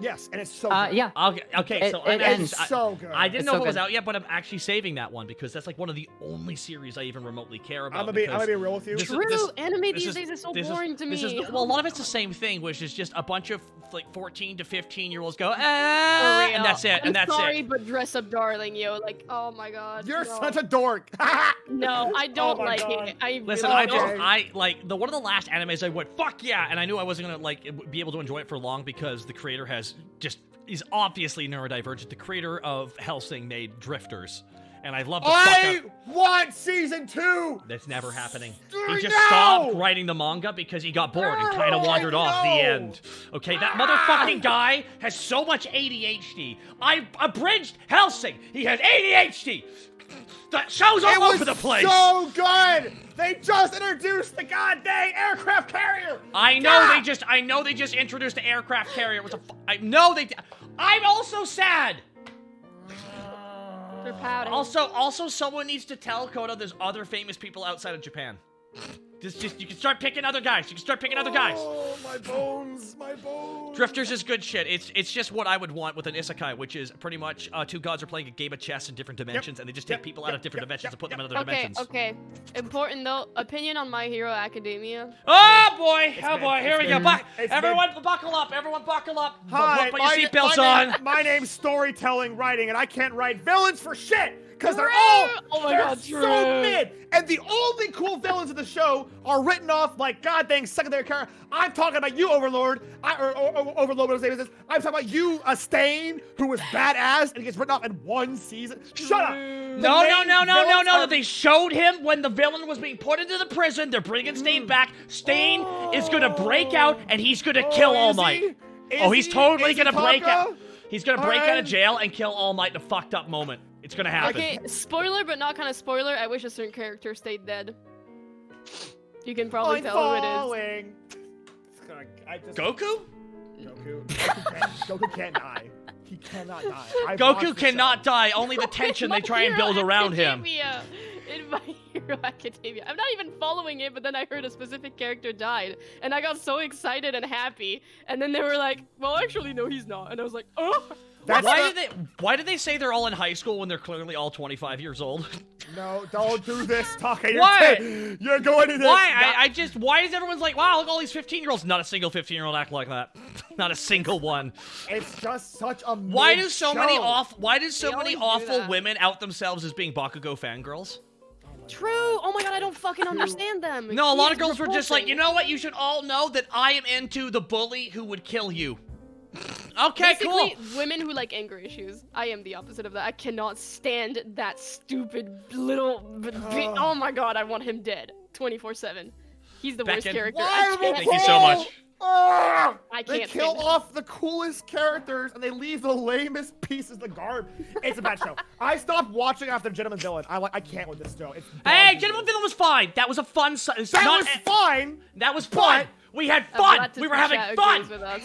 Speaker 2: Yes, and it's so good.
Speaker 4: Yeah.
Speaker 1: Okay, so
Speaker 4: It
Speaker 1: I'm
Speaker 4: ends.
Speaker 2: It's so good.
Speaker 1: I didn't
Speaker 4: It's
Speaker 1: know
Speaker 4: so
Speaker 1: if it was
Speaker 4: good.
Speaker 1: out yet, but I'm actually saving that one because that's like one of the only series I even remotely care about.
Speaker 2: I'm gonna be real with you.
Speaker 1: this is-
Speaker 3: True,
Speaker 1: this-
Speaker 3: anime
Speaker 1: this
Speaker 3: these
Speaker 1: is-
Speaker 3: days is so
Speaker 1: this
Speaker 3: boring to me.
Speaker 1: well, a lot of it's the same thing, which is just a bunch of like 14 to 15-year-olds go,
Speaker 3: For
Speaker 1: and
Speaker 3: real.
Speaker 1: that's it,
Speaker 3: I'm
Speaker 1: and that's
Speaker 3: sorry,
Speaker 1: it.
Speaker 3: but dress up darling, yo. Like, oh my god.
Speaker 2: You're
Speaker 3: no.
Speaker 2: such a dork.
Speaker 3: No, I don't
Speaker 2: my
Speaker 3: like
Speaker 2: God.
Speaker 3: it. I
Speaker 1: Listen,
Speaker 3: really
Speaker 1: I just,
Speaker 3: don't.
Speaker 1: I like the one of the last animes I went, fuck yeah, and I knew I wasn't gonna like be able to enjoy it for long because the creator is obviously neurodivergent. The creator of Hellsing made Drifters, and I love the fuck
Speaker 2: I
Speaker 1: out.
Speaker 2: want season 2.
Speaker 1: That's never happening.
Speaker 2: No!
Speaker 1: He just stopped writing the manga because he got bored and kind of wandered off the
Speaker 2: No!
Speaker 1: end. Okay, that motherfucking guy has so much ADHD. I abridged Hellsing. He has ADHD. The show's all
Speaker 2: It was
Speaker 1: over the place.
Speaker 2: so good. They just introduced the goddamn aircraft carrier.
Speaker 1: I know
Speaker 2: Ah!
Speaker 1: they just introduced the aircraft carrier. I know they. I'm also sad.
Speaker 3: They're pouting.
Speaker 1: Also, someone needs to tell Koda there's other famous people outside of Japan. Just you can start picking other guys. You can start picking other guys.
Speaker 2: Oh, my bones, my bones.
Speaker 1: Drifters is good shit. It's just what I would want with an isekai, which is pretty much two gods are playing a game of chess in different dimensions, and they just take people out of different dimensions and put them in other
Speaker 3: Okay,
Speaker 1: dimensions.
Speaker 3: okay. Important though, opinion on My Hero Academia.
Speaker 1: Oh boy!
Speaker 2: It's
Speaker 1: Oh
Speaker 2: been-
Speaker 1: boy! Here
Speaker 2: it's
Speaker 1: we go!
Speaker 2: been-
Speaker 1: Buck-
Speaker 2: it's
Speaker 1: everyone, buckle up! Everyone, buckle up!
Speaker 2: Hi,
Speaker 1: Put your seatbelts
Speaker 2: my
Speaker 1: on.
Speaker 2: My name's storytelling writing, and I can't write villains for shit because they're
Speaker 3: True.
Speaker 2: all
Speaker 3: Oh my
Speaker 2: they're
Speaker 3: God,
Speaker 2: so
Speaker 3: true.
Speaker 2: mid. And the only cool villains in the show are written off like goddamn secondary character. I'm talking about you, Overlord. Or Overlord, whatever his name is. I'm talking about you, a Stain, who was badass and gets written off in one season. Shut up.
Speaker 1: No! They showed him when the villain was being put into the prison. They're bringing Stain back. Stain is gonna break out, and he's gonna kill All Might. He's totally gonna break out. He's gonna break out of jail and kill All Might in a fucked up moment. It's gonna happen.
Speaker 3: Okay, spoiler, but not kind of spoiler. I wish a certain character stayed dead. You can probably
Speaker 2: I'm
Speaker 3: tell who it is.
Speaker 2: falling.
Speaker 1: Goku?
Speaker 2: Goku can't die. He cannot die. I've
Speaker 1: Goku
Speaker 2: watched the
Speaker 1: cannot
Speaker 2: show.
Speaker 1: die. Only the tension they try and build around him.
Speaker 3: In My Hero Academia. I'm not even following it, but then I heard a specific character died, and I got so excited and happy. And then they were like, "Well, actually, no, he's not." And I was like, "Oh."
Speaker 1: Why did they say they're all in high school when they're clearly all 25 years old?
Speaker 2: No, don't do this, Taka.
Speaker 1: Why?
Speaker 2: You're going to this.
Speaker 1: Why? Why is everyone's like, wow, look at all these 15-year-olds? Not a single 15-year-old act like that. Not a single one.
Speaker 2: It's just such a
Speaker 1: Why do
Speaker 2: mid
Speaker 1: so
Speaker 2: show.
Speaker 1: many
Speaker 3: They always do
Speaker 1: awful
Speaker 3: that.
Speaker 1: women out themselves as being Bakugo fangirls?
Speaker 3: True. Oh my god, I don't fucking understand them.
Speaker 1: No, a lot
Speaker 3: He
Speaker 1: of
Speaker 3: is
Speaker 1: girls were just like,
Speaker 3: repulsing.
Speaker 1: you know what? You should all know that I am into the bully who would kill you. Okay,
Speaker 3: Basically,
Speaker 1: cool.
Speaker 3: women who like anger issues. I am the opposite of that. I cannot stand that stupid little. Oh my god, I want him dead. 24/7. He's the worst
Speaker 1: Beckett.
Speaker 3: character.
Speaker 2: Why
Speaker 3: I can't
Speaker 1: Thank you so much.
Speaker 2: Ah!
Speaker 3: I
Speaker 2: They
Speaker 3: can't
Speaker 2: kill
Speaker 3: stand it.
Speaker 2: off the coolest characters and they leave the lamest pieces of the garb. It's a bad show. I stopped watching after Gentleman Villain. I can't with this show. It's
Speaker 1: Hey,
Speaker 2: dog
Speaker 1: Gentleman
Speaker 2: shit.
Speaker 1: Villain was fine. That was a fun.
Speaker 2: That was fine.
Speaker 1: That was fun. We had
Speaker 3: I'm
Speaker 1: fun.
Speaker 3: glad to
Speaker 1: We were
Speaker 3: see
Speaker 1: having
Speaker 3: chat
Speaker 1: fun.
Speaker 3: agrees with us.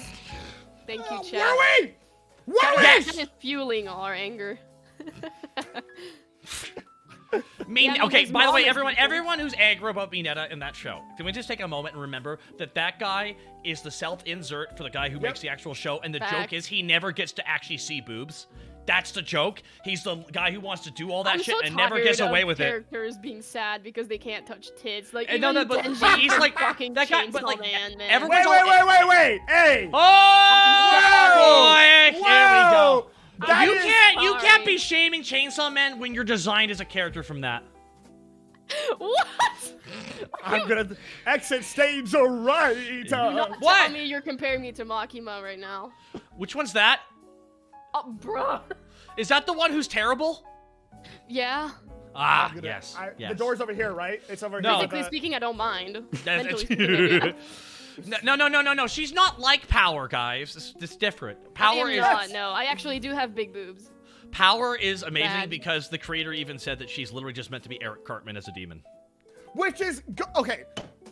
Speaker 3: Thank you,
Speaker 2: Were
Speaker 3: chat.
Speaker 2: we? Were we?
Speaker 1: Yes.
Speaker 3: That is fueling our anger. Yeah,
Speaker 1: Okay,
Speaker 3: his
Speaker 1: by the
Speaker 3: mom
Speaker 1: way,
Speaker 3: is
Speaker 1: everyone who's angry about Mineta in that show, can we just take a moment and remember that that guy is the self-insert for the guy who makes the actual show, and the joke
Speaker 3: Fact.
Speaker 1: is he never gets to actually see boobs. That's the joke. He's the guy who wants to do all that
Speaker 3: I'm
Speaker 1: shit
Speaker 3: so
Speaker 1: and never gets
Speaker 3: tired
Speaker 1: away
Speaker 3: of
Speaker 1: with it.
Speaker 3: characters being sad because they can't touch tits. Like
Speaker 1: And
Speaker 3: even
Speaker 1: no, but
Speaker 3: Denji
Speaker 1: he's
Speaker 3: from
Speaker 1: like
Speaker 3: fucking
Speaker 1: that guy. But
Speaker 3: Chainsaw
Speaker 1: like
Speaker 3: Man, man.
Speaker 1: everyone's
Speaker 2: Wait,
Speaker 1: all.
Speaker 2: wait. Hey.
Speaker 1: Oh boy! Here we go.
Speaker 2: That
Speaker 1: can't be shaming Chainsaw Man when you're designed as a character from that.
Speaker 3: What?
Speaker 2: I'm gonna exit stage right.
Speaker 3: Not
Speaker 1: What?
Speaker 3: tell me you're comparing me to Makima right now.
Speaker 1: Which one's that?
Speaker 3: Oh, bro.
Speaker 1: Is that the one who's terrible?
Speaker 3: Yeah.
Speaker 1: Ah,
Speaker 2: I'm gonna-
Speaker 1: yes.
Speaker 2: The door's over here, right? It's over
Speaker 1: No.
Speaker 2: here.
Speaker 3: Physically speaking, I don't mind.
Speaker 1: That's-
Speaker 3: Mentally speaking, yeah.
Speaker 1: No. She's not like Power, guys. It's different.
Speaker 3: I
Speaker 1: Power
Speaker 3: am
Speaker 1: is
Speaker 3: not, no. I actually do have big boobs.
Speaker 1: Power is amazing
Speaker 3: Bad.
Speaker 1: because the creator even said that she's literally just meant to be Eric Cartman as a demon.
Speaker 2: Which is okay.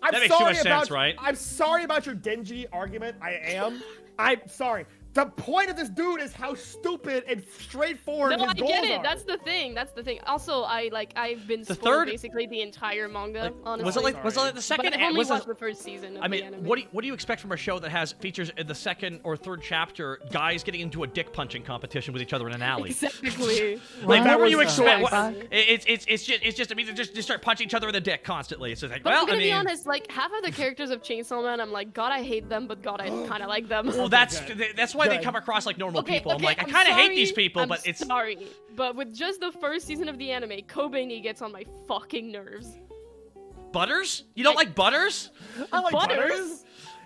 Speaker 2: I'm
Speaker 1: That makes too
Speaker 2: sorry
Speaker 1: much
Speaker 2: about,
Speaker 1: sense, right?
Speaker 2: I'm sorry about your Denji argument. I am. I'm sorry. The point of this dude is how stupid and straightforward
Speaker 3: No,
Speaker 2: his
Speaker 3: I
Speaker 2: goals
Speaker 3: get it.
Speaker 2: are.
Speaker 3: That's the thing. That's the thing. Also, I've been
Speaker 1: The
Speaker 3: spoiled
Speaker 1: third-
Speaker 3: basically the entire manga.
Speaker 1: Like,
Speaker 3: honestly,
Speaker 1: was it like the
Speaker 3: but
Speaker 1: second?
Speaker 3: I've only
Speaker 1: was
Speaker 3: watched
Speaker 1: it,
Speaker 3: the first season of
Speaker 1: I
Speaker 3: the
Speaker 1: mean,
Speaker 3: anime.
Speaker 1: what do you expect from a show that has features in the second or third chapter guys getting into a dick punching competition with each other in an alley?
Speaker 3: Exactly.
Speaker 1: Like, what were you
Speaker 2: was
Speaker 1: expect?
Speaker 4: so
Speaker 1: It's just I mean, just start punching each other in the dick constantly. It's just like,
Speaker 3: But
Speaker 1: well,
Speaker 3: I'm gonna
Speaker 1: I mean,
Speaker 3: be honest, like half of the characters of Chainsaw Man, I'm like, God, I hate them, but God, I kind of like them.
Speaker 1: well, that's why they
Speaker 2: Good.
Speaker 1: come across like normal people. I'm
Speaker 3: okay,
Speaker 1: like, I
Speaker 3: I'm
Speaker 1: kind of hate
Speaker 3: sorry,
Speaker 1: these people,
Speaker 3: I'm
Speaker 1: but it's
Speaker 3: sorry. But with just the first season of the anime, Kobeni gets on my fucking nerves.
Speaker 1: Butters. You don't like Butters?
Speaker 2: I like
Speaker 3: Butters?
Speaker 2: Butters.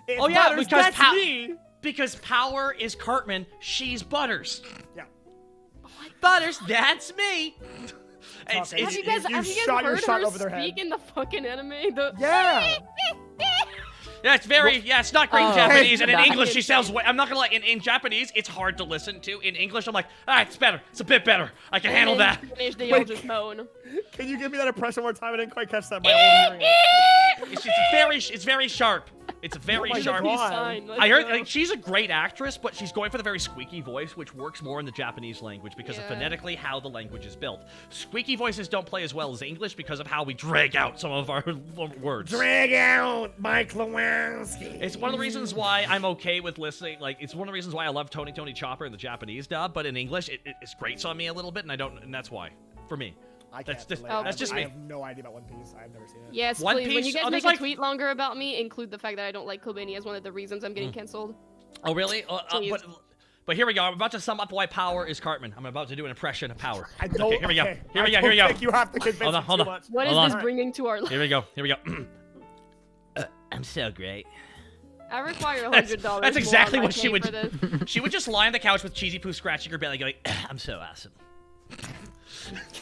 Speaker 2: It's
Speaker 1: Oh, yeah,
Speaker 2: Butters,
Speaker 1: because
Speaker 2: that's me.
Speaker 1: Because Power is Cartman, she's Butters.
Speaker 2: Yeah.
Speaker 1: Butters, that's me. It's,
Speaker 2: Have
Speaker 3: Have you
Speaker 1: it's,
Speaker 3: guys,
Speaker 2: you
Speaker 3: have you guys
Speaker 2: shot your
Speaker 3: heard
Speaker 2: shot
Speaker 3: her
Speaker 2: over their head.
Speaker 3: speak in the fucking anime? The
Speaker 2: Yeah.
Speaker 1: yeah, it's very, yeah, it's not great in
Speaker 4: Oh,
Speaker 1: Japanese, and in
Speaker 4: that-
Speaker 1: English she sounds way, I'm not gonna lie, in Japanese, it's hard to listen to. In English, I'm like, it's better, it's a bit better. I can handle that.
Speaker 3: They all
Speaker 2: Wait.
Speaker 3: just moan.
Speaker 2: Can you give me that impression one more time? I didn't quite catch that. My old hearing.
Speaker 1: It's very sharp. It's very
Speaker 2: Oh my
Speaker 1: sharp.
Speaker 2: God.
Speaker 3: He's fine. Let's
Speaker 1: I heard
Speaker 3: go.
Speaker 1: like, she's a great actress, but she's going for the very squeaky voice, which works more in the Japanese language because of
Speaker 3: Yeah.
Speaker 1: phonetically how the language is built. Squeaky voices don't play as well as English because of how we drag out some of our words.
Speaker 2: Drag out Mike Lewinsky.
Speaker 1: It's one of the reasons why I'm okay with listening. Like, it's one of the reasons why I love Tony Chopper in the Japanese dub, but in English, it grates on me a little bit, and that's why, for me.
Speaker 2: I
Speaker 1: That's
Speaker 2: can't
Speaker 1: just-
Speaker 2: relate.
Speaker 1: that's just
Speaker 2: I
Speaker 1: me.
Speaker 2: have no idea about One Piece. I've never seen it.
Speaker 3: Yes,
Speaker 1: One
Speaker 3: please. When
Speaker 1: Piece-
Speaker 3: you guys
Speaker 1: oh,
Speaker 3: make
Speaker 1: there's
Speaker 3: a
Speaker 1: like-
Speaker 3: tweet longer about me, include the fact that I don't like Kobeni as one of the reasons I'm getting cancelled.
Speaker 1: Oh, really?
Speaker 3: Please.
Speaker 1: But here we go. I'm about to sum up why Power is Cartman. I'm about to do an impression of Power.
Speaker 2: I don't.
Speaker 1: Okay, here we go.
Speaker 2: okay.
Speaker 1: Here we
Speaker 2: I
Speaker 1: go.
Speaker 2: don't
Speaker 1: Here we go.
Speaker 2: think you have to convince
Speaker 1: Hold on,
Speaker 2: me
Speaker 1: hold
Speaker 2: too
Speaker 1: on.
Speaker 2: much.
Speaker 3: What is
Speaker 1: Hold
Speaker 3: this
Speaker 1: on.
Speaker 3: bringing to our life?
Speaker 1: Here we go. Here we go. I'm so great.
Speaker 3: I require $100.
Speaker 1: That's exactly
Speaker 3: more on
Speaker 1: what
Speaker 3: my
Speaker 1: she
Speaker 3: pay
Speaker 1: would
Speaker 3: for this.
Speaker 1: She would just lie on the couch with Cheesy Poo scratching her belly, going, "I'm so awesome."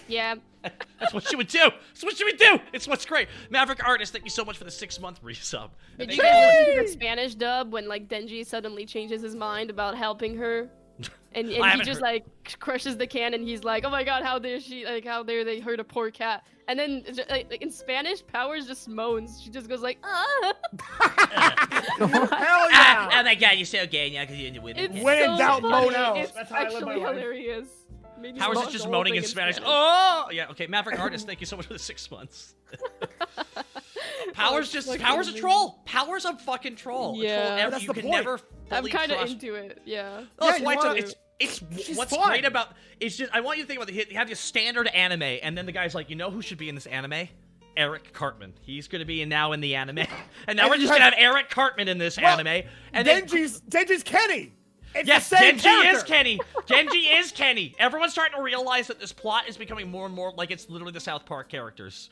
Speaker 3: Yeah.
Speaker 1: That's what she would do. That's what she would do. It's what's great. Maverick Artist, thank you so much for the 6-month resub.
Speaker 3: Did
Speaker 1: Thank
Speaker 3: you guys listen to the Spanish dub when like Denji suddenly changes his mind about helping her? And
Speaker 1: I
Speaker 3: he
Speaker 1: haven't
Speaker 3: just
Speaker 1: heard-
Speaker 3: like crushes the can and he's like, oh my god, how dare she, like how dare they hurt a poor cat? And then like, in Spanish, Powers just moans. She just goes like, ah.
Speaker 2: Hell yeah.
Speaker 1: Oh my god, you're so gay now because you're in the window.
Speaker 3: It's
Speaker 2: When in
Speaker 3: so
Speaker 2: doubt,
Speaker 3: funny.
Speaker 2: moan out.
Speaker 3: It's
Speaker 2: That's how I live my
Speaker 3: actually
Speaker 2: life.
Speaker 3: hilarious. Made me
Speaker 1: Powers
Speaker 3: watch
Speaker 1: is just
Speaker 3: the whole
Speaker 1: moaning
Speaker 3: thing
Speaker 1: in Spanish.
Speaker 3: Spanish.
Speaker 1: Oh, yeah. Okay, Maverick Artist, thank you so much for the 6 months. Powers
Speaker 3: it's
Speaker 1: just
Speaker 3: fucking
Speaker 1: Powers a
Speaker 3: amazing.
Speaker 1: troll. Powers a fucking troll.
Speaker 3: Yeah.
Speaker 1: A troll
Speaker 2: But that's
Speaker 1: you
Speaker 2: the
Speaker 1: can
Speaker 2: point.
Speaker 1: never
Speaker 3: I'm
Speaker 1: fully
Speaker 3: kind of
Speaker 1: trust.
Speaker 3: into it. Yeah.
Speaker 1: Oh,
Speaker 2: Yeah,
Speaker 1: that's
Speaker 2: you
Speaker 1: why
Speaker 2: wanna-
Speaker 1: it's
Speaker 2: She's
Speaker 1: what's
Speaker 2: fun.
Speaker 1: great about it's just I want you to think about you have your standard anime and then the guy's like, you know who should be in this anime? Eric Cartman. He's gonna be now in the anime, and now
Speaker 2: And
Speaker 1: we're
Speaker 2: you
Speaker 1: just gonna
Speaker 2: have-
Speaker 1: have Eric Cartman in this
Speaker 2: Well,
Speaker 1: anime. And then
Speaker 2: Denji's Kenny. It's
Speaker 1: yes,
Speaker 2: the same
Speaker 1: Genji
Speaker 2: character.
Speaker 1: is Kenny. Genji is Kenny. Everyone's starting to realize that this plot is becoming more and more like it's literally the South Park characters.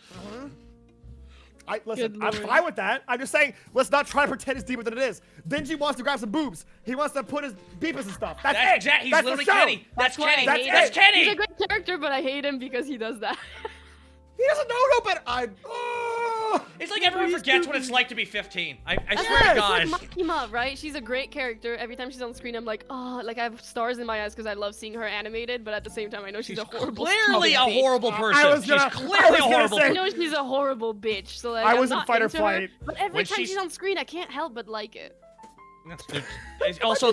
Speaker 2: Listen,
Speaker 3: Good
Speaker 2: I'm
Speaker 3: lord.
Speaker 2: fine with that. I'm just saying, let's not try to pretend it's deeper than it is. Denji wants to grab some boobs. He wants to put his beepers and stuff. That's
Speaker 1: That's
Speaker 2: it.
Speaker 1: exactly. He's
Speaker 2: That's
Speaker 1: literally
Speaker 2: the show.
Speaker 1: Kenny. That's
Speaker 3: why I
Speaker 1: Kenny.
Speaker 3: hate
Speaker 1: That's
Speaker 2: it.
Speaker 1: Kenny.
Speaker 3: He's a great character, but I hate him because he does that.
Speaker 2: He doesn't know no better. Oh,
Speaker 1: It's like everyone
Speaker 2: He's
Speaker 1: forgets what
Speaker 2: stupid.
Speaker 1: it's like to be 15. I
Speaker 3: That's
Speaker 1: swear
Speaker 2: Yes,
Speaker 1: to God.
Speaker 3: like Makima, right? She's a great character. Every time she's on screen, I'm like, oh, like I have stars in my eyes because I love seeing her animated. But at the same time, I know she's a horrible.
Speaker 1: Clearly a
Speaker 3: stupid bitch.
Speaker 1: horrible person.
Speaker 2: was gonna-
Speaker 1: She's
Speaker 2: I
Speaker 1: clearly
Speaker 2: was
Speaker 1: a
Speaker 2: gonna
Speaker 1: horrible
Speaker 2: say-
Speaker 3: I
Speaker 1: person.
Speaker 3: know she's a horrible bitch. So like,
Speaker 2: I
Speaker 3: I'm
Speaker 2: was in
Speaker 3: not
Speaker 2: fight or
Speaker 3: into her,
Speaker 2: flight.
Speaker 3: But every
Speaker 1: When
Speaker 3: time
Speaker 1: she's-
Speaker 3: she's on screen, I can't help but like it.
Speaker 1: It's also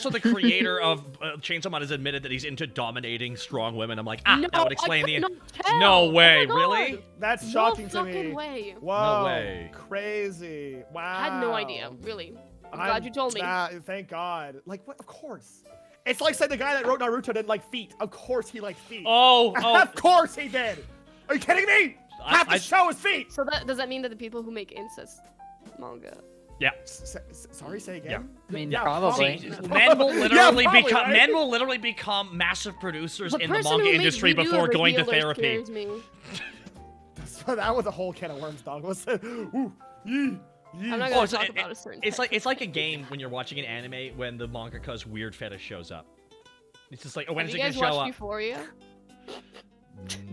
Speaker 1: the creator of Chainsaw Man has admitted that he's into dominating strong women. I'm like,
Speaker 3: No,
Speaker 1: that would explain
Speaker 3: I
Speaker 1: the.
Speaker 3: could not tell.
Speaker 1: No
Speaker 3: Oh
Speaker 1: way,
Speaker 3: my God.
Speaker 1: really?
Speaker 2: that's shocking
Speaker 3: no
Speaker 2: to me.
Speaker 3: fucking way.
Speaker 2: Whoa.
Speaker 1: No way.
Speaker 2: Crazy. Wow.
Speaker 3: I had no idea, really. I'm glad you told me.
Speaker 2: Thank God. Like, what? Of course. It's like saying the guy that wrote Naruto didn't like feet. Of course he liked feet.
Speaker 1: Oh,
Speaker 2: Of course he did. Are you kidding me? Half the show is feet.
Speaker 3: So does that mean that the people who make incest manga
Speaker 1: Yeah.
Speaker 2: Sorry, say again.
Speaker 4: I mean,
Speaker 2: Yeah,
Speaker 4: probably.
Speaker 1: See, men will literally
Speaker 2: probably,
Speaker 1: become
Speaker 2: right?
Speaker 1: men will literally become massive producers in the
Speaker 3: person
Speaker 1: manga
Speaker 3: who made
Speaker 1: industry
Speaker 3: Redo
Speaker 1: before
Speaker 3: of
Speaker 1: going to
Speaker 3: Healers
Speaker 1: therapy.
Speaker 3: scares me.
Speaker 2: So that was a whole can of worms, dog. What's that? Ooh, yee, yee.
Speaker 3: I'm not
Speaker 1: Oh,
Speaker 3: gonna
Speaker 1: it's,
Speaker 3: talk about a certain.
Speaker 1: it's like a game when you're watching an anime when the mangaka's weird fetish shows up. It's just like, oh, when
Speaker 3: Have
Speaker 1: is
Speaker 3: you
Speaker 1: it
Speaker 3: guys
Speaker 1: gonna show
Speaker 3: watched
Speaker 1: up?
Speaker 3: Euphoria?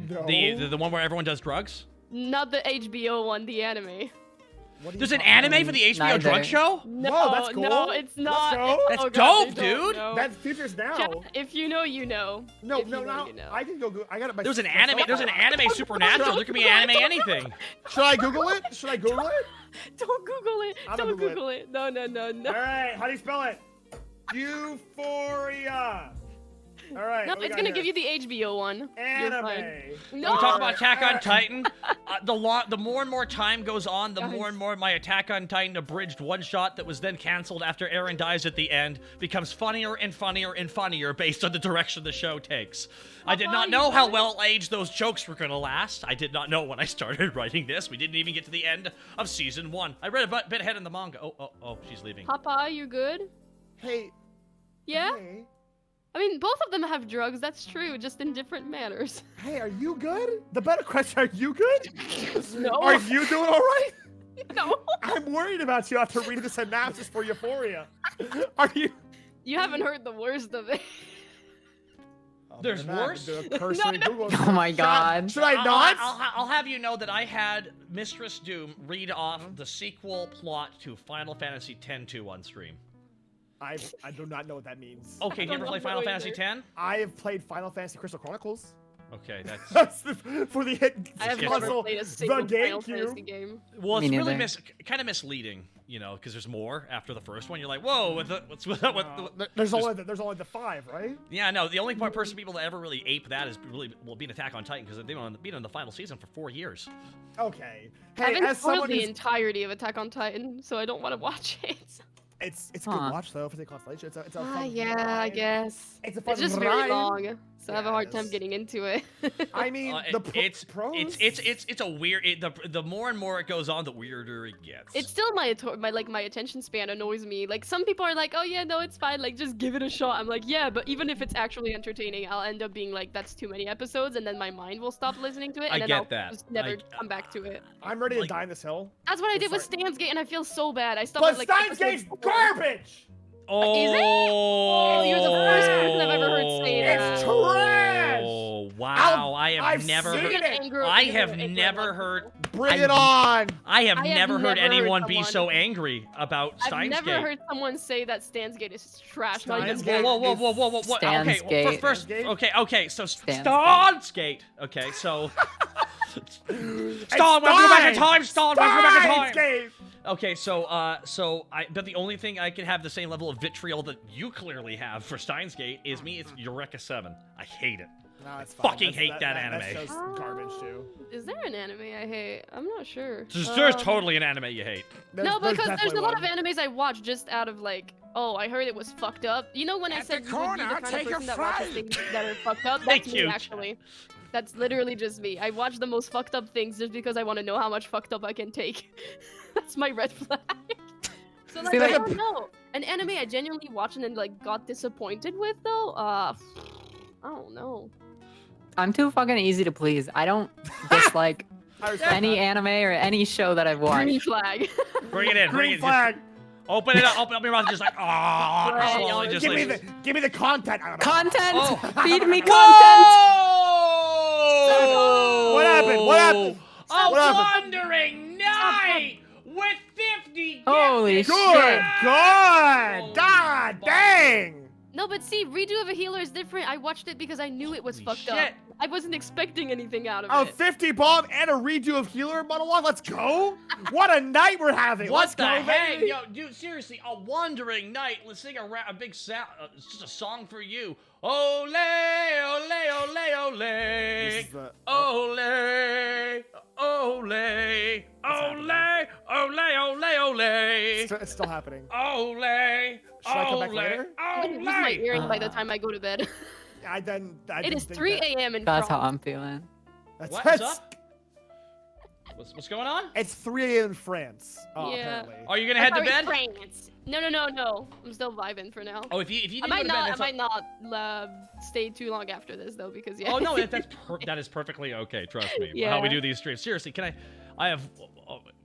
Speaker 2: No.
Speaker 1: The one where everyone does drugs?
Speaker 3: Not the HBO one, the anime.
Speaker 2: What are you
Speaker 1: There's an
Speaker 2: talking
Speaker 1: anime for the HBO
Speaker 4: Neither.
Speaker 1: drug show?
Speaker 3: No,
Speaker 2: Whoa, that's cool.
Speaker 3: no, it's not.
Speaker 2: go.
Speaker 1: That's
Speaker 3: Oh, God,
Speaker 1: dope,
Speaker 3: they don't
Speaker 1: dude.
Speaker 3: know.
Speaker 2: That's futures now.
Speaker 3: Chat, if you know, you know.
Speaker 2: No,
Speaker 3: If
Speaker 2: no,
Speaker 3: you know,
Speaker 2: no.
Speaker 3: you know.
Speaker 2: I can go. I got it.
Speaker 1: There's an anime. There's an anime supernatural. There could be anime anything.
Speaker 2: Should I Google it? Should I Google it?
Speaker 3: Don't Google it.
Speaker 2: I'm
Speaker 3: Don't
Speaker 2: gonna Google
Speaker 3: Google it. No, no, no,
Speaker 2: All
Speaker 3: no.
Speaker 2: right. How do you spell it? Euphoria. All right.
Speaker 3: No,
Speaker 2: what we
Speaker 3: it's
Speaker 2: got
Speaker 3: gonna
Speaker 2: here?
Speaker 3: give you the HBO one. You're fine.
Speaker 2: Anime.
Speaker 3: No.
Speaker 1: Can we talk about Attack on
Speaker 2: Alright.
Speaker 1: Titan? The more and more time goes on, the more
Speaker 3: Guys.
Speaker 1: and more my Attack on Titan abridged one shot that was then canceled after Eren dies at the end becomes funnier and funnier and funnier based on the direction the show takes. I did not know how well aged those jokes were gonna last. I did not know when I started writing this. We didn't even get to the end of season 1. I read a bit ahead in the manga. Oh, she's leaving.
Speaker 3: Papa, you good?
Speaker 2: Hey.
Speaker 3: Yeah?
Speaker 2: Hey.
Speaker 3: I mean, both of them have drugs, that's true, just in different manners.
Speaker 2: Hey, are you good? The better question: are you good?
Speaker 3: No.
Speaker 2: Are you doing all right?
Speaker 3: No.
Speaker 2: I'm worried about you after reading the synopsis for Euphoria. Are you?
Speaker 3: You haven't heard the worst of it.
Speaker 1: There's worse?
Speaker 2: Do a cursory Google.
Speaker 4: Oh my God.
Speaker 2: Should I not?
Speaker 1: I'll have you know that I had Mistress Doom read off the sequel plot to Final Fantasy X-2 on stream.
Speaker 2: I do not know what that means.
Speaker 1: Okay, did you ever play Final Fantasy X?
Speaker 2: I have played Final Fantasy Crystal Chronicles.
Speaker 1: Okay, that's...
Speaker 2: That's for the hit
Speaker 3: I have
Speaker 1: Yes,
Speaker 3: never
Speaker 2: console,
Speaker 3: played a
Speaker 2: the
Speaker 3: single Final
Speaker 2: GameCube.
Speaker 3: Fantasy game.
Speaker 1: Well, it's
Speaker 4: Me
Speaker 1: really
Speaker 4: neither.
Speaker 1: kind of misleading, you know, because there's more after the first one. You're like, whoa, what's with
Speaker 2: There's only the 5, right?
Speaker 1: Yeah, no, the only people that ever really ape that is really being Attack on Titan because they've been in the final season for 4 years.
Speaker 2: Okay.
Speaker 3: I
Speaker 2: Hey,
Speaker 3: haven't
Speaker 2: as
Speaker 3: spoiled
Speaker 2: someone
Speaker 3: the
Speaker 2: who's
Speaker 3: entirety of Attack on Titan, so I don't want to watch it.
Speaker 2: it's a
Speaker 4: Huh.
Speaker 2: good watch though for the constellation. It's a fun
Speaker 3: Yeah, I
Speaker 2: ride.
Speaker 3: guess.
Speaker 2: It's a fun
Speaker 3: It's just
Speaker 2: ride.
Speaker 3: very long, so I have a hard time
Speaker 2: Yes.
Speaker 3: getting into it.
Speaker 2: I mean, the pros.
Speaker 1: It's a weird. The more and more it goes on, the weirder it gets.
Speaker 3: It's still my attention span annoys me. Like some people are like, oh yeah, no, it's fine. Like just give it a shot. I'm like, yeah, but even if it's actually entertaining, I'll end up being like, that's too many episodes, and then my mind will stop listening to it, and
Speaker 1: I
Speaker 3: then
Speaker 1: get
Speaker 3: I'll
Speaker 1: that.
Speaker 3: just never come back to it.
Speaker 2: I'm ready to
Speaker 1: like-
Speaker 2: die in this hill.
Speaker 3: That's what I did with
Speaker 2: Sorry.
Speaker 3: Stan's Gate, and I feel so bad. I stopped
Speaker 2: But
Speaker 3: at like
Speaker 2: Steins Gate's
Speaker 3: episode 4.
Speaker 2: garbage.
Speaker 1: Oh,
Speaker 3: You're the first person I've ever heard say
Speaker 2: It's
Speaker 3: that.
Speaker 2: trash.
Speaker 1: Oh wow!
Speaker 2: I've
Speaker 1: never
Speaker 2: seen
Speaker 1: heard.
Speaker 3: You're gonna anger-
Speaker 1: I
Speaker 3: you're gonna
Speaker 1: have
Speaker 3: anger a
Speaker 1: never
Speaker 3: lot of
Speaker 1: heard.
Speaker 3: people.
Speaker 2: Bring it on.
Speaker 1: I have
Speaker 3: I have
Speaker 1: never heard
Speaker 3: never heard
Speaker 1: anyone be
Speaker 3: someone-
Speaker 1: so angry about
Speaker 3: I've
Speaker 1: Steins
Speaker 3: never
Speaker 1: Gate.
Speaker 3: heard someone say that Stan's Gate is trash. Not even
Speaker 2: Steins Gate.
Speaker 1: Whoa!
Speaker 4: Stan's
Speaker 1: Okay,
Speaker 4: Gate.
Speaker 1: first,
Speaker 2: Stan's
Speaker 1: okay. So
Speaker 4: Stan's
Speaker 1: Stan's Gate. Okay, so. Stalin, we'll go back in time. Stalin, we'll go back in time.
Speaker 2: Steins Gate.
Speaker 1: Okay, so I bet the only thing I can have the same level of vitriol that you clearly have for Steins Gate is me. It's Eureka 7. I hate it.
Speaker 2: No, it's fine.
Speaker 1: Fucking hate that anime.
Speaker 2: That show's garbage too.
Speaker 3: Is there an anime I hate? I'm not sure.
Speaker 1: There's totally an anime you hate.
Speaker 3: No, because there's
Speaker 2: definitely
Speaker 3: a lot of
Speaker 2: one.
Speaker 3: animes I watch just out of like, oh, I heard it was fucked up. You know when I
Speaker 5: At
Speaker 3: said
Speaker 5: the
Speaker 3: you would be
Speaker 5: corner,
Speaker 3: the kind
Speaker 5: take
Speaker 3: of
Speaker 5: a
Speaker 3: person that watches
Speaker 5: fright.
Speaker 3: things that are fucked up?
Speaker 1: Thank
Speaker 3: That's
Speaker 1: you.
Speaker 3: me actually. That's literally just me. I watch the most fucked up things just because I want to know how much fucked up I can take. That's my red flag. So like,
Speaker 4: See,
Speaker 3: I
Speaker 4: like-
Speaker 3: don't know. An anime I genuinely watched and then like got disappointed with though. I don't know.
Speaker 4: I'm too fucking easy to please. I don't dislike
Speaker 2: I respect
Speaker 4: any
Speaker 2: that.
Speaker 4: anime or any show that I've watched.
Speaker 3: Green flag.
Speaker 1: Bring it in. Bring
Speaker 2: Green
Speaker 1: it.
Speaker 2: flag.
Speaker 1: Just open it up. Open up your mouth. Just like
Speaker 3: Right,
Speaker 1: slowly, just
Speaker 2: Give
Speaker 1: like.
Speaker 2: me the content.
Speaker 4: Content!
Speaker 1: Oh.
Speaker 4: Feed me content!
Speaker 1: Whoa!
Speaker 2: What happened? What happened?
Speaker 1: A
Speaker 2: What happened?
Speaker 1: wandering night with 50
Speaker 4: Holy
Speaker 1: gifted
Speaker 2: Good.
Speaker 4: shit.
Speaker 2: Good. God dang.
Speaker 3: No, but see, Redo of a Healer is different. I watched it because I knew it was
Speaker 1: Holy
Speaker 3: fucked up.
Speaker 1: shit.
Speaker 3: I wasn't expecting anything out of
Speaker 2: A
Speaker 3: it.
Speaker 2: 50 bomb and a redo of healer monologue. Let's go. What a night we're having.
Speaker 1: What
Speaker 2: Let's
Speaker 1: the
Speaker 2: go,
Speaker 1: heck?
Speaker 2: baby.
Speaker 1: Yo, dude, seriously, a wandering night. Let's sing a big sound. It's just a song for you. Ole, ole, ole, ole.
Speaker 2: This is the-
Speaker 1: Ole, ole, ole, ole, ole, ole.
Speaker 2: It's still happening.
Speaker 1: Ole,
Speaker 2: Should I come back
Speaker 1: ole,
Speaker 2: later?
Speaker 3: I'm gonna lose my
Speaker 1: ole.
Speaker 3: earring by the time I go to bed.
Speaker 2: I didn't
Speaker 3: It is
Speaker 2: think
Speaker 3: 3
Speaker 2: that-
Speaker 3: a.m. in
Speaker 4: That's how
Speaker 3: France.
Speaker 4: I'm feeling.
Speaker 2: That's,
Speaker 1: What's
Speaker 2: that's,
Speaker 1: up? What's going on?
Speaker 2: It's 3 a.m. in France.
Speaker 3: Yeah.
Speaker 2: Apparently.
Speaker 1: Are you gonna head to
Speaker 3: Sorry,
Speaker 1: bed?
Speaker 3: France. No. I'm still vibing for now.
Speaker 1: Oh, if you need
Speaker 3: I
Speaker 1: to
Speaker 3: might
Speaker 1: go to bed,
Speaker 3: not. I
Speaker 1: that's
Speaker 3: might not stay too long after this though, because yeah.
Speaker 1: Oh no, that is perfectly okay. Trust me.
Speaker 3: Yeah.
Speaker 1: How we do these streams. Seriously, can I have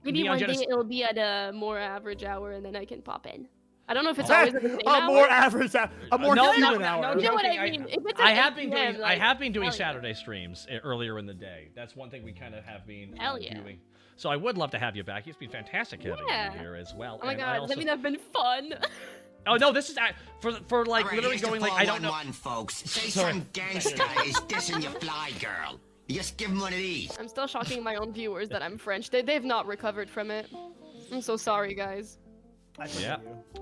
Speaker 3: Maybe
Speaker 1: Neon
Speaker 3: one day
Speaker 1: Genesis-
Speaker 3: it'll be at a more average hour, and then I can pop in. I don't know if it's
Speaker 2: That-
Speaker 3: always at the same
Speaker 2: a
Speaker 3: hour.
Speaker 2: more average, a more
Speaker 1: No,
Speaker 2: human
Speaker 1: no,
Speaker 2: hour.
Speaker 1: no,
Speaker 3: You know what
Speaker 1: joking,
Speaker 3: I mean? If it's
Speaker 1: I
Speaker 3: at
Speaker 1: have
Speaker 3: 8
Speaker 1: been
Speaker 3: PM,
Speaker 1: doing
Speaker 3: like,
Speaker 1: doing
Speaker 3: hell yeah.
Speaker 1: Saturday streams earlier in the day. That's one thing we kind of have been
Speaker 3: Hell yeah.
Speaker 1: doing. So I would love to have you back. It's been fantastic having
Speaker 3: Yeah.
Speaker 1: you here as well.
Speaker 3: Oh my
Speaker 1: And I
Speaker 3: god,
Speaker 1: also-
Speaker 3: that mean have been fun.
Speaker 1: Oh no, this is for like
Speaker 6: Alright,
Speaker 1: literally
Speaker 6: here's the
Speaker 1: going like I don't know.
Speaker 6: 411, folks. Say
Speaker 1: Sorry.
Speaker 6: some gangsta is dissing your fly girl. You just give him one of these.
Speaker 3: I'm still shocking my own viewers that I'm French. They've not recovered from it. I'm so sorry, guys.
Speaker 2: I forgive
Speaker 1: Yeah.
Speaker 2: you.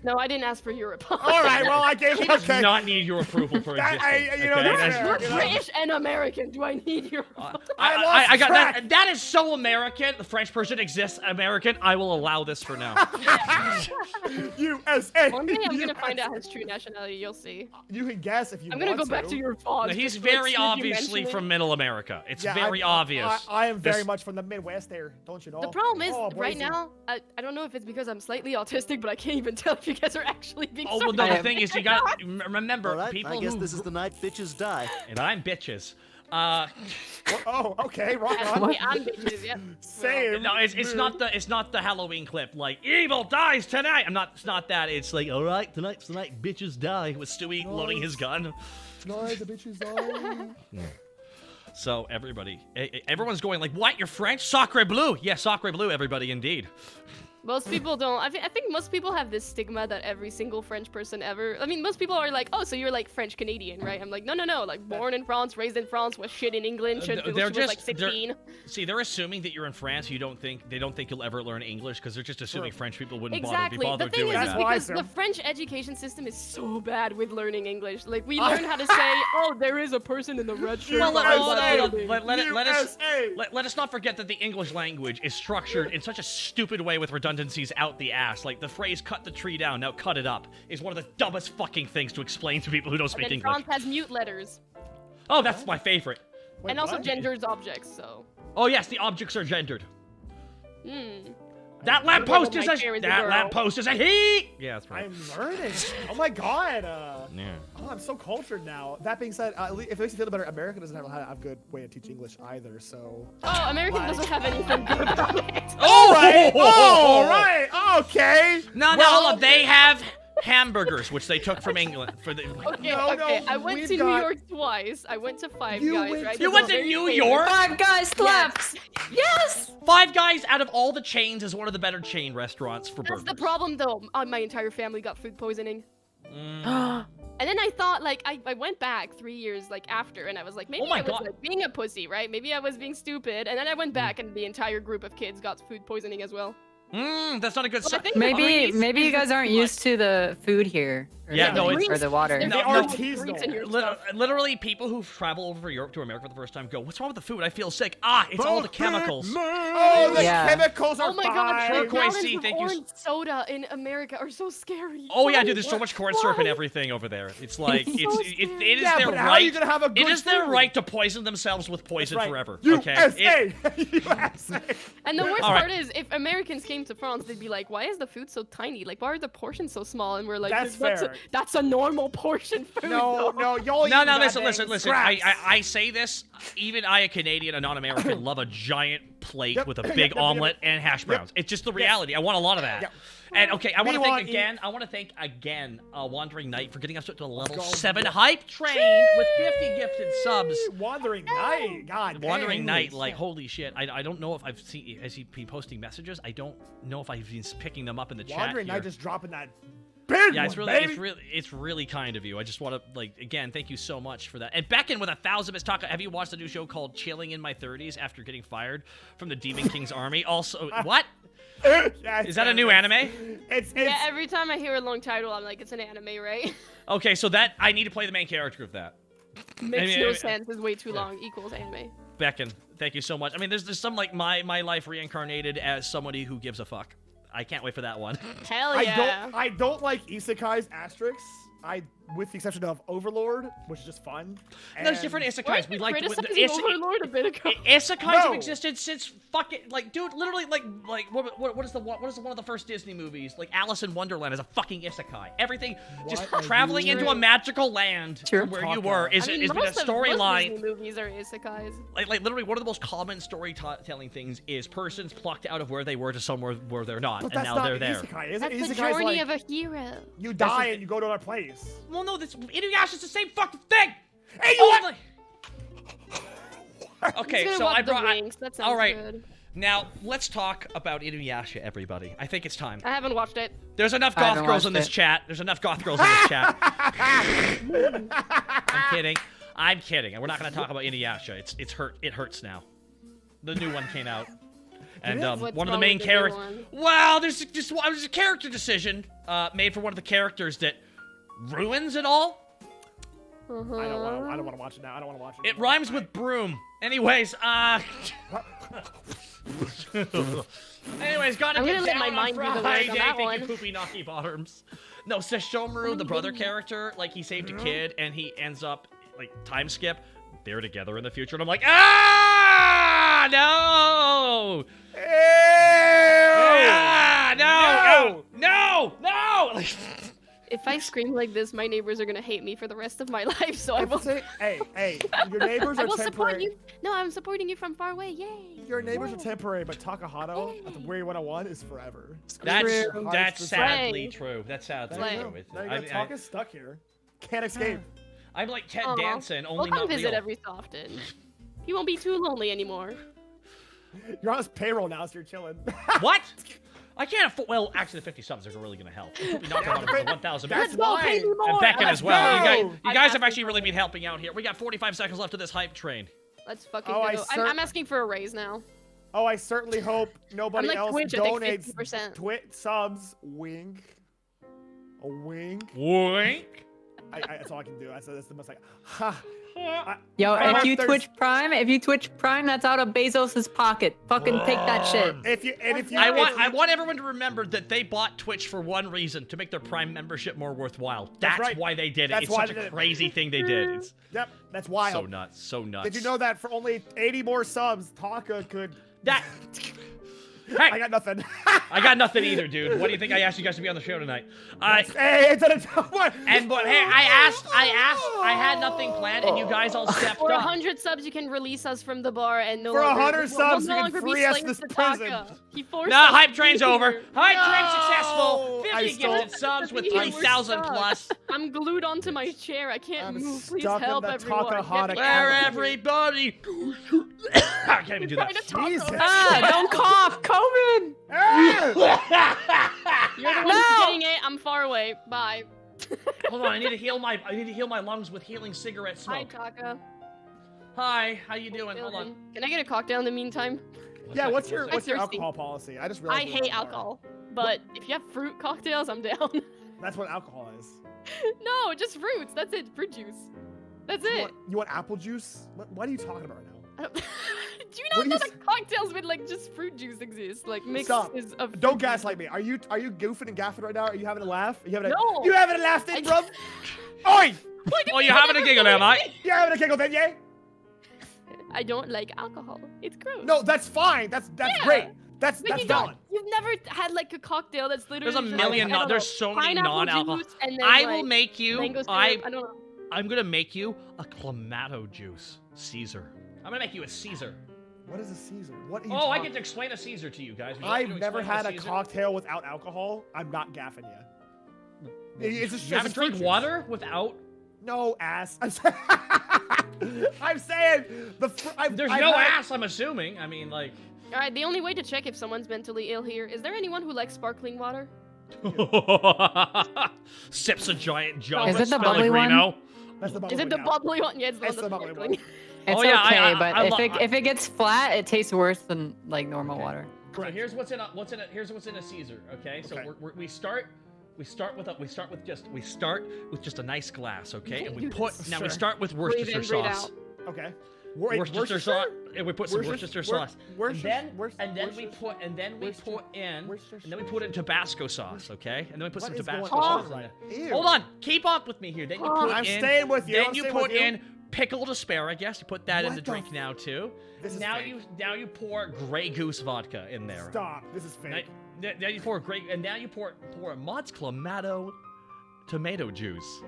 Speaker 3: No, I didn't ask for your apology.
Speaker 2: All right, well, I gave
Speaker 1: She
Speaker 2: you.
Speaker 1: does
Speaker 2: Okay.
Speaker 1: not need your approval for
Speaker 2: That-
Speaker 1: existing.
Speaker 2: you know,
Speaker 1: okay?
Speaker 2: that's
Speaker 1: That's-
Speaker 2: fair.
Speaker 3: You're
Speaker 2: You know?
Speaker 3: British and American. Do I need your apology?
Speaker 2: I lost
Speaker 1: got
Speaker 2: track.
Speaker 1: that. That is so American. The French person exists. American. I will allow this for now.
Speaker 2: USA.
Speaker 3: One day I'm gonna find out his true nationality. You'll see.
Speaker 2: You can guess if you
Speaker 3: I'm gonna
Speaker 2: want
Speaker 3: go back to your VoD.
Speaker 1: No, he's
Speaker 3: just to, like,
Speaker 1: very
Speaker 3: see if you
Speaker 1: obviously
Speaker 3: mention
Speaker 1: from
Speaker 3: it.
Speaker 1: Middle America. It's
Speaker 2: Yeah,
Speaker 1: very obvious.
Speaker 2: I am very
Speaker 1: This-
Speaker 2: much from the Midwest there, don't you know?
Speaker 3: The problem is,
Speaker 2: Oh,
Speaker 3: right
Speaker 2: Boise.
Speaker 3: now, I don't know if it's because I'm slightly autistic, but I can't even tell if you guys are actually being
Speaker 1: Oh well, no. The
Speaker 3: sarcastic.
Speaker 1: thing is, you got remember
Speaker 7: All right,
Speaker 1: people
Speaker 7: I guess
Speaker 1: who
Speaker 7: this is the night bitches die.
Speaker 1: and I'm bitches.
Speaker 2: Oh, okay, rock on.
Speaker 3: Actually, I'm bitches, yep.
Speaker 2: Same.
Speaker 1: No, it's not the Halloween clip like evil dies tonight. It's not that. It's like all right, tonight's the night bitches die with Stewie loading his gun.
Speaker 2: No, the bitches are.
Speaker 1: So everyone's going like, what? You're French? Sacre bleu. Yeah, sacre bleu. Everybody, indeed.
Speaker 3: Most people don't. I think most people have this stigma that every single French person ever. I mean, most people are like, oh, so you're like French Canadian, right? I'm like, no. Like born in France, raised in France, was shit in England, shit until she was like 16.
Speaker 1: See, they're assuming that you're in France. They don't think you'll ever learn English because they're just assuming French people wouldn't
Speaker 3: Exactly.
Speaker 1: bother
Speaker 3: The thing
Speaker 1: doing
Speaker 3: is,
Speaker 1: that.
Speaker 2: That's
Speaker 3: because
Speaker 2: why,
Speaker 3: the French education system is so bad with learning English. Like we learn how to say, oh, there is a person in the red shirt.
Speaker 1: Well,
Speaker 3: behind that building."
Speaker 1: let us not forget that the English language is structured in such a stupid way with redundancies out the ass. Like the phrase "cut the tree down, now cut it up" is one of the dumbest fucking things to explain to people who don't
Speaker 3: And
Speaker 1: speak
Speaker 3: then
Speaker 1: English.
Speaker 3: France has mute letters.
Speaker 1: Oh, that's my favorite.
Speaker 2: Wait,
Speaker 3: And also
Speaker 2: what?
Speaker 3: genders objects, so.
Speaker 1: Oh yes, the objects are gendered.
Speaker 3: Hmm.
Speaker 1: That lamppost
Speaker 3: My
Speaker 1: is a
Speaker 3: chair is a
Speaker 1: that
Speaker 3: girl.
Speaker 1: lamppost is a he. Yeah, that's right.
Speaker 2: I'm learning. Oh my god.
Speaker 1: Yeah.
Speaker 2: Oh, I'm so cultured now. That being said, if it makes you feel better, America doesn't have a good way to teach English either. So.
Speaker 3: Oh, American
Speaker 2: Like-
Speaker 3: doesn't have anything good about it.
Speaker 2: All right. All right. Okay.
Speaker 1: No,
Speaker 2: Well,
Speaker 1: they have hamburgers, which they took from England for the.
Speaker 3: Okay,
Speaker 2: No,
Speaker 3: okay.
Speaker 2: no,
Speaker 3: I went
Speaker 2: we've
Speaker 3: to New
Speaker 2: got-
Speaker 3: York twice. I went to Five
Speaker 2: You
Speaker 3: Guys,
Speaker 2: went
Speaker 3: right?
Speaker 2: to-
Speaker 1: You
Speaker 3: It's
Speaker 1: went to
Speaker 3: very
Speaker 1: New
Speaker 3: famous.
Speaker 1: York?
Speaker 4: Five Guys slaps. Yes.
Speaker 1: Five Guys, out of all the chains, is one of the better chain restaurants for
Speaker 3: That's
Speaker 1: burgers.
Speaker 3: the problem, though. My entire family got food poisoning. And then I thought, like, I went back 3 years, like, after, and I was like, maybe
Speaker 1: Oh my
Speaker 3: I was
Speaker 1: God.
Speaker 3: like, being a pussy, right? Maybe I was being stupid. And then I went back, and the entire group of kids got food poisoning as well.
Speaker 1: That's not a good
Speaker 3: Well, I
Speaker 1: sign.
Speaker 3: think
Speaker 4: Maybe
Speaker 3: Greece
Speaker 4: you
Speaker 3: is
Speaker 4: guys aren't
Speaker 3: too
Speaker 4: used to the food here. Or
Speaker 1: Yeah,
Speaker 4: the,
Speaker 1: no, it's-
Speaker 4: or the water.
Speaker 3: There's
Speaker 1: No,
Speaker 3: no,
Speaker 1: no.
Speaker 3: grease in your stuff.
Speaker 1: Literally, people who travel over Europe to America for the first time go, "What's wrong with the food? I feel sick." It's all the chemicals.
Speaker 2: Oh, the
Speaker 4: Yeah.
Speaker 2: chemicals are
Speaker 3: Oh my god,
Speaker 2: fine.
Speaker 1: Turquoise
Speaker 3: gallons
Speaker 1: sea,
Speaker 3: of
Speaker 1: thank you.
Speaker 3: orange soda in America are so scary.
Speaker 1: Oh yeah,
Speaker 3: Why?
Speaker 1: dude, there's so much corn syrup and
Speaker 3: Why?
Speaker 1: everything over there. It's like
Speaker 3: So
Speaker 1: it is
Speaker 2: Yeah,
Speaker 1: their
Speaker 2: but how are you
Speaker 1: right.
Speaker 2: gonna have a
Speaker 1: It
Speaker 2: good
Speaker 1: is their
Speaker 2: food?
Speaker 1: right to poison themselves with poison
Speaker 2: Right.
Speaker 1: forever.
Speaker 2: USA.
Speaker 1: Okay.
Speaker 2: USA.
Speaker 3: And the worst
Speaker 1: All right.
Speaker 3: part is, if Americans came to France, they'd be like, "Why is the food so tiny? Like, why are the portions so small?" And we're like,
Speaker 2: That's
Speaker 3: "That's
Speaker 2: fair.
Speaker 3: that's a normal portion food."
Speaker 2: No,
Speaker 3: though."
Speaker 2: no, y'all.
Speaker 1: No,
Speaker 2: eat that
Speaker 1: listen.
Speaker 2: thing.
Speaker 1: I
Speaker 2: Scraps.
Speaker 1: I say this. Even I, a Canadian, a non-American, love a giant plate
Speaker 2: Yep.
Speaker 1: with a
Speaker 2: Yep,
Speaker 1: big
Speaker 2: yep,
Speaker 1: omelet and hash browns. It's just the reality. I want a lot of that.
Speaker 2: Yep.
Speaker 1: And okay, I want to
Speaker 2: We
Speaker 1: thank
Speaker 2: want
Speaker 1: again. I want to thank again, Wandering Knight for getting us up to a level
Speaker 2: go.
Speaker 1: 7 hype train with 50 gifted subs.
Speaker 2: Wandering Night. God
Speaker 1: Wandering
Speaker 2: dang.
Speaker 1: Knight, like holy shit! I don't know if I've seen. Has he been posting messages? I don't know if I've been picking them up in the chat
Speaker 2: Wandering
Speaker 1: here.
Speaker 2: Night just dropping that big
Speaker 1: Yeah, it's
Speaker 2: one,
Speaker 1: really,
Speaker 2: baby.
Speaker 1: it's really kind of you. I just want to, like, again, thank you so much for that. And back in with 1,000 Miss Taka. Have you watched the new show called "Chilling in My 30s" after getting fired from the Demon King's army? Also, what?
Speaker 2: Yeah,
Speaker 1: Is that a new anime?
Speaker 2: It's
Speaker 3: Yeah, every time I hear a long title, I'm like, "It's an anime, right?"
Speaker 1: Okay, so that I need to play the main character of that.
Speaker 3: Makes
Speaker 1: mean,
Speaker 3: no
Speaker 1: I-
Speaker 3: sense. It's way too long. Equals anime.
Speaker 1: Becken, thank you so much. I mean, there's some like my life reincarnated as somebody who gives a fuck. I can't wait for that one.
Speaker 3: Hell
Speaker 2: I
Speaker 3: yeah.
Speaker 2: don't like isekais asterisks. with the exception of Overlord, which is just fun.
Speaker 1: No, there's different isekais. We like
Speaker 3: criticizing Overlord a bit ago.
Speaker 1: Isekais
Speaker 2: No.
Speaker 1: have existed since fucking dude, literally what is the one of the first Disney movies? Like Alice in Wonderland is a fucking isekai. Everything just
Speaker 2: What are
Speaker 1: traveling
Speaker 2: you-
Speaker 1: into a magical land
Speaker 4: Sure.
Speaker 1: from where you were is
Speaker 3: I mean,
Speaker 1: been a
Speaker 3: most Disney
Speaker 1: storyline.
Speaker 3: movies are isekais.
Speaker 1: Like literally one of the most common storytelling things is persons plucked out of where they were to somewhere where they're not,
Speaker 2: But
Speaker 1: and
Speaker 2: that's
Speaker 1: now
Speaker 2: not
Speaker 1: they're there.
Speaker 2: Isekai, is it?
Speaker 3: That's the
Speaker 2: Isekai's
Speaker 3: journey
Speaker 2: like,
Speaker 3: of a hero.
Speaker 2: you die and you go to another place.
Speaker 1: Well, no, that's Inuyasha's the same fucking thing.
Speaker 2: Hey, you what?
Speaker 1: Okay,
Speaker 3: Just gonna
Speaker 1: so
Speaker 3: watch
Speaker 1: I
Speaker 3: The
Speaker 1: brought.
Speaker 3: Wings. That sounds
Speaker 1: all right,
Speaker 3: good.
Speaker 1: now let's talk about Inuyasha, everybody. I think it's time.
Speaker 3: I haven't watched it.
Speaker 1: There's enough
Speaker 4: I
Speaker 1: goth
Speaker 4: haven't
Speaker 1: girls in
Speaker 4: watched
Speaker 1: this
Speaker 4: it.
Speaker 1: chat. There's enough goth girls in this chat. I'm kidding. I'm kidding. And we're not gonna talk about Inuyasha. It hurts now. The new one came out. And
Speaker 3: What's
Speaker 1: one of the
Speaker 3: wrong
Speaker 1: main
Speaker 3: with the new
Speaker 1: characters.
Speaker 3: one?
Speaker 1: Well, there's a character decision made for one of the characters that ruins it all.
Speaker 2: I don't want to watch it now. I don't want to watch it.
Speaker 1: It rhymes with broom. Anyways, anyways, gotta
Speaker 3: I'm
Speaker 1: get
Speaker 3: gonna let
Speaker 1: down
Speaker 3: my
Speaker 1: on
Speaker 3: mind do the work on
Speaker 1: Friday.
Speaker 3: that
Speaker 1: Thank you,
Speaker 3: one.
Speaker 1: Poopy Knocky Bottoms. No, Sesshomaru, the brother character, like he saved a kid and he ends up like time skip. They're together in the future, and I'm like, ah, no, no. Like,
Speaker 3: If I scream like this, my neighbors are gonna hate me for the rest of my life. So I will.
Speaker 2: Hey, your neighbors
Speaker 3: I
Speaker 2: are
Speaker 3: will support
Speaker 2: temporary.
Speaker 3: you. No, I'm supporting you from far away. Yay!
Speaker 2: Your neighbors are temporary, but Takahado at the Weary 101 is forever.
Speaker 1: that's
Speaker 2: True.
Speaker 1: sadly
Speaker 3: Slay.
Speaker 1: true. That's sadly
Speaker 3: Slay.
Speaker 1: true.
Speaker 2: Now you got Taka stuck here. Can't escape.
Speaker 1: I'm like Ted
Speaker 3: Aw.
Speaker 1: Danson,
Speaker 3: We'll
Speaker 1: only
Speaker 3: come
Speaker 1: not
Speaker 3: visit
Speaker 1: real.
Speaker 3: every so often. You won't be too lonely anymore.
Speaker 2: You're on his payroll now, so you're chilling.
Speaker 1: What? I can't afford. Well, actually, the 50 subs are really gonna help. Poopy Knocky Bottoms for 1,000
Speaker 2: That's
Speaker 3: Let's go, pay me
Speaker 2: why.
Speaker 1: and
Speaker 3: more.
Speaker 1: Beckett
Speaker 3: Let's
Speaker 1: as well.
Speaker 2: go.
Speaker 1: You
Speaker 3: I'm
Speaker 1: guys have
Speaker 3: asking
Speaker 1: actually
Speaker 3: for
Speaker 1: really
Speaker 3: it.
Speaker 1: been helping out here. We got 45 seconds left of this hype train.
Speaker 3: Let's fucking
Speaker 2: Oh,
Speaker 3: go. I'm asking for a raise now.
Speaker 2: Oh, I certainly hope nobody
Speaker 3: I'm like
Speaker 2: else
Speaker 3: Twitch, I think
Speaker 2: donates
Speaker 3: 50%.
Speaker 2: subs. Wink. A wink.
Speaker 1: Wink.
Speaker 2: That's all I can do. That's the most like, ha.
Speaker 4: Yo,
Speaker 2: I
Speaker 4: if you
Speaker 2: there's-
Speaker 4: Twitch Prime, that's out of Bezos's pocket. Fucking take that shit.
Speaker 2: If you
Speaker 1: I want everyone to remember that they bought Twitch for one reason: to make their Prime membership more worthwhile. That's
Speaker 2: right.
Speaker 1: why they did it.
Speaker 2: That's
Speaker 1: It's
Speaker 2: why
Speaker 1: such
Speaker 2: they
Speaker 1: a
Speaker 2: did it.
Speaker 1: crazy thing they did. It's
Speaker 2: Yep, that's wild.
Speaker 1: so nuts. So nuts.
Speaker 2: Did you know that for only 80 more subs, Taka could?
Speaker 1: that?
Speaker 2: I
Speaker 1: Hey,
Speaker 2: got nothing.
Speaker 1: I got nothing either, dude. What do you think I asked you guys to be on the show tonight?
Speaker 2: Hey, it's a what?
Speaker 1: But hey, I had nothing planned, and you guys all stepped
Speaker 3: For
Speaker 1: up.
Speaker 3: 100 subs, you can release us from the bar and no
Speaker 2: For
Speaker 3: longer.
Speaker 2: 100
Speaker 3: we'll
Speaker 2: subs,
Speaker 3: no
Speaker 2: you can
Speaker 3: longer be
Speaker 2: free us
Speaker 3: slaves
Speaker 2: this
Speaker 3: to Taka.
Speaker 2: prison.
Speaker 3: He forced
Speaker 1: No,
Speaker 3: us
Speaker 1: hype
Speaker 3: to
Speaker 1: train's
Speaker 3: be
Speaker 1: over.
Speaker 3: here.
Speaker 1: Hype train
Speaker 2: No!
Speaker 1: successful.
Speaker 2: I
Speaker 1: 50
Speaker 2: stole-
Speaker 1: gifted subs with
Speaker 3: We're stuck.
Speaker 1: 3,000 plus.
Speaker 3: I'm glued onto my chair. I can't
Speaker 2: I'm
Speaker 3: move. Please
Speaker 2: stuck in
Speaker 3: help
Speaker 2: the
Speaker 3: everyone.
Speaker 2: Takahata
Speaker 3: Get me
Speaker 2: Where
Speaker 1: Where
Speaker 3: out of here.
Speaker 1: everybody. I can't even do
Speaker 3: Trying
Speaker 1: that.
Speaker 3: to talk
Speaker 2: Jesus.
Speaker 3: over
Speaker 4: Ah, don't cough, COVID.
Speaker 3: You're the one
Speaker 4: No!
Speaker 3: who's getting it. I'm far away. Bye.
Speaker 1: Hold on, I need to heal my lungs with healing cigarette
Speaker 3: Hi,
Speaker 1: smoke.
Speaker 3: Taka.
Speaker 1: Hi, how you doing? Hold on.
Speaker 3: Can I get a cocktail in the meantime?
Speaker 2: Yeah, what's your
Speaker 3: I'm
Speaker 2: what's your
Speaker 3: thirsty.
Speaker 2: alcohol policy? I just
Speaker 3: I
Speaker 2: realized. we're
Speaker 3: hate
Speaker 2: at the bar.
Speaker 3: alcohol, but if you have fruit cocktails, I'm down.
Speaker 2: That's what alcohol is.
Speaker 3: No, just fruits. That's it. Fruit juice. That's
Speaker 2: You
Speaker 3: it.
Speaker 2: want, you want apple juice? What are you talking about right now?
Speaker 3: I don't- Do you
Speaker 2: What
Speaker 3: not
Speaker 2: do
Speaker 3: know
Speaker 2: you
Speaker 3: that cocktails with like just fruit juice exist? Like mixes
Speaker 2: Stop.
Speaker 3: of.
Speaker 2: Don't gaslight me. Are you goofing and gaffing right now? Are you having a laugh? Are you having a
Speaker 3: No.
Speaker 2: You having a laugh then, bro? Oi!
Speaker 1: Oh, you're having a giggle, am I?
Speaker 2: You having a giggle then, yeah?
Speaker 3: I don't like alcohol. It's gross.
Speaker 2: No, that's fine. That's
Speaker 3: Yeah.
Speaker 2: great. That's
Speaker 3: But you
Speaker 2: valid.
Speaker 3: You've never had like a cocktail that's literally.
Speaker 1: There's a
Speaker 3: just,
Speaker 1: million.
Speaker 3: I don't
Speaker 1: There's
Speaker 3: know,
Speaker 1: so many
Speaker 3: pineapple
Speaker 1: non-alcohol.
Speaker 3: juice and then,
Speaker 1: I
Speaker 3: like,
Speaker 1: will make you.
Speaker 3: mango syrup.
Speaker 1: I
Speaker 3: I don't know.
Speaker 1: I'm gonna make you a clamato juice Caesar. I'm gonna make you a Caesar.
Speaker 2: What is a Caesar? What are you
Speaker 1: Oh, I
Speaker 2: talking-
Speaker 1: get to explain a Caesar to you guys. Would you like me
Speaker 2: I've
Speaker 1: to
Speaker 2: never
Speaker 1: explain
Speaker 2: had a
Speaker 1: Caesar?
Speaker 2: cocktail without alcohol. I'm not gaffing you. It's just
Speaker 1: You haven't
Speaker 2: fruit
Speaker 1: drank
Speaker 2: juice.
Speaker 1: water without?
Speaker 2: No ass. I'm saying
Speaker 1: There's no ass, I'm assuming. I mean, like.
Speaker 3: All right. The only way to check if someone's mentally ill here is there anyone who likes sparkling water?
Speaker 1: Sips a giant jug
Speaker 4: Is
Speaker 1: of
Speaker 4: it the bubbly one?
Speaker 1: Pellegrino.
Speaker 2: That's the
Speaker 3: Is it the bubbly one? Yeah, it's the
Speaker 2: It's
Speaker 3: one
Speaker 2: the
Speaker 3: that's
Speaker 2: bubbly
Speaker 3: sparkling.
Speaker 4: It's
Speaker 1: Oh, yeah,
Speaker 4: okay, but
Speaker 1: I
Speaker 4: if it gets flat, it tastes worse than like normal water.
Speaker 1: So here's what's in a Caesar. Okay, so
Speaker 2: Okay.
Speaker 1: we start with just a nice glass. Okay, and we
Speaker 3: do
Speaker 1: put
Speaker 3: this.
Speaker 1: now we
Speaker 2: Sure.
Speaker 1: start with
Speaker 3: Breathe
Speaker 1: Worcestershire
Speaker 3: in, breathe
Speaker 1: sauce.
Speaker 3: out.
Speaker 2: Okay.
Speaker 1: Worcestershire sauce. And we put some Worcestershire sauce. And then we put in Tabasco sauce, okay? And then we put some
Speaker 2: What is
Speaker 1: Tabasco
Speaker 2: going on
Speaker 1: sauce in
Speaker 2: right
Speaker 1: there.
Speaker 2: Ew.
Speaker 1: Hold on, keep up with me here. Then you put
Speaker 2: I'm
Speaker 1: in.
Speaker 2: staying with you.
Speaker 1: Then
Speaker 2: I'm
Speaker 1: you
Speaker 2: staying
Speaker 1: put
Speaker 2: with you.
Speaker 1: in pickled asparagus. You put that in
Speaker 2: What
Speaker 1: the
Speaker 2: the
Speaker 1: drink now too.
Speaker 2: This is
Speaker 1: now
Speaker 2: fake.
Speaker 1: you pour Grey Goose vodka in there.
Speaker 2: Stop. This is fake.
Speaker 1: Now you pour now you pour Mott's Clamato tomato juice.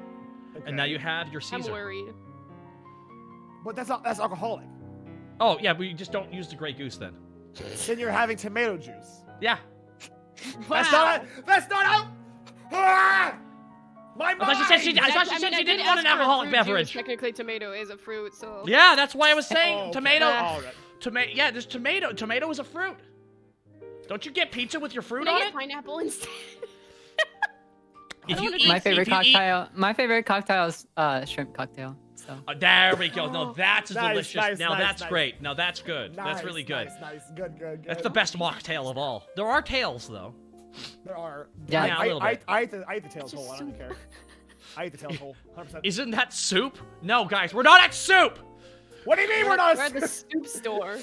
Speaker 2: Okay.
Speaker 1: And now you have your
Speaker 3: I'm
Speaker 1: Caesar.
Speaker 3: worried.
Speaker 2: But that's alcoholic.
Speaker 1: Oh yeah, we just don't use the Grey Goose then.
Speaker 2: Then you're having tomato juice.
Speaker 1: Yeah.
Speaker 2: That's not. That's not out. Ah! My
Speaker 1: I
Speaker 2: mind.
Speaker 1: thought she said she didn't want an alcoholic beverage.
Speaker 3: Technically, tomato is a fruit, so.
Speaker 1: Yeah, that's why I was saying
Speaker 2: Oh, okay.
Speaker 1: tomato.
Speaker 2: All right.
Speaker 1: Yeah, there's tomato. Tomato is a fruit. Don't you get pizza with your fruit
Speaker 3: Can I
Speaker 1: on
Speaker 3: get
Speaker 1: it?
Speaker 3: pineapple instead?
Speaker 1: If you
Speaker 4: My
Speaker 1: eat-
Speaker 4: favorite
Speaker 1: if you eat-
Speaker 4: cocktail. My favorite cocktail is shrimp cocktail. So.
Speaker 1: There we go. No, that's
Speaker 2: Nice,
Speaker 1: delicious.
Speaker 2: nice,
Speaker 1: Now
Speaker 2: nice,
Speaker 1: that's
Speaker 2: nice.
Speaker 1: great. Now that's good.
Speaker 2: Nice,
Speaker 1: That's really good.
Speaker 2: Nice. Good.
Speaker 1: That's the best mocktail of all. There are tails though.
Speaker 2: There are.
Speaker 4: Yeah,
Speaker 1: a little bit.
Speaker 2: I eat the tails whole. I don't even care. I eat the tails whole. 100%.
Speaker 1: Isn't that soup? No, guys, we're not at soup.
Speaker 2: What do you mean we're not?
Speaker 3: We're at the soup store.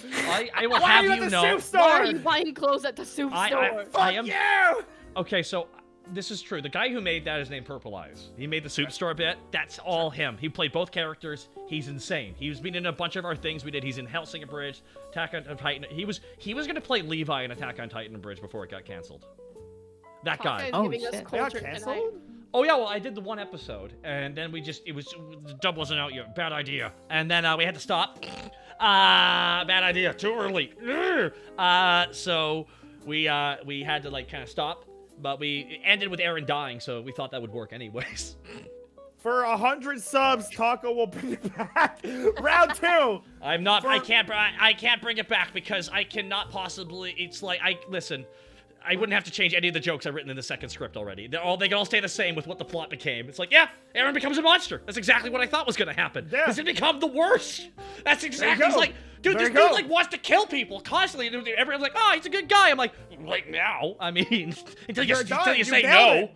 Speaker 1: I will
Speaker 2: Why
Speaker 1: have
Speaker 2: are you at
Speaker 1: you
Speaker 2: the
Speaker 1: know.
Speaker 2: soup store?
Speaker 3: Why are you buying clothes at the soup
Speaker 1: I
Speaker 3: store?
Speaker 1: am.
Speaker 2: You!
Speaker 1: Okay, so this is true. The guy who made that is named Purple Eyes. He made the soup store bit. That's all him. He played both characters. He's insane. He's been in a bunch of our things we did. He's in Hellsing Bridge, Attack on Titan. He was gonna play Levi in Attack on Titan Bridge before it got canceled. That guy.
Speaker 3: Is
Speaker 4: Oh,
Speaker 3: giving us
Speaker 4: shit.
Speaker 2: They got
Speaker 3: culture tonight.
Speaker 2: canceled?
Speaker 1: Oh yeah, well I did the one episode, and then the dub wasn't out yet. Bad idea. And then we had to stop. Bad idea. Too early. So we had to like kind of stop, but we ended with Aaron dying, so we thought that would work anyways.
Speaker 2: For 100 subs, Taco will bring it back. Round 2.
Speaker 1: I'm not. I can't bring it back because I cannot possibly. It's like listen. I wouldn't have to change any of the jokes I've written in the second script already. They can all stay the same with what the plot became. It's like, yeah, Aaron becomes a monster. That's exactly what I thought was gonna happen.
Speaker 2: Yeah.
Speaker 1: He's gonna become the worst. That's exactly.
Speaker 2: go.
Speaker 1: He's like, dude,
Speaker 2: There
Speaker 1: this
Speaker 2: you
Speaker 1: dude
Speaker 2: go.
Speaker 1: like wants to kill people constantly. Everyone's like, oh, he's a good guy. I'm like, right now. I mean, until
Speaker 2: You're done.
Speaker 1: you say
Speaker 2: nailed
Speaker 1: no.
Speaker 2: it.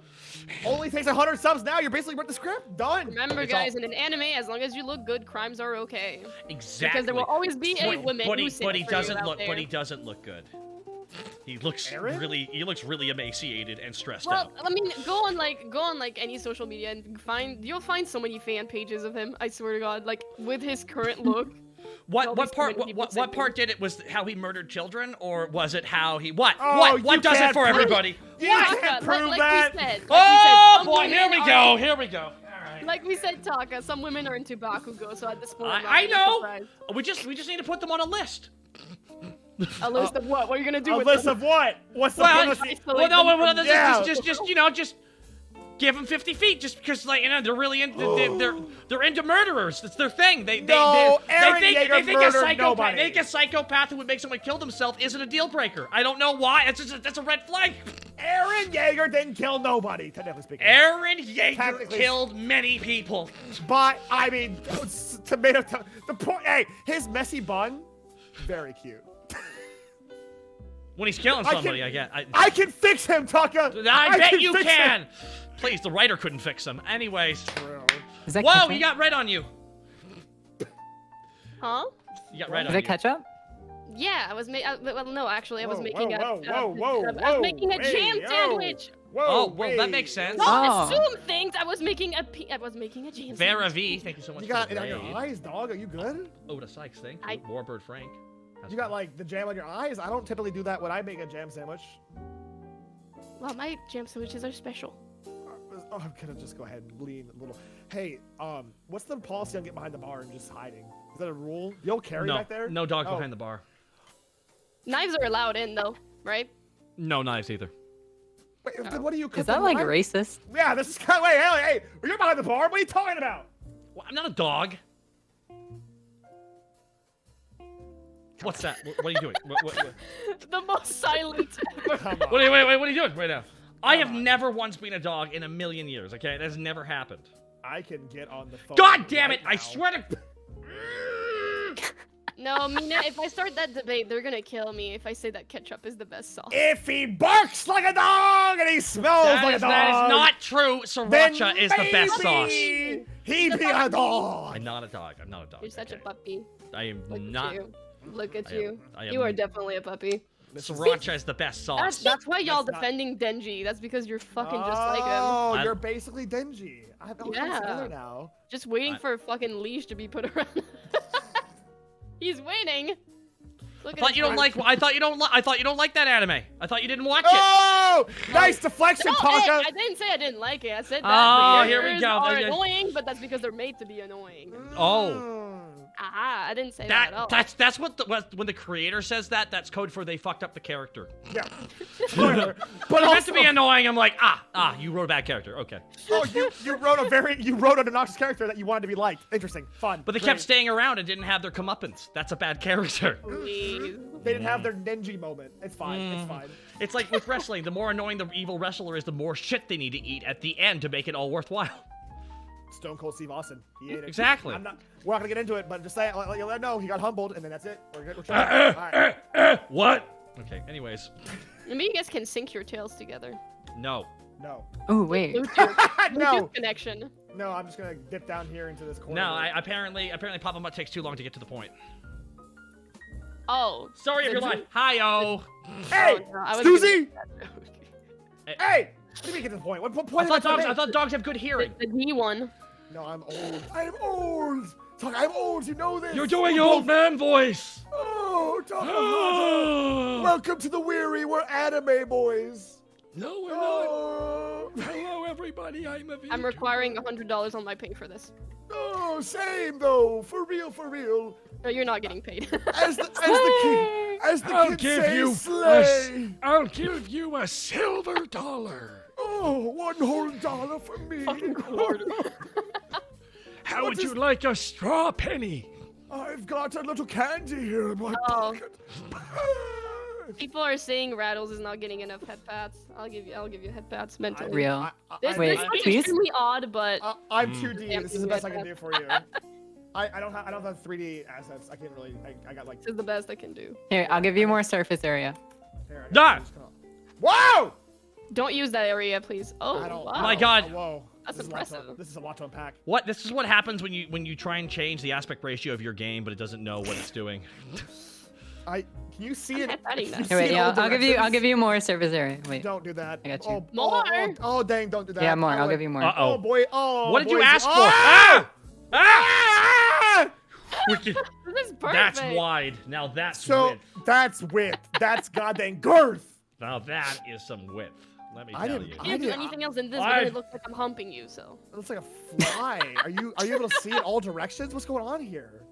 Speaker 2: Only takes 100 subs now. You're basically wrote the script. Done.
Speaker 3: Remember,
Speaker 1: It's
Speaker 3: guys,
Speaker 1: all-
Speaker 3: in an anime, as long as you look good, crimes are okay.
Speaker 1: Exactly.
Speaker 3: Because there will always be a woman
Speaker 1: but
Speaker 3: who
Speaker 1: he,
Speaker 3: sits
Speaker 1: but he
Speaker 3: for you
Speaker 1: doesn't
Speaker 3: out
Speaker 1: look.
Speaker 3: there.
Speaker 1: But he doesn't look good. He looks
Speaker 2: Aaron?
Speaker 1: really emaciated and stressed
Speaker 3: Well,
Speaker 1: out.
Speaker 3: I mean, go on like any social media and you'll find so many fan pages of him. I swear to God, like with his current look.
Speaker 1: What
Speaker 3: There'll
Speaker 1: what
Speaker 3: be so
Speaker 1: part
Speaker 3: many people
Speaker 1: what part did it was how he murdered children, or was it how he what
Speaker 2: Oh,
Speaker 1: what
Speaker 2: you
Speaker 1: does it
Speaker 2: can't
Speaker 1: for
Speaker 2: prove-
Speaker 1: everybody?
Speaker 2: You
Speaker 3: Taka,
Speaker 2: can't prove
Speaker 3: like
Speaker 2: that.
Speaker 3: we said,
Speaker 1: Oh
Speaker 3: some
Speaker 1: boy, here
Speaker 3: women
Speaker 1: we
Speaker 3: are-
Speaker 1: go, here we go. All right.
Speaker 3: Like we said, Taka, some women are into Bakugo, so at this point, I'm not
Speaker 1: I
Speaker 3: really
Speaker 1: know.
Speaker 3: surprised.
Speaker 1: We just need to put them on a list.
Speaker 3: A list of what? What are you gonna do
Speaker 2: A
Speaker 3: with
Speaker 2: list
Speaker 3: them?
Speaker 2: of what? What's the
Speaker 1: Well,
Speaker 2: policy?
Speaker 1: well, no, well, this
Speaker 2: Yeah.
Speaker 1: is just you know just give them 50 feet just because like you know they're really into they're into murderers. That's their thing.
Speaker 2: No, Aaron
Speaker 1: they
Speaker 2: Yeager
Speaker 1: think a
Speaker 2: murdered
Speaker 1: psychopath.
Speaker 2: nobody.
Speaker 1: They think a psychopath who would make someone kill themselves isn't a deal breaker. I don't know why. That's a red flag.
Speaker 2: Aaron Yeager didn't kill nobody, technically speaking.
Speaker 1: Aaron Yeager
Speaker 2: Technically-
Speaker 1: killed many people.
Speaker 2: But I mean, tomato. The point. Hey, his messy bun, very cute.
Speaker 1: When he's killing
Speaker 2: I
Speaker 1: somebody,
Speaker 2: can-
Speaker 1: I
Speaker 2: I can fix him, Tucker.
Speaker 1: I bet you
Speaker 2: fix
Speaker 1: can.
Speaker 2: him.
Speaker 1: Please, the writer couldn't fix him. Anyways.
Speaker 2: True.
Speaker 4: Is that
Speaker 1: Whoa,
Speaker 4: ketchup?
Speaker 1: you got red on you.
Speaker 3: Huh?
Speaker 1: You got red
Speaker 4: Is
Speaker 1: on
Speaker 4: that
Speaker 1: you.
Speaker 4: ketchup?
Speaker 3: Yeah, I was well, no, actually, I was
Speaker 2: Whoa,
Speaker 3: making
Speaker 2: whoa,
Speaker 3: a.
Speaker 2: whoa, whoa,
Speaker 3: I was
Speaker 2: whoa,
Speaker 3: making a
Speaker 2: hey,
Speaker 3: jam
Speaker 2: yo.
Speaker 3: sandwich.
Speaker 2: Whoa,
Speaker 1: Oh, well, that
Speaker 2: hey.
Speaker 1: makes sense.
Speaker 3: Don't
Speaker 4: Oh.
Speaker 3: assume things. I was making a jam
Speaker 1: Vera
Speaker 3: sandwich.
Speaker 1: V, thank you so much
Speaker 2: You
Speaker 1: for
Speaker 2: got
Speaker 1: the
Speaker 2: it on your
Speaker 1: raid.
Speaker 2: eyes, dog. Are you good?
Speaker 1: Oda Sykes, thank you.
Speaker 3: I-
Speaker 1: Warbird Frank. That's
Speaker 2: You got like the jam on your eyes? I don't typically do that when I make a jam sandwich.
Speaker 3: Well, my jam sandwiches are special.
Speaker 2: Oh, I'm gonna just go ahead and lean a little. Hey, what's the policy on getting behind the bar and just hiding? Is that a rule? You'll carry
Speaker 1: no,
Speaker 2: back there?
Speaker 1: no dogs
Speaker 2: Oh.
Speaker 1: behind the bar.
Speaker 3: Knives are allowed in though, right?
Speaker 1: No knives either.
Speaker 2: Wait, then what do you cook?
Speaker 4: Is that
Speaker 2: them
Speaker 4: like
Speaker 2: with?
Speaker 4: racist?
Speaker 2: Yeah, this is kind of hey, you're behind the bar. What are you talking about?
Speaker 1: Well, I'm not a dog. What's that? What are you doing? What
Speaker 3: The most silent ever.
Speaker 2: Come on.
Speaker 1: what are you doing right now? I have never once been a dog in a million years, okay? That has never happened.
Speaker 2: I can get on the phone.
Speaker 1: God damn it!
Speaker 2: right
Speaker 1: I
Speaker 2: now.
Speaker 1: swear to...
Speaker 3: No, Mina, if I start that debate, they're gonna kill me if I say that ketchup is the best sauce.
Speaker 2: If he barks like a dog and he smells like a dog,
Speaker 1: That is not true.
Speaker 2: then
Speaker 1: Sriracha is the best sauce.
Speaker 2: maybe He be a dog.
Speaker 1: I'm not a dog. I'm not a dog.
Speaker 3: You're such a
Speaker 1: okay?
Speaker 3: puppy.
Speaker 1: I am
Speaker 3: Look
Speaker 1: not.
Speaker 3: At you. Look at
Speaker 1: I
Speaker 3: you.
Speaker 1: am
Speaker 3: You are definitely a puppy.
Speaker 1: Sriracha is the best sauce.
Speaker 3: That's why y'all
Speaker 2: That's not-
Speaker 3: defending Denji. That's because you're fucking just like him.
Speaker 2: Oh,
Speaker 1: I-
Speaker 2: you're basically Denji. I have all
Speaker 3: Yeah.
Speaker 2: together now.
Speaker 3: Just waiting for a fucking leash to be put around. He's waiting. Look
Speaker 1: I thought you don't like. I thought you don't. I thought you don't like that anime. I thought you didn't watch it.
Speaker 2: Oh, nice deflection,
Speaker 3: No, hey,
Speaker 2: Taka.
Speaker 3: I didn't say I didn't like it. I said that
Speaker 1: Oh,
Speaker 3: the
Speaker 1: here we
Speaker 3: characters
Speaker 1: go.
Speaker 3: are
Speaker 1: Yeah.
Speaker 3: annoying, but that's because they're made to be annoying.
Speaker 1: Oh.
Speaker 3: Aha, I didn't say that at all.
Speaker 1: That's what when the creator says that. That's code for they fucked up the character.
Speaker 2: Yeah. Spoiler. But
Speaker 1: It's meant to
Speaker 2: also,
Speaker 1: be annoying. I'm like, you wrote a bad character. Okay.
Speaker 2: oh, you wrote an obnoxious character that you wanted to be liked. Interesting, fun.
Speaker 1: But they kept staying around and didn't have their comeuppance. That's a bad character.
Speaker 3: Please.
Speaker 2: They didn't have their Denji moment. It's fine. It's fine.
Speaker 1: It's like with wrestling. The more annoying the evil wrestler is, the more shit they need to eat at the end to make it all worthwhile.
Speaker 2: Stone Cold Steve Austin. He ate it.
Speaker 1: Exactly.
Speaker 2: We're not gonna get into it, but just say let you know he got humbled, and then that's it. We're good. We're chilling. All right.
Speaker 1: What? Okay. Anyways,
Speaker 3: Maybe you guys can sync your tails together.
Speaker 1: no.
Speaker 2: No.
Speaker 4: Oh wait.
Speaker 3: Bluetooth.
Speaker 2: No.
Speaker 3: Bluetooth connection.
Speaker 2: No, I'm just gonna dip down here into this corner.
Speaker 1: No. Apparently Papa Mutt takes too long to get to the point.
Speaker 3: Oh.
Speaker 1: Sorry if you're lying. Hi-oh.
Speaker 2: Hey,
Speaker 3: Oh, no, I was
Speaker 2: Susie!
Speaker 3: gonna make that joke.
Speaker 2: Hey! What do you mean get to the point? What
Speaker 1: I
Speaker 2: point?
Speaker 1: thought
Speaker 2: am I trying to
Speaker 1: I
Speaker 2: make?
Speaker 1: thought dogs have good hearing.
Speaker 3: The D one.
Speaker 2: No, I'm old. I'm old. Talk, I'm old. You know this.
Speaker 1: You're doing
Speaker 2: We're
Speaker 1: old
Speaker 2: both-
Speaker 1: man voice.
Speaker 2: Oh, Takahata. Welcome to the weary. We're anime boys.
Speaker 1: No, we're
Speaker 2: Oh,
Speaker 1: Hello, everybody. I'm a
Speaker 3: I'm requiring $100 on my pay for this.
Speaker 2: oh, same though. For real, for real.
Speaker 3: No, you're not getting paid.
Speaker 2: As the kids say, slay.
Speaker 5: I'll give you a silver $1.
Speaker 2: Oh, $1 whole for me.
Speaker 3: Fucking Lord.
Speaker 5: How
Speaker 2: What
Speaker 5: would
Speaker 2: is-
Speaker 5: you like a straw penny?
Speaker 2: I've got a little candy here in my
Speaker 3: Oh.
Speaker 2: pocket.
Speaker 3: People are saying Rattles is not getting enough head pats. I'll give you head pats mentally.
Speaker 4: Real.
Speaker 3: This,
Speaker 4: Wait,
Speaker 3: this one's
Speaker 4: please?
Speaker 3: extremely odd, but
Speaker 2: I'm 2D.
Speaker 3: Damn,
Speaker 2: This is the best I can do for you. I don't have 3D assets. I can't really. I got like.
Speaker 3: this is the best I can do.
Speaker 4: Here, I'll give you more surface area.
Speaker 2: Here, I
Speaker 1: Nah.
Speaker 2: just kinda- Whoa!
Speaker 3: Don't use that area, please. Oh,
Speaker 2: I don't.
Speaker 3: wow.
Speaker 1: Oh my God.
Speaker 2: Whoa.
Speaker 3: That's
Speaker 2: This is a lot to-
Speaker 3: impressive.
Speaker 2: This is a lot to unpack.
Speaker 1: What? This is what happens when you try and change the aspect ratio of your game, but it doesn't know what it's doing.
Speaker 2: Can you see it?
Speaker 3: Adding
Speaker 2: Can
Speaker 3: that.
Speaker 2: you
Speaker 4: Here, wait,
Speaker 2: see
Speaker 4: yeah,
Speaker 2: all
Speaker 4: I'll give
Speaker 2: directions?
Speaker 4: you more surface area. Wait.
Speaker 2: Don't do that.
Speaker 4: I got you.
Speaker 2: Oh,
Speaker 3: More?
Speaker 2: Oh, dang! Don't do that.
Speaker 4: Yeah, more.
Speaker 2: Oh,
Speaker 4: I'll
Speaker 2: wait.
Speaker 4: give you more.
Speaker 1: Uh-oh.
Speaker 2: Oh boy. Oh.
Speaker 1: What did you
Speaker 2: boys.
Speaker 1: ask for?
Speaker 2: Oh!
Speaker 1: Ah! Ah!
Speaker 2: Ah!
Speaker 1: Wicked.
Speaker 3: This is perfect.
Speaker 1: That's wide. Now that's
Speaker 2: So
Speaker 1: width.
Speaker 2: that's width. That's goddamn girth.
Speaker 1: Now that is some width. Let me
Speaker 2: I
Speaker 1: tell
Speaker 2: didn't-
Speaker 1: you.
Speaker 3: I can't do
Speaker 2: didn't-
Speaker 3: anything else in this,
Speaker 1: I-
Speaker 3: but it looks like I'm humping you, so.
Speaker 2: It looks like a fly. Are you able to see in all directions? What's going on here?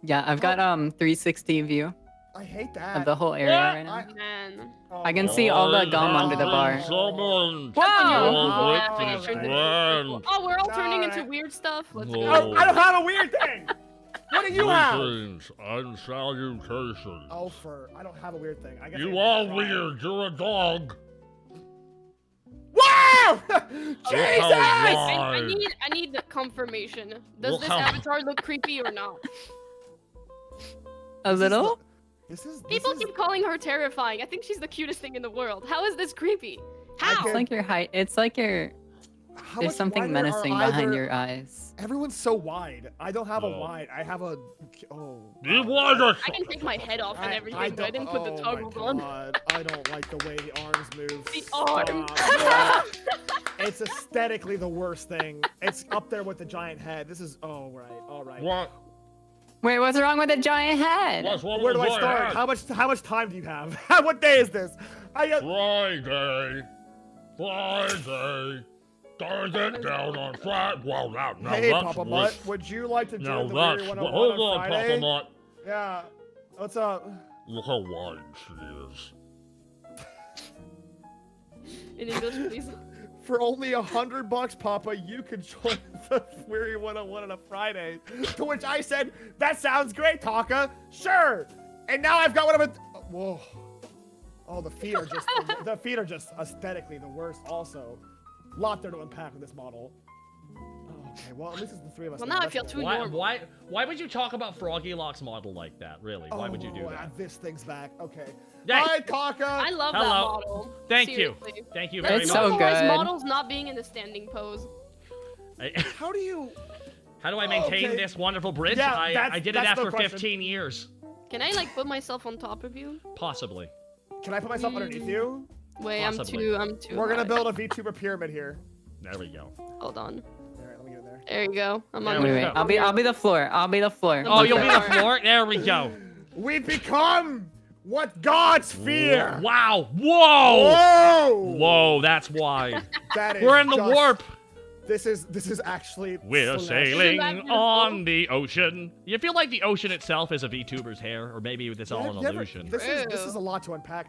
Speaker 4: Yeah, I've got 360 view
Speaker 2: I hate that.
Speaker 4: of the whole area right now.
Speaker 3: Man.
Speaker 2: Oh,
Speaker 4: I can see all the gum under the bar.
Speaker 5: Someone.
Speaker 3: Whoa!
Speaker 5: Oh,
Speaker 3: Oh, oh, we're all turning into
Speaker 2: Alright.
Speaker 3: weird stuff. Let's
Speaker 5: Oh.
Speaker 3: go.
Speaker 2: I don't have a weird thing. What do you have?
Speaker 5: Greetings and salutations.
Speaker 2: Oh, I don't have a weird thing. I guess
Speaker 5: You
Speaker 2: I-
Speaker 5: are weird. You're a dog.
Speaker 2: Wow!
Speaker 5: Look
Speaker 2: Jesus!
Speaker 5: how
Speaker 3: I
Speaker 5: wide.
Speaker 3: need the confirmation. Does
Speaker 5: Look
Speaker 3: this
Speaker 5: how-
Speaker 3: avatar look creepy or not?
Speaker 4: A little?
Speaker 2: This is.
Speaker 3: People keep calling her terrifying. I think she's the cutest thing in the world. How is this creepy? How?
Speaker 4: It's like your height. It's like your.
Speaker 2: How
Speaker 4: There's
Speaker 2: much
Speaker 4: something
Speaker 2: wider are
Speaker 4: menacing behind
Speaker 2: either-
Speaker 4: your eyes.
Speaker 2: Everyone's so wide. I don't have a
Speaker 5: No.
Speaker 2: wide. I have a. Oh.
Speaker 5: Be
Speaker 2: wow.
Speaker 5: wider.
Speaker 3: I can take my head off and everything, but I didn't put the
Speaker 2: oh
Speaker 3: toggles
Speaker 2: my
Speaker 3: on.
Speaker 2: God. I don't like the way the arms move.
Speaker 3: The arm.
Speaker 2: Stop. It's aesthetically the worst thing. It's up there with the giant head. This is. Oh right. All right.
Speaker 5: What?
Speaker 4: Wait, what's wrong with a giant head?
Speaker 5: What's wrong
Speaker 2: Where do
Speaker 5: with
Speaker 2: I
Speaker 5: my
Speaker 2: start?
Speaker 5: head?
Speaker 2: How much time do you have? What day is this? I got.
Speaker 5: Friday. Friday. Turns it down on Friday. Well, now
Speaker 2: Hey,
Speaker 5: that's
Speaker 2: Papa
Speaker 5: weird.
Speaker 2: Mutt, would you like to
Speaker 5: Now
Speaker 2: join the
Speaker 5: that's.
Speaker 2: Weary
Speaker 5: Well,
Speaker 2: 101
Speaker 5: hold
Speaker 2: on
Speaker 5: on,
Speaker 2: Friday?
Speaker 5: Papa Mutt.
Speaker 2: Yeah. What's up?
Speaker 5: Look how wide she is.
Speaker 3: In English, please.
Speaker 2: For only $100, Papa, you could join the Weary 101 on a Friday. To which I said, that sounds great, Taka. Sure. And now I've got one of it. Whoa. Oh, the feet are just the feet are just aesthetically the worst. Also, lot there to unpack with this model. Okay, well at least it's the three of us.
Speaker 3: Well, now I
Speaker 2: That's
Speaker 3: feel
Speaker 2: good.
Speaker 3: too
Speaker 1: Why,
Speaker 3: normal.
Speaker 1: why would you talk about Froggy Lock's model like that? Really? Why would you do
Speaker 2: Oh,
Speaker 1: that?
Speaker 2: This thing's back. Okay.
Speaker 1: Yay.
Speaker 2: Hi, Taka.
Speaker 3: I love that
Speaker 1: Hello.
Speaker 3: model.
Speaker 1: Thank you.
Speaker 3: Seriously.
Speaker 1: Thank you
Speaker 3: Let's
Speaker 1: very
Speaker 4: It's
Speaker 1: much.
Speaker 4: so
Speaker 3: normalize
Speaker 4: good.
Speaker 3: models not being in the standing pose.
Speaker 2: How do you?
Speaker 1: How do I maintain
Speaker 2: Okay.
Speaker 1: this wonderful bridge?
Speaker 2: Yeah,
Speaker 1: I did it
Speaker 2: that's the
Speaker 1: after
Speaker 2: question.
Speaker 1: 15 years.
Speaker 3: Can I like put myself on top of you?
Speaker 1: Possibly.
Speaker 2: Can I put myself underneath you?
Speaker 3: Wait,
Speaker 1: Possibly.
Speaker 3: I'm too.
Speaker 2: We're gonna
Speaker 3: high.
Speaker 2: build a VTuber pyramid here.
Speaker 1: There we go.
Speaker 3: Hold on.
Speaker 2: All right, let me get in there.
Speaker 3: There you go. I'm
Speaker 1: There
Speaker 3: on
Speaker 1: we
Speaker 3: the
Speaker 4: Wait,
Speaker 1: go.
Speaker 4: I'll be the floor. I'll be the floor.
Speaker 1: Oh, you'll be the
Speaker 3: Floor.
Speaker 1: floor? There we go.
Speaker 2: We've become what gods fear.
Speaker 1: Wow. Whoa.
Speaker 2: Whoa!
Speaker 1: Whoa, that's wide.
Speaker 2: That is
Speaker 1: We're in the
Speaker 2: just-
Speaker 1: warp.
Speaker 2: This is actually.
Speaker 1: We're
Speaker 2: Celeste.
Speaker 1: sailing
Speaker 3: Isn't that beautiful?
Speaker 1: on the ocean. You feel like the ocean itself is a VTuber's hair, or maybe it's all an
Speaker 2: You ever-
Speaker 1: illusion.
Speaker 2: This is a lot to unpack.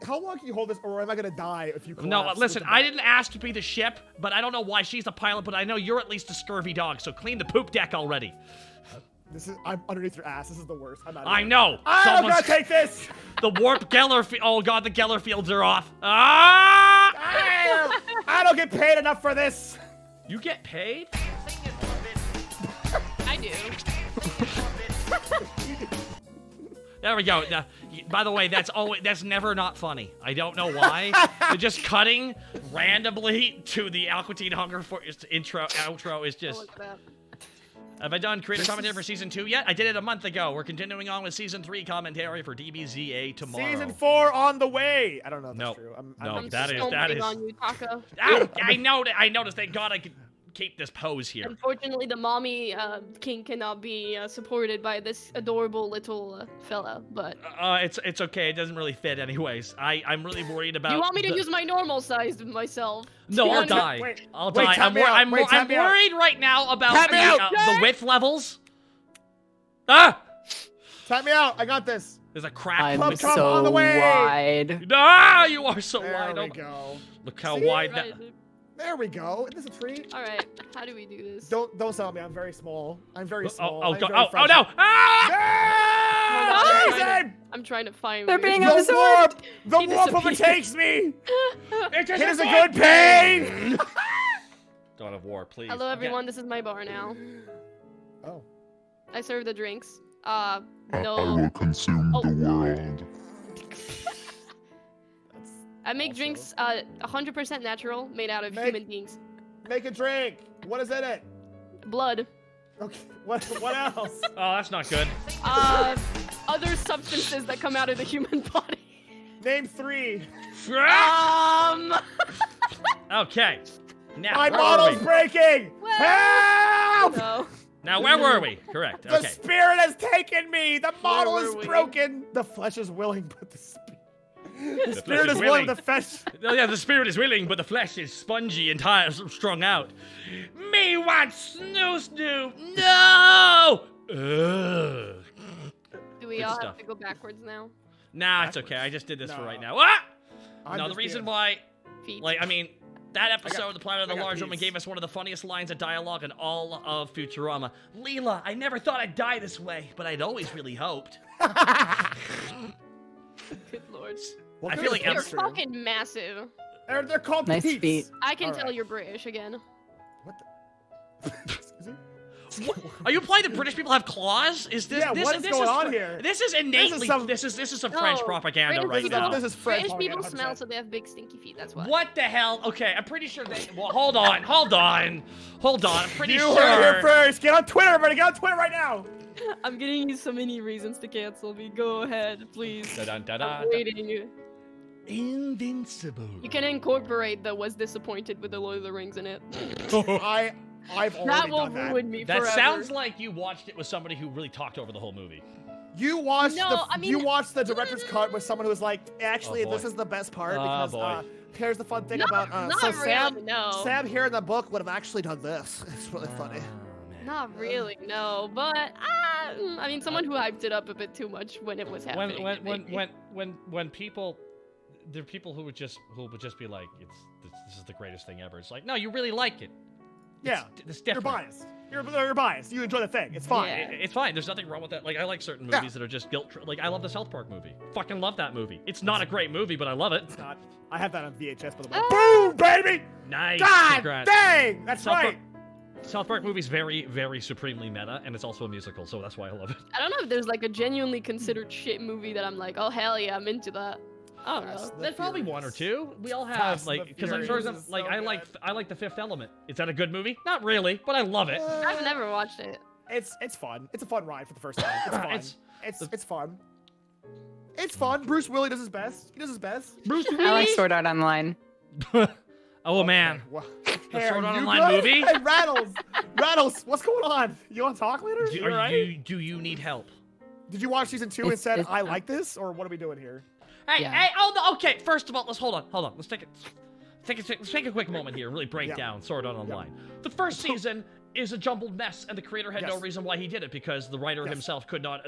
Speaker 2: How long can you hold this, or am I gonna die if you collapse?
Speaker 1: No,
Speaker 2: with
Speaker 1: listen,
Speaker 2: the
Speaker 1: I
Speaker 2: boat?
Speaker 1: didn't ask to be the ship, but I don't know why she's the pilot, but I know you're at least a scurvy dog, so clean the poop deck already.
Speaker 2: I'm underneath your ass. This is the worst. I'm out.
Speaker 1: I know.
Speaker 2: I'm gonna take this.
Speaker 1: The warp Geller. Oh god, the Geller fields are off. Ah!
Speaker 2: I don't get paid enough for this.
Speaker 1: You get paid?
Speaker 3: I do.
Speaker 1: There we go. Now, by the way, that's never not funny. I don't know why. They're just cutting randomly to the Aquatine Hunger Force outro is just.
Speaker 3: What's that?
Speaker 1: Have I done creator commentary for season 2 yet? I did it a month ago. We're continuing on with season 3 commentary for DBZA tomorrow.
Speaker 2: Season 4 on the way. I don't know if that's
Speaker 1: No.
Speaker 2: true.
Speaker 1: No.
Speaker 3: I'm
Speaker 1: that is-
Speaker 3: stomping on you, Taka.
Speaker 1: Ow! I noticed. Thank God I could keep this pose here.
Speaker 3: Unfortunately, the mommy king cannot be supported by this adorable little fella. But
Speaker 1: It's okay. It doesn't really fit, anyways. I'm really worried about.
Speaker 3: you want me to
Speaker 1: the-
Speaker 3: use my normal size myself?
Speaker 1: No, I'll
Speaker 2: Wait,
Speaker 1: die.
Speaker 2: wait,
Speaker 1: I'll
Speaker 2: wait,
Speaker 1: die.
Speaker 2: tap me out.
Speaker 1: I'm
Speaker 2: Wait, tap me out.
Speaker 1: worried right now about
Speaker 2: Tap me out.
Speaker 1: the width levels. Ah!
Speaker 2: Tap me out. I got this.
Speaker 1: There's a crack.
Speaker 4: I'm
Speaker 2: Come
Speaker 4: so
Speaker 2: on the way.
Speaker 4: wide.
Speaker 1: Ah, you are so
Speaker 2: There
Speaker 1: wide
Speaker 2: we
Speaker 1: open.
Speaker 2: go.
Speaker 1: Look how
Speaker 2: See?
Speaker 1: wide
Speaker 3: Right.
Speaker 1: that.
Speaker 2: There we go. Isn't this a treat?
Speaker 3: All right. How do we do this?
Speaker 2: Don't sell me. I'm very small. I'm very small.
Speaker 1: Oh
Speaker 2: I'm
Speaker 1: god.
Speaker 2: very
Speaker 1: Oh
Speaker 2: fragile.
Speaker 1: no. Ah!
Speaker 2: Ah! Amazing!
Speaker 3: I'm trying to find.
Speaker 4: They're
Speaker 3: where
Speaker 4: being
Speaker 3: you-
Speaker 2: The
Speaker 4: absorbed.
Speaker 2: warp! The
Speaker 3: He
Speaker 2: warp
Speaker 3: disappeared.
Speaker 2: overtakes me!
Speaker 1: It
Speaker 2: It is a good pain!
Speaker 1: God of War, please.
Speaker 3: Hello, everyone. This is my bar now.
Speaker 2: Oh.
Speaker 3: I serve the drinks.
Speaker 7: I
Speaker 3: No.
Speaker 7: will consume
Speaker 3: Oh.
Speaker 7: the world.
Speaker 3: I make
Speaker 2: Also-
Speaker 3: drinks 100% natural, made out of
Speaker 2: Make-
Speaker 3: human beings.
Speaker 2: Make a drink. What is in it?
Speaker 3: Blood.
Speaker 2: Okay. What else?
Speaker 1: Oh, that's not good.
Speaker 3: Other substances that come out of the human body.
Speaker 2: Name 3.
Speaker 1: Okay. Now,
Speaker 2: My
Speaker 1: where were
Speaker 2: model's
Speaker 1: we?
Speaker 2: breaking!
Speaker 3: Well-
Speaker 2: Help!
Speaker 3: No.
Speaker 1: Now, where were we? Correct.
Speaker 2: The
Speaker 1: Okay.
Speaker 2: spirit has taken me! The model
Speaker 3: were
Speaker 2: is
Speaker 3: we?
Speaker 2: broken! The flesh is willing, but the
Speaker 1: flesh
Speaker 2: spirit
Speaker 1: is
Speaker 2: is willing,
Speaker 1: willing.
Speaker 2: the flesh...
Speaker 1: Oh, yeah, the spirit is willing, but the flesh is spongy and tired, strung out. Me want snoo snoo. No! Ugh.
Speaker 3: Do we
Speaker 1: Good
Speaker 3: all
Speaker 1: stuff.
Speaker 3: have to go backwards now?
Speaker 1: Nah, it's okay. I just did this for
Speaker 2: No.
Speaker 1: right now. Ah!
Speaker 2: I'm
Speaker 1: No, the
Speaker 2: just
Speaker 1: reason
Speaker 2: being-
Speaker 1: why,
Speaker 3: Feet.
Speaker 1: like, I mean, that episode of The Planet of
Speaker 2: I
Speaker 1: the
Speaker 2: got
Speaker 1: Large Woman
Speaker 2: peace.
Speaker 1: gave us one of the funniest lines of dialogue in all of Futurama. Leela, I never thought I'd die this way, but I'd always really hoped.
Speaker 3: Good lord.
Speaker 2: What
Speaker 1: I
Speaker 2: kind
Speaker 1: feel
Speaker 2: of
Speaker 1: like
Speaker 3: You're
Speaker 2: picture?
Speaker 3: fucking massive.
Speaker 2: They're called
Speaker 4: Nice
Speaker 2: peeps.
Speaker 4: feet.
Speaker 3: I can
Speaker 2: All
Speaker 3: tell
Speaker 2: right.
Speaker 3: you're British again.
Speaker 2: What the... Excuse me?
Speaker 1: Are you implying that British people have claws? Is this
Speaker 2: Yeah,
Speaker 1: this
Speaker 2: what is
Speaker 1: this
Speaker 2: going
Speaker 1: is
Speaker 2: on
Speaker 1: fr-
Speaker 2: here?
Speaker 1: This is innately
Speaker 2: some-
Speaker 1: this is some French
Speaker 3: No,
Speaker 1: propaganda
Speaker 3: British
Speaker 1: right
Speaker 3: people-
Speaker 1: now.
Speaker 2: This is French
Speaker 3: British people
Speaker 2: propaganda,
Speaker 3: smell,
Speaker 2: 100%.
Speaker 3: so they have big stinky feet. That's why.
Speaker 1: What the hell? Okay, I'm pretty sure they. Well, hold on. I'm pretty
Speaker 2: You
Speaker 1: sure.
Speaker 2: heard it here first. Get on Twitter, everybody. Get on Twitter right now.
Speaker 3: I'm getting you so many reasons to cancel me. Go ahead, please.
Speaker 1: Da-dun-da-da.
Speaker 3: I'm waiting.
Speaker 1: Invincible.
Speaker 3: You can incorporate the was disappointed with the Lord of the Rings in it.
Speaker 2: I've already
Speaker 3: That will
Speaker 2: done that.
Speaker 3: ruin me
Speaker 1: That
Speaker 3: forever.
Speaker 1: sounds like you watched it with somebody who really talked over the whole movie.
Speaker 2: You watched
Speaker 3: No, I mean-
Speaker 2: you watched the director's cut with someone who was like, actually,
Speaker 1: Oh,
Speaker 2: this
Speaker 1: boy.
Speaker 2: is the best part
Speaker 1: Oh,
Speaker 2: because
Speaker 1: boy.
Speaker 2: here's the fun thing
Speaker 3: Not-
Speaker 2: about
Speaker 3: not
Speaker 2: so
Speaker 3: really, no.
Speaker 2: Sam here in the book would have actually done this. It's really
Speaker 1: Oh,
Speaker 2: funny.
Speaker 3: Not really, no. But I mean, someone who hyped it up a bit too much when it was happening.
Speaker 1: When people, there are people who would just be like, this is the greatest thing ever. It's like, no, you really like it.
Speaker 2: Yeah,
Speaker 1: It's
Speaker 2: you're
Speaker 1: different.
Speaker 2: biased. You're biased. You enjoy the thing. It's fine.
Speaker 3: Yeah.
Speaker 1: It's fine. There's nothing wrong with that. Like, I like certain
Speaker 2: Yeah.
Speaker 1: movies that are just like, I love the South Park movie. Fucking love that movie. It's not a great movie, but I love it.
Speaker 2: It's not. I have that on VHS, by the way.
Speaker 3: Ah!
Speaker 2: Boom, baby!
Speaker 1: Nice.
Speaker 2: God
Speaker 1: Congrats.
Speaker 2: dang! That's
Speaker 1: South
Speaker 2: right.
Speaker 1: South Park movie's very, very supremely meta, and it's also a musical, so that's why I love it.
Speaker 3: I don't know if there's like a genuinely considered shit movie that I'm like, oh hell yeah, I'm into that. I don't know.
Speaker 2: Fast and the
Speaker 1: There's probably one or two. We all have
Speaker 2: Fast and
Speaker 1: like
Speaker 2: the
Speaker 1: because for
Speaker 2: Furious
Speaker 1: example,
Speaker 2: is
Speaker 1: like
Speaker 2: so
Speaker 1: I like The Fifth Element. Is that a good movie? Not really, but I love it.
Speaker 3: I've never watched it.
Speaker 2: It's fun. It's a fun ride for the first time. It's fun.
Speaker 1: It's-
Speaker 2: It's fun. It's fun. Bruce Willis does his best. He does his best.
Speaker 1: Bruce
Speaker 4: I like Sword Art Online.
Speaker 1: Oh man.
Speaker 2: Well,
Speaker 1: The
Speaker 2: hey,
Speaker 1: Sword
Speaker 2: are
Speaker 1: Art
Speaker 2: you
Speaker 1: Online
Speaker 2: good?
Speaker 1: movie?
Speaker 2: Hey, Rattles, what's going on? You want to talk later?
Speaker 1: Do,
Speaker 2: You
Speaker 1: are
Speaker 2: alright?
Speaker 1: do you need help?
Speaker 2: Did you watch season 2 and
Speaker 4: It's-
Speaker 2: said,
Speaker 4: it's-
Speaker 2: I like this? Or what are we doing here?
Speaker 1: Hey,
Speaker 4: Yeah.
Speaker 1: hey, oh, no, okay. First of all, let's hold on. Let's let's take a quick moment here and really break
Speaker 2: Yeah.
Speaker 1: down Sword Art Online. The first season is a jumbled mess, and the creator had no
Speaker 2: Yes.
Speaker 1: reason why he did it because the writer
Speaker 2: Yes.
Speaker 1: himself could not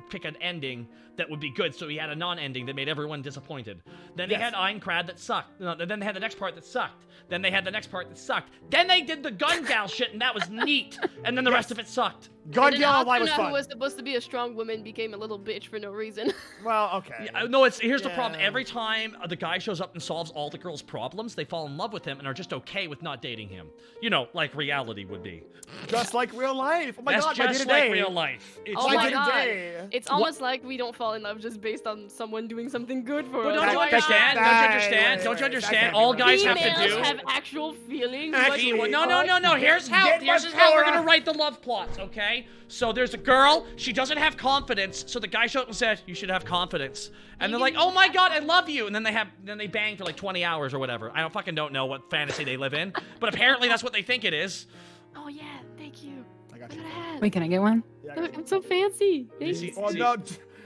Speaker 1: pick an ending that would be good, so he had a non-ending that made everyone disappointed. Then they
Speaker 2: Yes.
Speaker 1: had Aincrad that sucked. No, then they had the next part that sucked. Then they had the next part that sucked. Then they did the gun gal shit, and that was neat. And then the rest of it sucked.
Speaker 2: Gun
Speaker 3: And then
Speaker 2: Gal Online was
Speaker 3: Asuna,
Speaker 2: fun.
Speaker 3: who was supposed to be a strong woman, became a little bitch for no reason.
Speaker 2: Well, okay.
Speaker 1: Yeah, no, here's the problem.
Speaker 2: Yeah.
Speaker 1: Every time the guy shows up and solves all the girls' problems, they fall in love with him and are just okay with not dating him. You know, like reality would be.
Speaker 2: Just like real life. Oh my
Speaker 1: That's
Speaker 2: god, my
Speaker 1: just
Speaker 2: day-to-day.
Speaker 1: like real life. It's
Speaker 3: Oh
Speaker 2: my
Speaker 3: my
Speaker 1: like,
Speaker 3: god.
Speaker 2: day-to-day.
Speaker 3: It's almost like we don't fall in love just based on someone doing something good for
Speaker 1: But
Speaker 3: us.
Speaker 1: don't you
Speaker 3: Oh my
Speaker 1: understand?
Speaker 3: God.
Speaker 1: Don't you
Speaker 2: Wait,
Speaker 1: understand?
Speaker 2: wait,
Speaker 1: Don't you
Speaker 2: wait.
Speaker 1: understand?
Speaker 2: That can't be
Speaker 1: All
Speaker 2: right.
Speaker 1: guys have to
Speaker 3: Females
Speaker 1: do.
Speaker 3: have actual feelings.
Speaker 1: Actually,
Speaker 3: like-
Speaker 1: no. Here's how.
Speaker 2: Get
Speaker 1: Here's
Speaker 2: my
Speaker 1: how we're
Speaker 2: Flora.
Speaker 1: gonna write the love plots, okay? So there's a girl. She doesn't have confidence. So the guy showed up and said, "You should have confidence." And they're like, "Oh my god, I love you." And then they bang for like 20 hours or whatever. I don't know what fantasy they live in, but apparently that's what they think it is.
Speaker 3: Oh yeah, thank you.
Speaker 2: I got
Speaker 3: Look
Speaker 2: you.
Speaker 3: at that.
Speaker 4: Wait, can I get one?
Speaker 2: Yeah, I got you.
Speaker 3: I'm so fancy. Thank
Speaker 1: see-
Speaker 3: you.
Speaker 2: Oh no,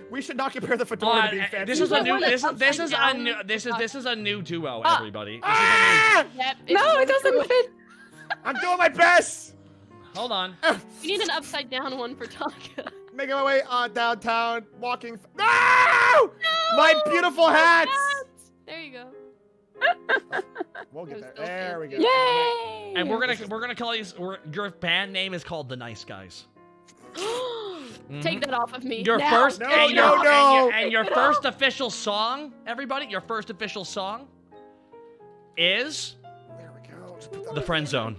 Speaker 2: we should not compare the fedora to being fancy.
Speaker 1: This is a
Speaker 3: You
Speaker 1: new.
Speaker 3: want it
Speaker 1: This is
Speaker 3: upside
Speaker 1: a
Speaker 3: down?
Speaker 1: new. This is a new duo,
Speaker 3: Ah.
Speaker 1: everybody.
Speaker 2: Ah!
Speaker 3: Yep,
Speaker 4: No, it doesn't fit.
Speaker 2: I'm doing my best.
Speaker 1: Hold on.
Speaker 3: We need an upside down one for Taka.
Speaker 2: Making my way downtown, walking. No! My beautiful hats.
Speaker 3: There you go.
Speaker 2: We'll get
Speaker 3: It
Speaker 2: there.
Speaker 3: was still
Speaker 2: There we go.
Speaker 3: fancy.
Speaker 4: Yay!
Speaker 1: And we're gonna call these. Your band name is called the Nice Guys.
Speaker 3: Take that off of me.
Speaker 1: Your
Speaker 3: now.
Speaker 1: first
Speaker 2: No,
Speaker 1: and
Speaker 2: no,
Speaker 1: your,
Speaker 2: no.
Speaker 1: and your first official song, everybody. Your first official song is
Speaker 2: There we go. Just put that
Speaker 1: The
Speaker 2: on.
Speaker 1: Friend Zone.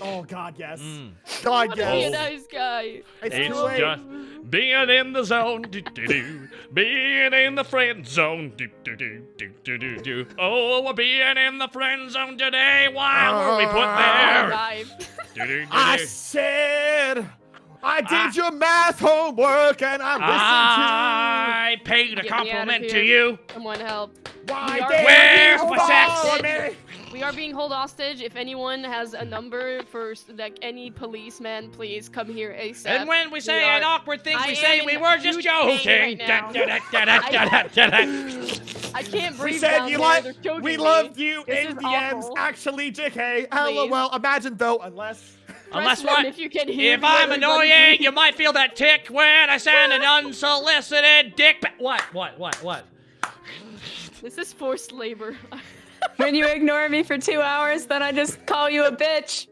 Speaker 2: Oh God, yes.
Speaker 1: Mm.
Speaker 2: God,
Speaker 3: Be a
Speaker 2: yes.
Speaker 3: nice guy.
Speaker 2: It's
Speaker 1: It's
Speaker 2: too late.
Speaker 1: just being in the zone, do-do-do. Being in the friend zone, do-do-do, do-do-do-do. Oh, we're being in the friend zone today. Why were we put there?
Speaker 3: Dive.
Speaker 1: Do-do-do-do.
Speaker 2: I said I did your math homework and I
Speaker 1: I paid a
Speaker 3: Get me outta
Speaker 1: compliment to
Speaker 3: here.
Speaker 1: you.
Speaker 3: Someone help.
Speaker 2: listened to. Why
Speaker 3: We are-
Speaker 2: did
Speaker 1: Where's
Speaker 2: you
Speaker 1: my
Speaker 2: follow
Speaker 1: sex?
Speaker 2: me?
Speaker 3: We are being held hostage. If anyone has a number for like any policeman, please come here ASAP.
Speaker 1: And when we say
Speaker 3: are-
Speaker 1: an awkward thing,
Speaker 3: I
Speaker 1: we
Speaker 3: am
Speaker 1: say
Speaker 3: in
Speaker 1: we were just
Speaker 3: huge pain
Speaker 1: joking.
Speaker 3: right now.
Speaker 1: Da-da-da-da-da-da-da.
Speaker 3: I can't breathe
Speaker 2: We said
Speaker 3: down
Speaker 2: you
Speaker 3: there.
Speaker 2: like.
Speaker 3: They're choking
Speaker 2: We
Speaker 3: me.
Speaker 2: loved you
Speaker 3: This
Speaker 2: in
Speaker 3: is
Speaker 2: the ends.
Speaker 3: awful.
Speaker 2: Actually, JK.
Speaker 3: Please.
Speaker 2: LOL. Imagine though, unless.
Speaker 1: Unless
Speaker 3: Press one
Speaker 1: what?
Speaker 3: if you can hear
Speaker 1: If
Speaker 3: me,
Speaker 1: I'm
Speaker 3: everybody,
Speaker 1: annoying,
Speaker 3: please.
Speaker 1: you might feel that tick when I send an unsolicited dick. What?
Speaker 3: This is forced labor.
Speaker 4: When you ignore me for 2 hours, then I just call you a bitch.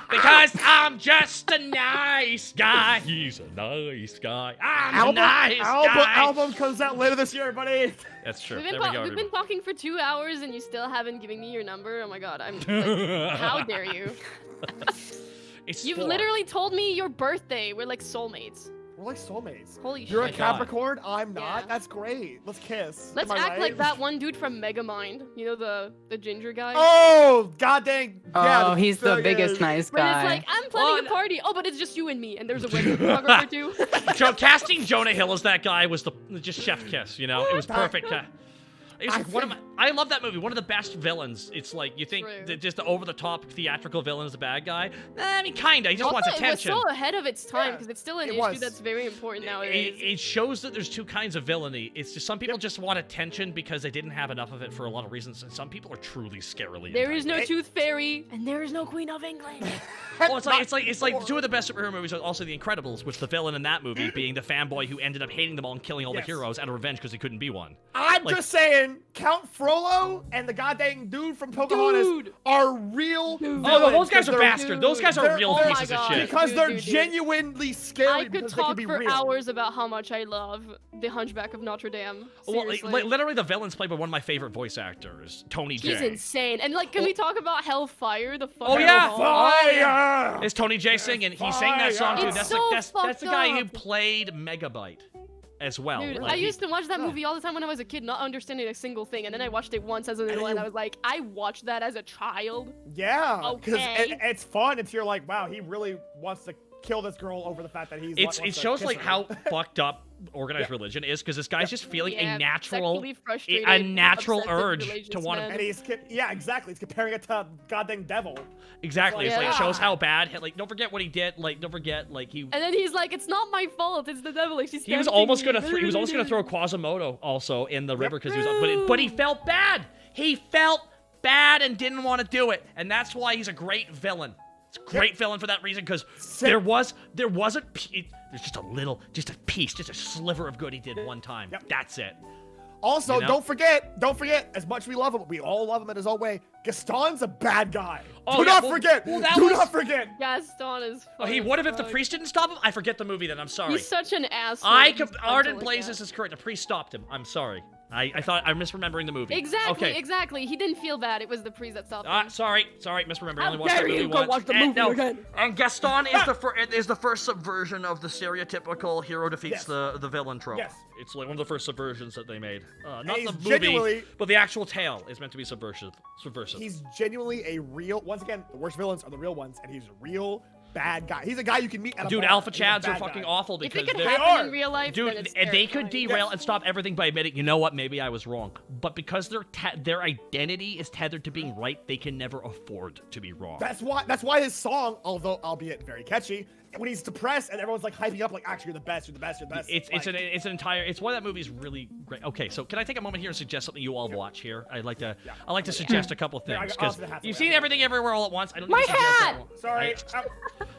Speaker 1: Because I'm just a nice guy. He's a nice guy. I'm a nice guy.
Speaker 2: Album comes out later this year, buddy.
Speaker 1: That's true.
Speaker 3: We've
Speaker 1: There
Speaker 3: been,
Speaker 1: we go.
Speaker 3: we've been talking for 2 hours and you still haven't given me your number. Oh my god, I'm like, how dare you?
Speaker 1: It's
Speaker 3: You've
Speaker 1: four.
Speaker 3: literally told me your birthday. We're like soulmates.
Speaker 2: We're like soulmates.
Speaker 3: Holy
Speaker 2: You're a
Speaker 3: shit.
Speaker 1: God.
Speaker 2: Capricorn. I'm not.
Speaker 3: Yeah.
Speaker 2: That's great. Let's kiss.
Speaker 3: Let's
Speaker 2: Am I
Speaker 3: act
Speaker 2: right?
Speaker 3: like that one dude from Megamind. You know the ginger guy?
Speaker 2: Oh, god dang. Yeah,
Speaker 4: Oh, he's the biggest
Speaker 2: yeah.
Speaker 4: nice
Speaker 3: When it's
Speaker 4: guy.
Speaker 3: like, I'm planning a party. Oh, but it's just you and me, and there's a wedding photographer too.
Speaker 1: Casting Jonah Hill as that guy was just chef kiss, you know? It was perfect. It's
Speaker 2: I
Speaker 1: like one of my, I love that movie. One of the best villains. It's like you think
Speaker 3: True.
Speaker 1: that just the over-the-top theatrical villain is the bad guy. I mean, kinda. He just wants
Speaker 3: Also,
Speaker 1: attention.
Speaker 3: It was so ahead of its time
Speaker 2: Yeah,
Speaker 3: because it's still an
Speaker 2: it
Speaker 3: issue
Speaker 2: was.
Speaker 3: that's very important nowadays.
Speaker 1: It shows that there's two kinds of villainy. It's just some people just want attention because they didn't have enough of it for a lot of reasons, and some people are truly scarily.
Speaker 3: There is no
Speaker 1: entitled.
Speaker 3: Tooth Fairy, and there is no Queen of England.
Speaker 1: Well, it's like two of the best superhero movies are also The Incredibles, with the villain in that movie being the fanboy who ended up hating them all and killing all
Speaker 2: Yes.
Speaker 1: the heroes out of revenge because he couldn't be one.
Speaker 2: I'm
Speaker 1: Like-
Speaker 2: just saying, Count Frollo and the goddamn dude from Pocahontas
Speaker 3: Dude.
Speaker 2: are real villains.
Speaker 1: Oh, no, those guys
Speaker 2: because
Speaker 1: are
Speaker 2: they're-
Speaker 1: bastards. Those guys are
Speaker 2: They're-
Speaker 1: real
Speaker 2: oh my
Speaker 1: pieces of
Speaker 3: God.
Speaker 1: shit.
Speaker 2: Because they're
Speaker 3: Dude.
Speaker 2: genuinely scary.
Speaker 3: I could
Speaker 2: because they can
Speaker 3: talk
Speaker 2: be
Speaker 3: for
Speaker 2: real.
Speaker 3: hours about how much I love The Hunchback of Notre Dame.
Speaker 1: Well,
Speaker 3: Seriously.
Speaker 1: literally, the villain's played by one of my favorite voice actors, Tony
Speaker 3: He's
Speaker 1: J.
Speaker 3: insane. And like, can we talk about Hellfire? The
Speaker 1: Oh, yeah.
Speaker 2: Fire!
Speaker 1: It's Tony J singing. He sang that song too.
Speaker 3: It's
Speaker 1: That's
Speaker 3: so
Speaker 1: that's the
Speaker 3: fucked
Speaker 1: guy who
Speaker 3: up.
Speaker 1: played Megabyte. as well.
Speaker 3: Dude,
Speaker 1: Like,
Speaker 3: I used to watch that movie all the time when I was a kid, not understanding a single thing, and then I watched it once as an adult, and I was like, I watched that as a child.
Speaker 2: Yeah, because
Speaker 3: Okay.
Speaker 2: it's fun. It's you're like, wow, he really wants to kill this girl over the fact that he's.
Speaker 1: it
Speaker 2: wants to
Speaker 1: shows
Speaker 2: kiss
Speaker 1: like
Speaker 2: her.
Speaker 1: how fucked up organized religion is, because this guy's just feeling
Speaker 3: Yeah,
Speaker 1: a natural
Speaker 3: sexually frustrated,
Speaker 1: obsessive
Speaker 3: urge
Speaker 1: urge to want to.
Speaker 2: And yeah, exactly. He's comparing it to goddamn devil.
Speaker 1: Exactly. It's like, it
Speaker 3: Yeah.
Speaker 1: shows how bad. Like, don't forget what he did. Like, don't forget, like he.
Speaker 3: And then he's like, it's not my fault, it's the devil. Like, she's
Speaker 1: He was
Speaker 3: tempting
Speaker 1: almost
Speaker 3: me.
Speaker 1: gonna. He was almost gonna throw Quasimodo also in the river because he was. But he felt bad. He felt bad and didn't want to do it, and that's why he's a great villain. It's a great villain for that reason, because there wasn't. There's just a piece, just a sliver of good he did one time.
Speaker 2: Yep.
Speaker 1: That's it.
Speaker 2: Also,
Speaker 1: You know?
Speaker 2: don't forget, as much as we love him, we all love him in his own way. Gaston's a bad guy.
Speaker 1: Oh,
Speaker 2: Do
Speaker 1: yeah,
Speaker 2: not
Speaker 1: well,
Speaker 2: forget.
Speaker 1: well, that
Speaker 2: Do
Speaker 1: was-
Speaker 2: not forget.
Speaker 3: Gaston is
Speaker 1: Oh, he
Speaker 3: fun
Speaker 1: would
Speaker 3: as
Speaker 1: have if the
Speaker 3: fuck.
Speaker 1: priest didn't stop him. I forget the movie. Then I'm sorry.
Speaker 3: He's such an asshole. He's fun to
Speaker 1: Ardent
Speaker 3: look
Speaker 1: Blazes
Speaker 3: at.
Speaker 1: is correct. The priest stopped him. I'm sorry. I thought I'm misremembering the movie.
Speaker 3: Exactly,
Speaker 1: Okay.
Speaker 3: exactly. He didn't feel bad. It was the priest that stopped him.
Speaker 1: Sorry, misremembering. I
Speaker 3: How
Speaker 1: only watched
Speaker 3: dare
Speaker 1: the movie
Speaker 3: you go
Speaker 1: once.
Speaker 3: watch the
Speaker 1: And
Speaker 3: movie
Speaker 1: no,
Speaker 3: again.
Speaker 1: And Gaston is the first subversion of the stereotypical hero defeats
Speaker 2: Yes.
Speaker 1: the villain trope.
Speaker 2: Yes.
Speaker 1: It's like one of the first subversions that they made. Not
Speaker 2: he's
Speaker 1: the movie,
Speaker 2: genuinely-
Speaker 1: but the actual tale is meant to be subversive.
Speaker 2: He's genuinely a real. Once again, the worst villains are the real ones, and he's a real bad guy. He's a guy you can meet at a
Speaker 1: Dude,
Speaker 2: bar.
Speaker 1: Alpha
Speaker 2: He's a
Speaker 1: Chads are
Speaker 2: bad
Speaker 1: fucking
Speaker 2: guy.
Speaker 1: awful
Speaker 3: If
Speaker 1: because
Speaker 3: it could
Speaker 1: they're.
Speaker 3: happen in
Speaker 2: are.
Speaker 3: real life,
Speaker 1: Dude,
Speaker 3: then it's
Speaker 1: and they could
Speaker 3: terrifying.
Speaker 1: derail and stop everything by admitting, you know what, maybe I was wrong. But because their identity is tethered to being right, they can never afford to be wrong.
Speaker 2: That's why his song, although albeit very catchy, when he's depressed and everyone's like hyping up, like, actually, you're the best, you're the best, you're the best.
Speaker 1: It's why that movie's really great. Okay, so can I take a moment here and suggest something you all watch here? I'd like to suggest a couple
Speaker 2: Yeah,
Speaker 1: things
Speaker 2: I'll
Speaker 1: because
Speaker 2: have the hat
Speaker 1: you've
Speaker 2: away.
Speaker 1: seen everything everywhere all at once. I don't
Speaker 4: My
Speaker 1: need to suggest
Speaker 4: hat!
Speaker 1: that one.
Speaker 2: Sorry.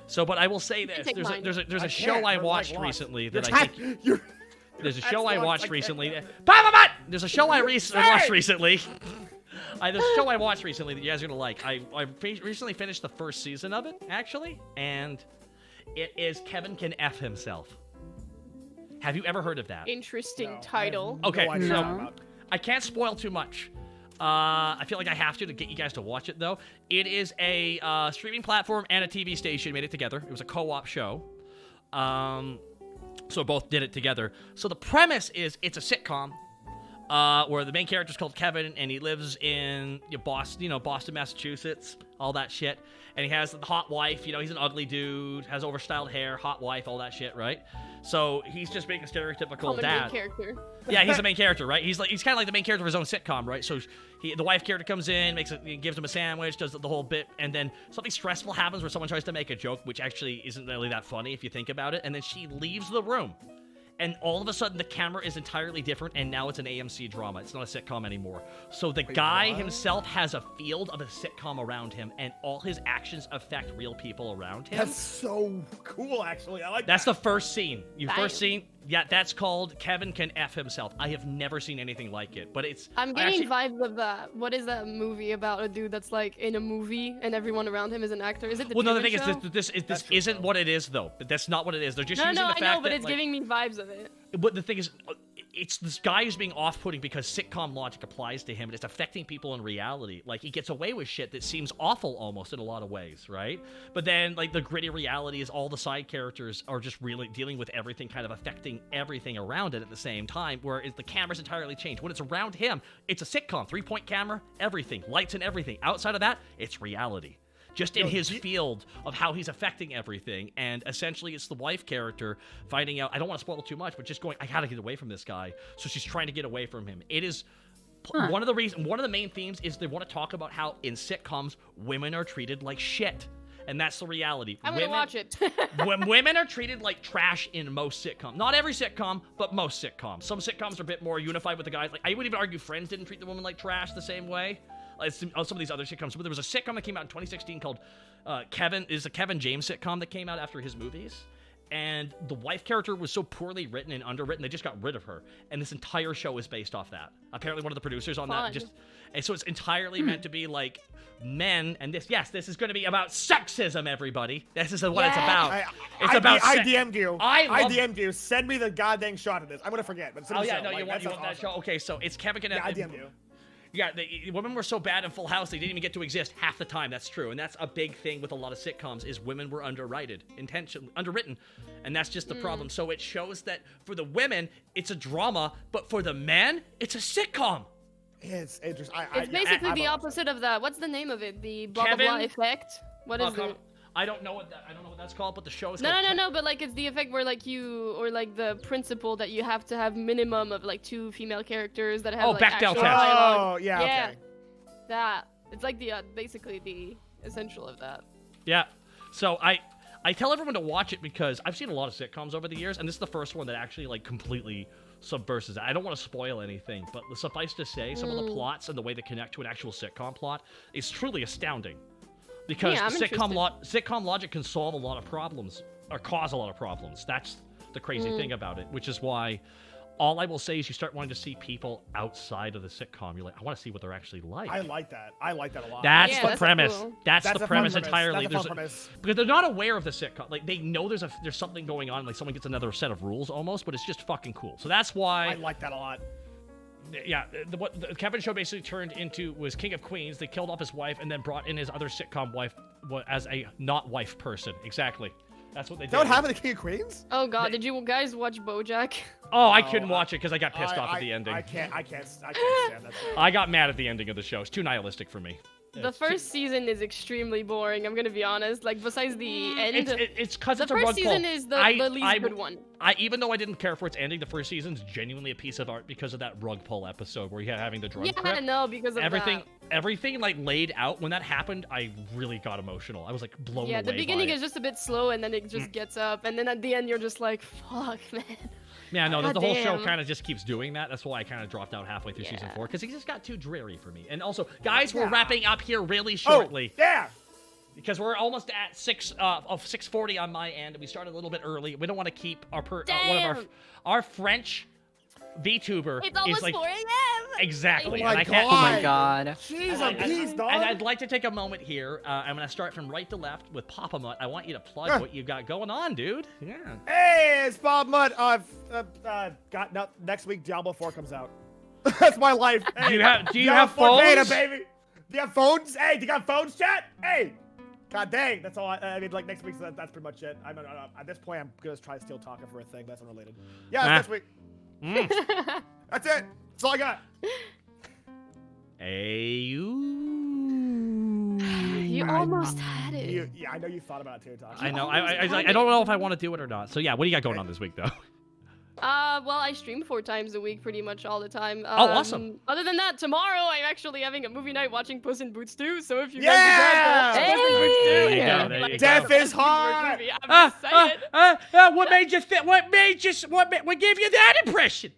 Speaker 1: So, but I will say this:
Speaker 3: take
Speaker 1: there's
Speaker 3: mine.
Speaker 1: a
Speaker 2: I
Speaker 1: show
Speaker 2: can't,
Speaker 1: I
Speaker 2: we're, like,
Speaker 1: watched
Speaker 2: lost.
Speaker 1: recently
Speaker 2: You're
Speaker 1: that I think.
Speaker 2: you're-
Speaker 1: There's a
Speaker 2: That's
Speaker 1: show I
Speaker 2: lost, I
Speaker 1: watched
Speaker 2: can't.
Speaker 1: recently. There's a show I watched recently. There's a show I watched recently that you guys are gonna like. I recently finished the first season of it, actually, and it is Kevin Can F Himself. Have you ever heard of that?
Speaker 3: Interesting
Speaker 2: No, I
Speaker 3: title.
Speaker 2: have
Speaker 1: Okay,
Speaker 2: no idea
Speaker 1: so-
Speaker 2: what you're talking about.
Speaker 1: I can't spoil too much. I feel like I have to get you guys to watch it, though. It is a streaming platform and a TV station made it together. It was a co-op show. So both did it together. So the premise is it's a sitcom where the main character is called Kevin, and he lives in Boston, Massachusetts, all that shit. And he has the hot wife. He's an ugly dude, has overstyled hair, hot wife, all that shit, right? So he's just being a stereotypical
Speaker 3: Common
Speaker 1: dad.
Speaker 3: main character.
Speaker 1: Yeah, he's the main character, right? He's kind of like the main character of his own sitcom, right? So the wife character comes in, gives him a sandwich, does the whole bit, and then something stressful happens where someone tries to make a joke, which actually isn't really that funny if you think about it, and then she leaves the room. And all of a sudden, the camera is entirely different, and now it's an AMC drama. It's not a sitcom anymore. So the guy himself has a field of a sitcom around him, and all his actions affect real people around him.
Speaker 2: That's so cool, actually. I like
Speaker 1: That's
Speaker 2: that.
Speaker 1: the first scene.
Speaker 3: Damn.
Speaker 1: First scene. Yeah, that's called Kevin Can F Himself. I have never seen anything like it, but it's.
Speaker 3: I'm
Speaker 1: I
Speaker 3: getting
Speaker 1: actually-
Speaker 3: vibes of that. What is that movie about a dude that's like in a movie and everyone around him is an actor? Is it the
Speaker 1: Well, no, the
Speaker 3: Truman
Speaker 1: thing
Speaker 3: Show?
Speaker 1: is, this
Speaker 2: That's true,
Speaker 1: isn't
Speaker 2: though.
Speaker 1: what it is, though. That's not what it is. They're just
Speaker 3: No,
Speaker 1: using
Speaker 3: no,
Speaker 1: the
Speaker 3: I
Speaker 1: fact
Speaker 3: know, but
Speaker 1: that,
Speaker 3: it's
Speaker 1: like,
Speaker 3: giving me vibes of it.
Speaker 1: But the thing is, it's this guy who's being off-putting because sitcom logic applies to him, and it's affecting people in reality. Like, he gets away with shit that seems awful almost in a lot of ways, right? But then, like, the gritty reality is all the side characters are just really dealing with everything, kind of affecting everything around it at the same time, whereas the camera's entirely changed. When it's around him, it's a sitcom, 3-point camera, everything, lights and everything. Outside of that, it's reality. Just in his field of how he's affecting everything. And essentially, it's the wife character finding out, I don't want to spoil too much, but just going, I gotta get away from this guy. So she's trying to get away from him. It is one of the main themes is they want to talk about how in sitcoms, women are treated like shit. And that's the reality.
Speaker 3: I'm gonna watch it.
Speaker 1: When women are treated like trash in most sitcoms, not every sitcom, but most sitcoms. Some sitcoms are a bit more unified with the guys. Like, I would even argue Friends didn't treat the women like trash the same way. Some of these other sitcoms. But there was a sitcom that came out in 2016 called Kevin. Is a Kevin James sitcom that came out after his movies. And the wife character was so poorly written and underwritten, they just got rid of her. And this entire show is based off that. Apparently, one of the producers on
Speaker 3: Fun.
Speaker 1: that and so it's entirely meant to be like men. And this is going to be about sexism. Everybody, this is what it's about. It's about.
Speaker 2: I DM'd you.
Speaker 1: I love-
Speaker 2: DM'd you. Send me the goddamn shot of this. I'm gonna forget. But send
Speaker 1: Oh
Speaker 2: me
Speaker 1: yeah,
Speaker 2: the
Speaker 1: no,
Speaker 2: show.
Speaker 1: you
Speaker 2: Like,
Speaker 1: want
Speaker 2: sounds
Speaker 1: that
Speaker 2: awesome.
Speaker 1: show? Okay, so it's Kevin Can
Speaker 2: Yeah, I
Speaker 1: F.
Speaker 2: DM'd you.
Speaker 1: Yeah, women were so bad in Full House they didn't even get to exist half the time. That's true, and that's a big thing with a lot of sitcoms is women were underwritten, and that's just the problem. So it shows that for the women it's a drama, but for the men it's a sitcom.
Speaker 2: It's interesting.
Speaker 3: It's basically the opposite of that. What's the name of it? The blah blah
Speaker 1: Kevin?
Speaker 3: blah effect. What is it?
Speaker 1: I don't know what that's called, but the show is
Speaker 3: No,
Speaker 1: called
Speaker 3: no, no, no, but like it's the effect where like the principle that you have to have minimum of like 2 female characters that have like
Speaker 1: Bechdel
Speaker 3: actual
Speaker 1: test.
Speaker 3: dialogue.
Speaker 2: Oh, yeah,
Speaker 3: Yeah.
Speaker 2: okay.
Speaker 3: That. It's like the basically the essential of that.
Speaker 1: Yeah. So I tell everyone to watch it because I've seen a lot of sitcoms over the years, and this is the first one that actually like completely subverses it. I don't want to spoil anything, but suffice to say, some of the plots and the way they connect to an actual sitcom plot is truly astounding. Because
Speaker 3: Yeah, I'm
Speaker 1: sitcom logic can solve a lot of problems, or cause a lot of problems. That's the crazy thing about it, which is why all I will say is you start wanting to see people outside of the sitcom. You're like, I want to see what they're actually like.
Speaker 2: I like that. I like that a lot.
Speaker 1: That's
Speaker 3: Yeah,
Speaker 1: the
Speaker 3: that's
Speaker 1: premise.
Speaker 3: cool.
Speaker 1: That's
Speaker 2: That's
Speaker 1: the
Speaker 2: a fun
Speaker 1: premise
Speaker 2: premise.
Speaker 1: entirely.
Speaker 2: That's a fun premise.
Speaker 1: Because they're not aware of the sitcom. Like they know there's something going on. Like someone gets another set of rules almost, but it's just fucking cool. So that's why.
Speaker 2: I like that a lot.
Speaker 1: Yeah, what the Kevin show basically turned into was King of Queens. They killed off his wife and then brought in his other sitcom wife as a not wife person. Exactly. That's what they
Speaker 2: Is
Speaker 1: did.
Speaker 2: that what happened to King of Queens?
Speaker 3: Oh god, did you guys watch BoJack?
Speaker 1: Oh, I
Speaker 2: No,
Speaker 1: couldn't watch it because I got pissed off at the ending.
Speaker 2: I can't stand that.
Speaker 1: I got mad at the ending of the show. It's too nihilistic for me.
Speaker 3: The first season is extremely boring, I'm gonna be honest. Like, besides the end,
Speaker 1: It's because
Speaker 3: the
Speaker 1: it's a rug
Speaker 3: first season
Speaker 1: pull.
Speaker 3: is the least good one.
Speaker 1: Even though I didn't care for its ending, the first season's genuinely a piece of art because of that rug pull episode where you had having the drug
Speaker 3: Yeah,
Speaker 1: trip.
Speaker 3: no, because of
Speaker 1: Everything like laid out when that happened, I really got emotional. I was like blown away.
Speaker 3: Yeah, the beginning
Speaker 1: by
Speaker 3: is just a bit slow, and then it just gets up, and then at the end you're just like, fuck, man.
Speaker 1: Yeah, no, the whole show
Speaker 3: Goddamn.
Speaker 1: kind of just keeps doing that. That's why I kind of dropped out halfway through season 4 because it just got too dreary for me. And also, guys, we're wrapping up here really shortly.
Speaker 2: Oh, yeah.
Speaker 1: Because we're almost at 6:40 on my end, and we started a little bit early. We don't want to keep one of our French VTuber
Speaker 3: It's almost
Speaker 1: is like
Speaker 3: 4 a.m.
Speaker 1: exactly.
Speaker 2: Oh
Speaker 1: and
Speaker 2: my
Speaker 1: I can't.
Speaker 4: Oh my god.
Speaker 2: Jeez, I'm pleased, dog.
Speaker 1: And I'd like to take a moment here. I'm gonna start from right to left with Papa Mutt. I want you to plug what you got going on, dude. Yeah.
Speaker 2: Hey, it's Bob Mudd. Next week Diablo 4 comes out. That's my life. Hey,
Speaker 1: Do you have
Speaker 2: Diablo 4
Speaker 1: phones?
Speaker 2: beta, baby. Do you have phones? Hey, do you got phones, chat? Hey. God dang, that's all. I mean, like next week, so that's pretty much it. At this point, I'm gonna try to steal Taka for a thing. That's unrelated. Yeah, it's next week. That's it. That's all I got.
Speaker 1: Hey, you.
Speaker 3: You almost had it.
Speaker 2: Yeah, I know you thought about it too, Taka.
Speaker 1: I know. I don't know if I want to do it or not. So yeah, what do you got going on this week though?
Speaker 3: Well, I stream 4 times a week pretty much all the time.
Speaker 1: Oh, awesome.
Speaker 3: Other than that, tomorrow I'm actually having a movie night watching Puss in Boots 2, so if you
Speaker 2: Yeah!
Speaker 3: guys are
Speaker 1: There you go.
Speaker 3: Hey!
Speaker 1: There you
Speaker 2: Death
Speaker 1: go.
Speaker 2: is hard.
Speaker 3: I'm just saying.
Speaker 1: What made you? What gave you that impression?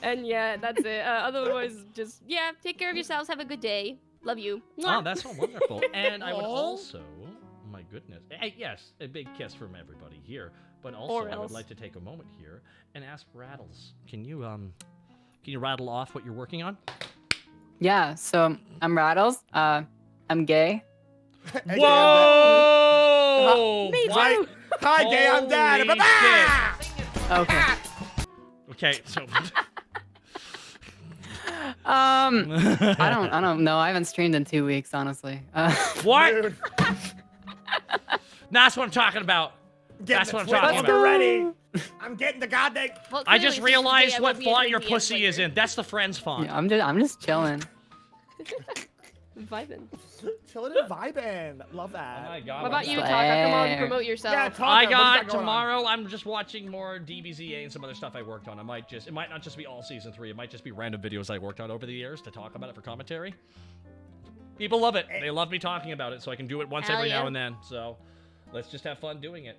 Speaker 3: And yeah, that's it. Otherwise, just, yeah, take care of yourselves. Have a good day. Love you.
Speaker 1: Oh,
Speaker 3: Mwah.
Speaker 1: that's so wonderful. And I would also, my goodness, yes, a big kiss from everybody here. But also,
Speaker 3: Or
Speaker 1: I would
Speaker 3: else.
Speaker 1: like to take a moment here and ask Rattles. Can you rattle off what you're working on?
Speaker 4: Yeah, so I'm Rattles. I'm gay.
Speaker 2: Hey,
Speaker 1: Whoa!
Speaker 3: Me
Speaker 2: Right.
Speaker 3: too.
Speaker 2: Hi, gay. I'm dad.
Speaker 1: Holy
Speaker 2: Ba-ba!
Speaker 4: Okay.
Speaker 1: Okay, so
Speaker 4: I don't know. I haven't streamed in 2 weeks, honestly.
Speaker 1: what?
Speaker 2: Dude,
Speaker 1: That's what I'm talking about.
Speaker 2: getting
Speaker 1: That's
Speaker 2: the
Speaker 1: what I'm
Speaker 2: Twitch
Speaker 1: talking
Speaker 2: order
Speaker 1: about.
Speaker 2: ready. I'm getting the goddamn.
Speaker 3: Well,
Speaker 1: I
Speaker 3: clearly,
Speaker 1: just
Speaker 3: since today
Speaker 1: realized
Speaker 3: I
Speaker 1: what
Speaker 3: won't be
Speaker 1: font
Speaker 3: in
Speaker 1: your
Speaker 3: the
Speaker 1: pussy
Speaker 3: later.
Speaker 1: is in. That's the friend's font.
Speaker 4: Yeah, I'm just chilling.
Speaker 3: Vibing.
Speaker 2: Chilling and vibing. Love that.
Speaker 1: Oh my God.
Speaker 3: What about you,
Speaker 4: Slayer.
Speaker 3: Taka? Come on, promote yourself.
Speaker 2: Yeah, Taka,
Speaker 1: I
Speaker 2: what do you
Speaker 1: got
Speaker 2: going on?
Speaker 1: tomorrow. I'm just watching more DBZA and some other stuff I worked on. It might not just be all season 3. It might just be random videos I worked on over the years to talk about it for commentary. People love it. They love me talking about it, so I can do it once
Speaker 3: Hell
Speaker 1: every now
Speaker 3: yeah.
Speaker 1: and then. So let's just have fun doing it.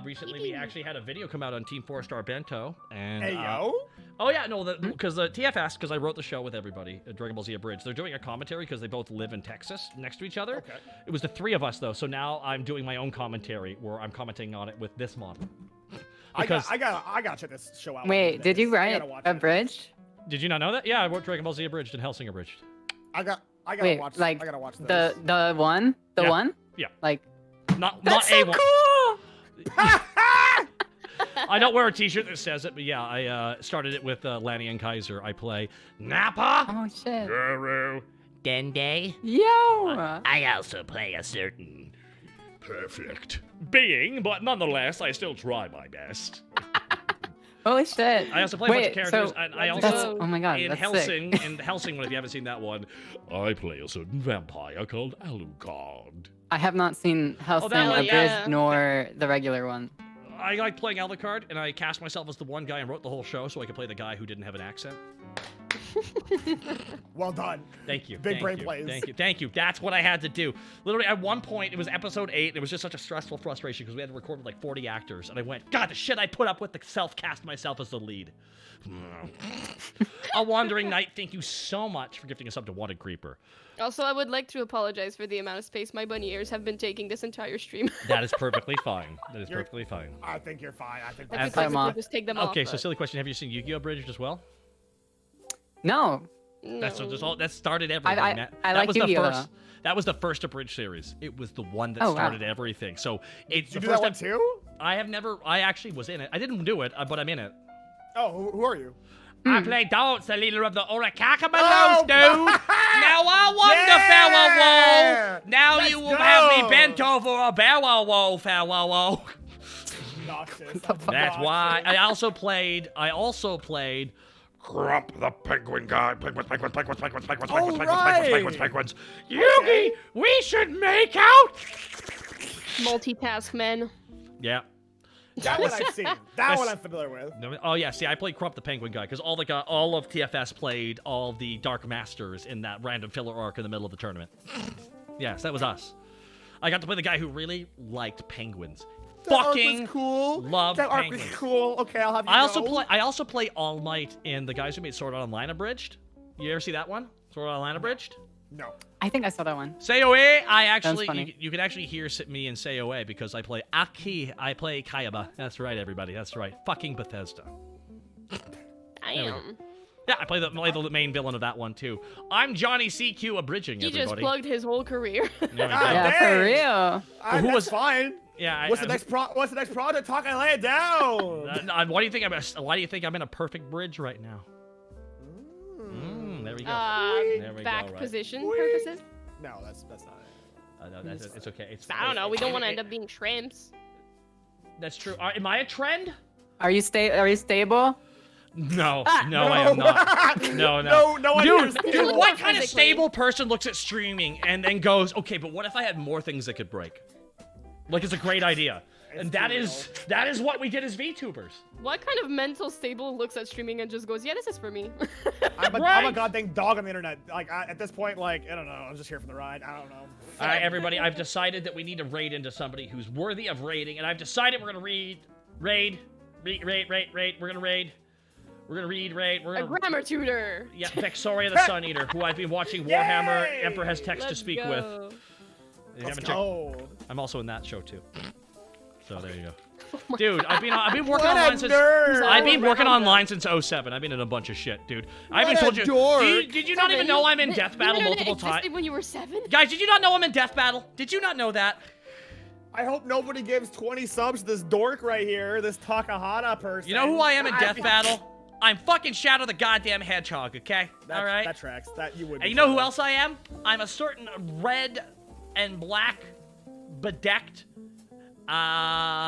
Speaker 1: Recently, we actually had a video come out on Team 4-Star Bento, and
Speaker 2: Hey, yo.
Speaker 1: oh yeah, no, because the TFS, because I wrote the show with everybody at Dragon Ball Z Abridged. They're doing a commentary because they both live in Texas next to each other.
Speaker 2: Okay.
Speaker 1: It was the 3 of us though, so now I'm doing my own commentary where I'm commenting on it with this model.
Speaker 2: I
Speaker 1: Because
Speaker 2: gotta check this show out.
Speaker 4: Wait, did you
Speaker 2: I
Speaker 4: write
Speaker 2: gotta watch
Speaker 4: a
Speaker 2: it.
Speaker 4: bridge?
Speaker 1: did you not know that? Yeah, I wrote Dragon Ball Z Abridged and Hellsing Abridged.
Speaker 2: I gotta
Speaker 4: Wait,
Speaker 2: watch.
Speaker 4: like
Speaker 2: I gotta watch this.
Speaker 4: the one? The
Speaker 1: Yeah.
Speaker 4: one?
Speaker 1: Yeah.
Speaker 4: Like
Speaker 1: Not
Speaker 4: that's
Speaker 1: a
Speaker 4: so
Speaker 1: one.
Speaker 4: cool!
Speaker 1: I don't wear a T-shirt that says it, but yeah, I started it with Lanny and Kaiser. I play Nappa.
Speaker 4: Oh shit.
Speaker 5: Guru.
Speaker 1: Dende.
Speaker 4: Yo.
Speaker 1: I also play a certain
Speaker 5: Perfect.
Speaker 1: being, but nonetheless, I still try my best.
Speaker 4: Holy shit.
Speaker 1: I also play a bunch of characters,
Speaker 4: So
Speaker 1: and I
Speaker 3: That's-
Speaker 1: also
Speaker 4: oh my god,
Speaker 1: in
Speaker 4: that's
Speaker 1: Helsing,
Speaker 4: sick.
Speaker 1: in Helsing, if you haven't seen that one, I play a certain vampire called Alucard.
Speaker 4: I have not seen Hellsing
Speaker 1: that one,
Speaker 4: Abridged
Speaker 3: yeah.
Speaker 4: nor the regular one.
Speaker 1: I like playing Alucard, and I cast myself as the one guy and wrote the whole show so I could play the guy who didn't have an accent.
Speaker 2: Well done.
Speaker 1: Thank you.
Speaker 2: Big
Speaker 1: thank
Speaker 2: brain
Speaker 1: you,
Speaker 2: plays.
Speaker 1: Thank you. Thank you. That's what I had to do. Literally, at one point, it was episode 8, and it was just such a stressful frustration because we had to record with like 40 actors, and I went, God, the shit I put up with to self-cast myself as the lead. A Wandering Knight, thank you so much for gifting us up to Wanted Creeper.
Speaker 3: Also, I would like to apologize for the amount of space my bunny ears have been taking this entire stream.
Speaker 1: That is perfectly fine. That is
Speaker 2: You're-
Speaker 1: perfectly fine.
Speaker 2: I think you're fine. I think
Speaker 3: I
Speaker 2: that's
Speaker 3: think I
Speaker 4: them
Speaker 3: could
Speaker 4: off.
Speaker 3: just take them off.
Speaker 1: Okay, so
Speaker 3: but
Speaker 1: silly question. Have you seen Yu-Gi-Oh! Abridged as well?
Speaker 4: No.
Speaker 3: no.
Speaker 1: That started everything.
Speaker 4: I
Speaker 1: Matt.
Speaker 4: like
Speaker 1: that was the
Speaker 4: Yu-Gi-Oh,
Speaker 1: first. That was the first Abridged series. It was the one that
Speaker 4: Oh, wow.
Speaker 1: started everything. So it's
Speaker 2: you
Speaker 1: the
Speaker 2: do that
Speaker 1: first
Speaker 2: one
Speaker 1: time.
Speaker 2: too?
Speaker 1: I have never. I actually was in it. I didn't do it, but I'm in it.
Speaker 2: Oh, who are you?
Speaker 1: I play Dance, the leader of the Oricakabalos,
Speaker 2: Oh,
Speaker 1: dude. Now I wonder,
Speaker 2: Yeah!
Speaker 1: Farewell. Now
Speaker 2: Let's
Speaker 1: you will have me
Speaker 2: go.
Speaker 1: bent over a barrel, Farewell.
Speaker 2: Noxious.
Speaker 1: That's why I also played.
Speaker 5: Grump the penguin guy. Penguins.
Speaker 2: Oh, right.
Speaker 5: Penguins.
Speaker 1: Yugi, we should make out.
Speaker 3: Multitask men.
Speaker 1: Yeah.
Speaker 2: That one I've seen. That one I'm familiar with.
Speaker 1: No, oh yeah, see, I played Crump the Penguin guy because all of TFS played all the Dark Masters in that random filler arc in the middle of the tournament. Yes, that was us. I got to play the guy who really liked penguins.
Speaker 2: That arc was
Speaker 1: Fucking
Speaker 2: cool.
Speaker 1: love
Speaker 2: That arc was
Speaker 1: penguins.
Speaker 2: cool. Okay, I'll have you
Speaker 1: I also play All Might in the guys who made Sword Art Online Abridged. You ever see that one? Sword Art Online Abridged.
Speaker 2: No.
Speaker 4: I think I saw that one.
Speaker 1: Seoe, I actually,
Speaker 4: funny.
Speaker 1: you can actually hear me in Seoe because I play Aki, I play Kayaba. That's right, everybody, that's right. Fucking Bethesda.
Speaker 3: I
Speaker 1: we go.
Speaker 3: am.
Speaker 1: Yeah, I play the main villain of that one too. I'm Johnny CQ abridging,
Speaker 3: He just
Speaker 1: everybody.
Speaker 3: plugged his whole career.
Speaker 1: There we go.
Speaker 4: Yeah,
Speaker 2: dang.
Speaker 4: for real.
Speaker 1: who
Speaker 2: That's
Speaker 1: was-
Speaker 2: fine.
Speaker 1: Yeah.
Speaker 2: What's the next project? Talk and lay it down.
Speaker 1: Why do you think I'm in a perfect bridge right now? There we go. There we
Speaker 3: Back
Speaker 1: go, right.
Speaker 3: position
Speaker 2: Wait.
Speaker 3: purposes.
Speaker 2: No, that's not it.
Speaker 1: No, it's okay.
Speaker 3: I don't know. We don't want to end up being shrimps.
Speaker 1: That's true. Am I a trend?
Speaker 4: Are you stable?
Speaker 1: No, no, I am not. No, no.
Speaker 2: No one here is
Speaker 1: Dude,
Speaker 2: stable.
Speaker 1: what kind of
Speaker 3: Physically.
Speaker 1: stable person looks at streaming and then goes, okay, but what if I had more things that could break? Like, it's a great idea. And that is what we did as VTubers.
Speaker 3: What kind of mental stable looks at streaming and just goes, yeah, this is for me?
Speaker 2: I'm a
Speaker 1: Right.
Speaker 2: goddamn dog on the internet. Like at this point, like I don't know. I'm just here for the ride. I don't know.
Speaker 1: All right, everybody, I've decided that we need to raid into somebody who's worthy of raiding, and I've decided we're gonna raid. We're gonna raid. We're gonna raid. We're
Speaker 3: A
Speaker 1: gonna.
Speaker 3: grammar tutor.
Speaker 1: Yeah, Vexoria the Sun Eater, who I've been watching Warhammer
Speaker 2: Yay!
Speaker 1: Emperor has text to
Speaker 3: Let's
Speaker 1: speak
Speaker 3: go.
Speaker 1: with. If you
Speaker 2: Let's
Speaker 1: haven't checked-
Speaker 2: go.
Speaker 1: I'm also in that show too. So there you go.
Speaker 3: my
Speaker 1: Dude, I've been working
Speaker 2: What
Speaker 1: online
Speaker 2: a
Speaker 1: since
Speaker 2: nerd.
Speaker 1: I've been working
Speaker 3: Around
Speaker 1: online since 07. I've been in a bunch of shit, dude. I
Speaker 2: What
Speaker 1: even
Speaker 2: a
Speaker 1: told you.
Speaker 2: dork.
Speaker 1: Did you not even know I'm in Death Battle multiple times?
Speaker 3: Existed when you were 7?
Speaker 1: Guys, did you not know I'm in Death Battle? Did you not know that?
Speaker 2: I hope nobody gives 20 subs to this dork right here, this Takahata person.
Speaker 1: You know who I am in Death Battle? I'm fucking Shadow the goddamn Hedgehog, okay? All right?
Speaker 2: That tracks. That you would.
Speaker 1: And you know who else I am? I'm a certain red and black bedecked.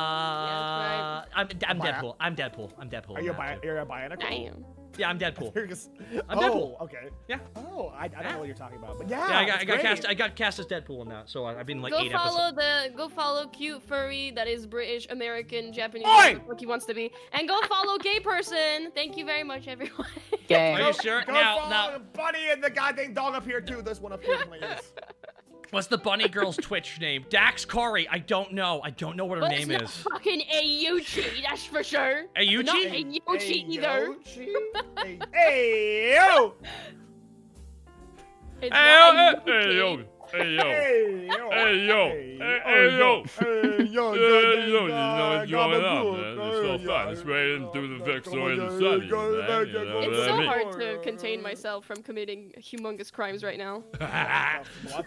Speaker 3: right.
Speaker 1: I'm Deadpool. I'm Deadpool.
Speaker 2: Are you
Speaker 1: in that too.
Speaker 2: you're a Bionicle?
Speaker 3: Damn.
Speaker 1: Yeah, I'm Deadpool.
Speaker 2: You're just,
Speaker 1: I'm
Speaker 2: oh,
Speaker 1: Deadpool.
Speaker 2: okay.
Speaker 1: Yeah.
Speaker 2: Oh, I don't know what you're talking about, but yeah.
Speaker 1: Yeah, I
Speaker 2: that's
Speaker 1: got
Speaker 2: great.
Speaker 1: cast. I got cast as Deadpool in that, so I've been like
Speaker 3: Go
Speaker 1: 8
Speaker 3: follow
Speaker 1: episodes.
Speaker 3: go follow cute furry that is British, American, Japanese,
Speaker 2: Oi!
Speaker 3: whatever the fuck he wants to be, and go follow gay person. Thank you very much, everyone.
Speaker 4: Gay.
Speaker 1: Are you sure?
Speaker 2: Go
Speaker 1: Now,
Speaker 2: follow Buddy and the goddamn dog up here too. This one up here, please.
Speaker 1: what's the bunny girl's Twitch name? Dax Corey. I don't know. I don't know what her
Speaker 3: But
Speaker 1: name
Speaker 3: it's not
Speaker 1: is.
Speaker 3: fucking Ayuchi, that's for sure.
Speaker 1: Ayuchi?
Speaker 3: Not Ayuchi either.
Speaker 2: Hey yo!
Speaker 3: It's
Speaker 5: Hey
Speaker 3: not
Speaker 5: yo, hey yo,
Speaker 3: Ayuchi.
Speaker 5: hey yo.
Speaker 2: Hey yo!
Speaker 5: Hey, yo. Hey, yo.
Speaker 2: Hey yo!
Speaker 5: Hey, yo, you know what's going on, man. It's so fun. It's right in through the Vexoid and Sunny, man. You know
Speaker 3: It's
Speaker 5: what
Speaker 3: so
Speaker 5: I mean?
Speaker 3: hard to contain myself from committing humongous crimes right now.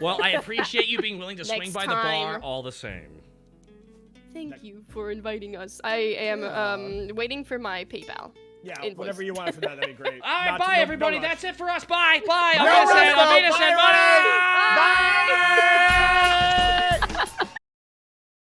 Speaker 1: Well, I appreciate you being willing to swing
Speaker 3: Next
Speaker 1: by the bar
Speaker 3: time.
Speaker 1: all the same.
Speaker 3: Thank you for inviting us. I am waiting for my PayPal.
Speaker 2: Yeah,
Speaker 3: Invoice.
Speaker 2: whatever you want from that, that'd be great.
Speaker 1: All right,
Speaker 2: Not-
Speaker 1: bye,
Speaker 2: no
Speaker 1: everybody.
Speaker 2: rush.
Speaker 1: That's it for us. Bye. Bye.
Speaker 2: No
Speaker 1: I'll
Speaker 2: rush,
Speaker 1: be
Speaker 2: though.
Speaker 1: innocent.
Speaker 2: Bye,
Speaker 1: Bye.
Speaker 2: Bye.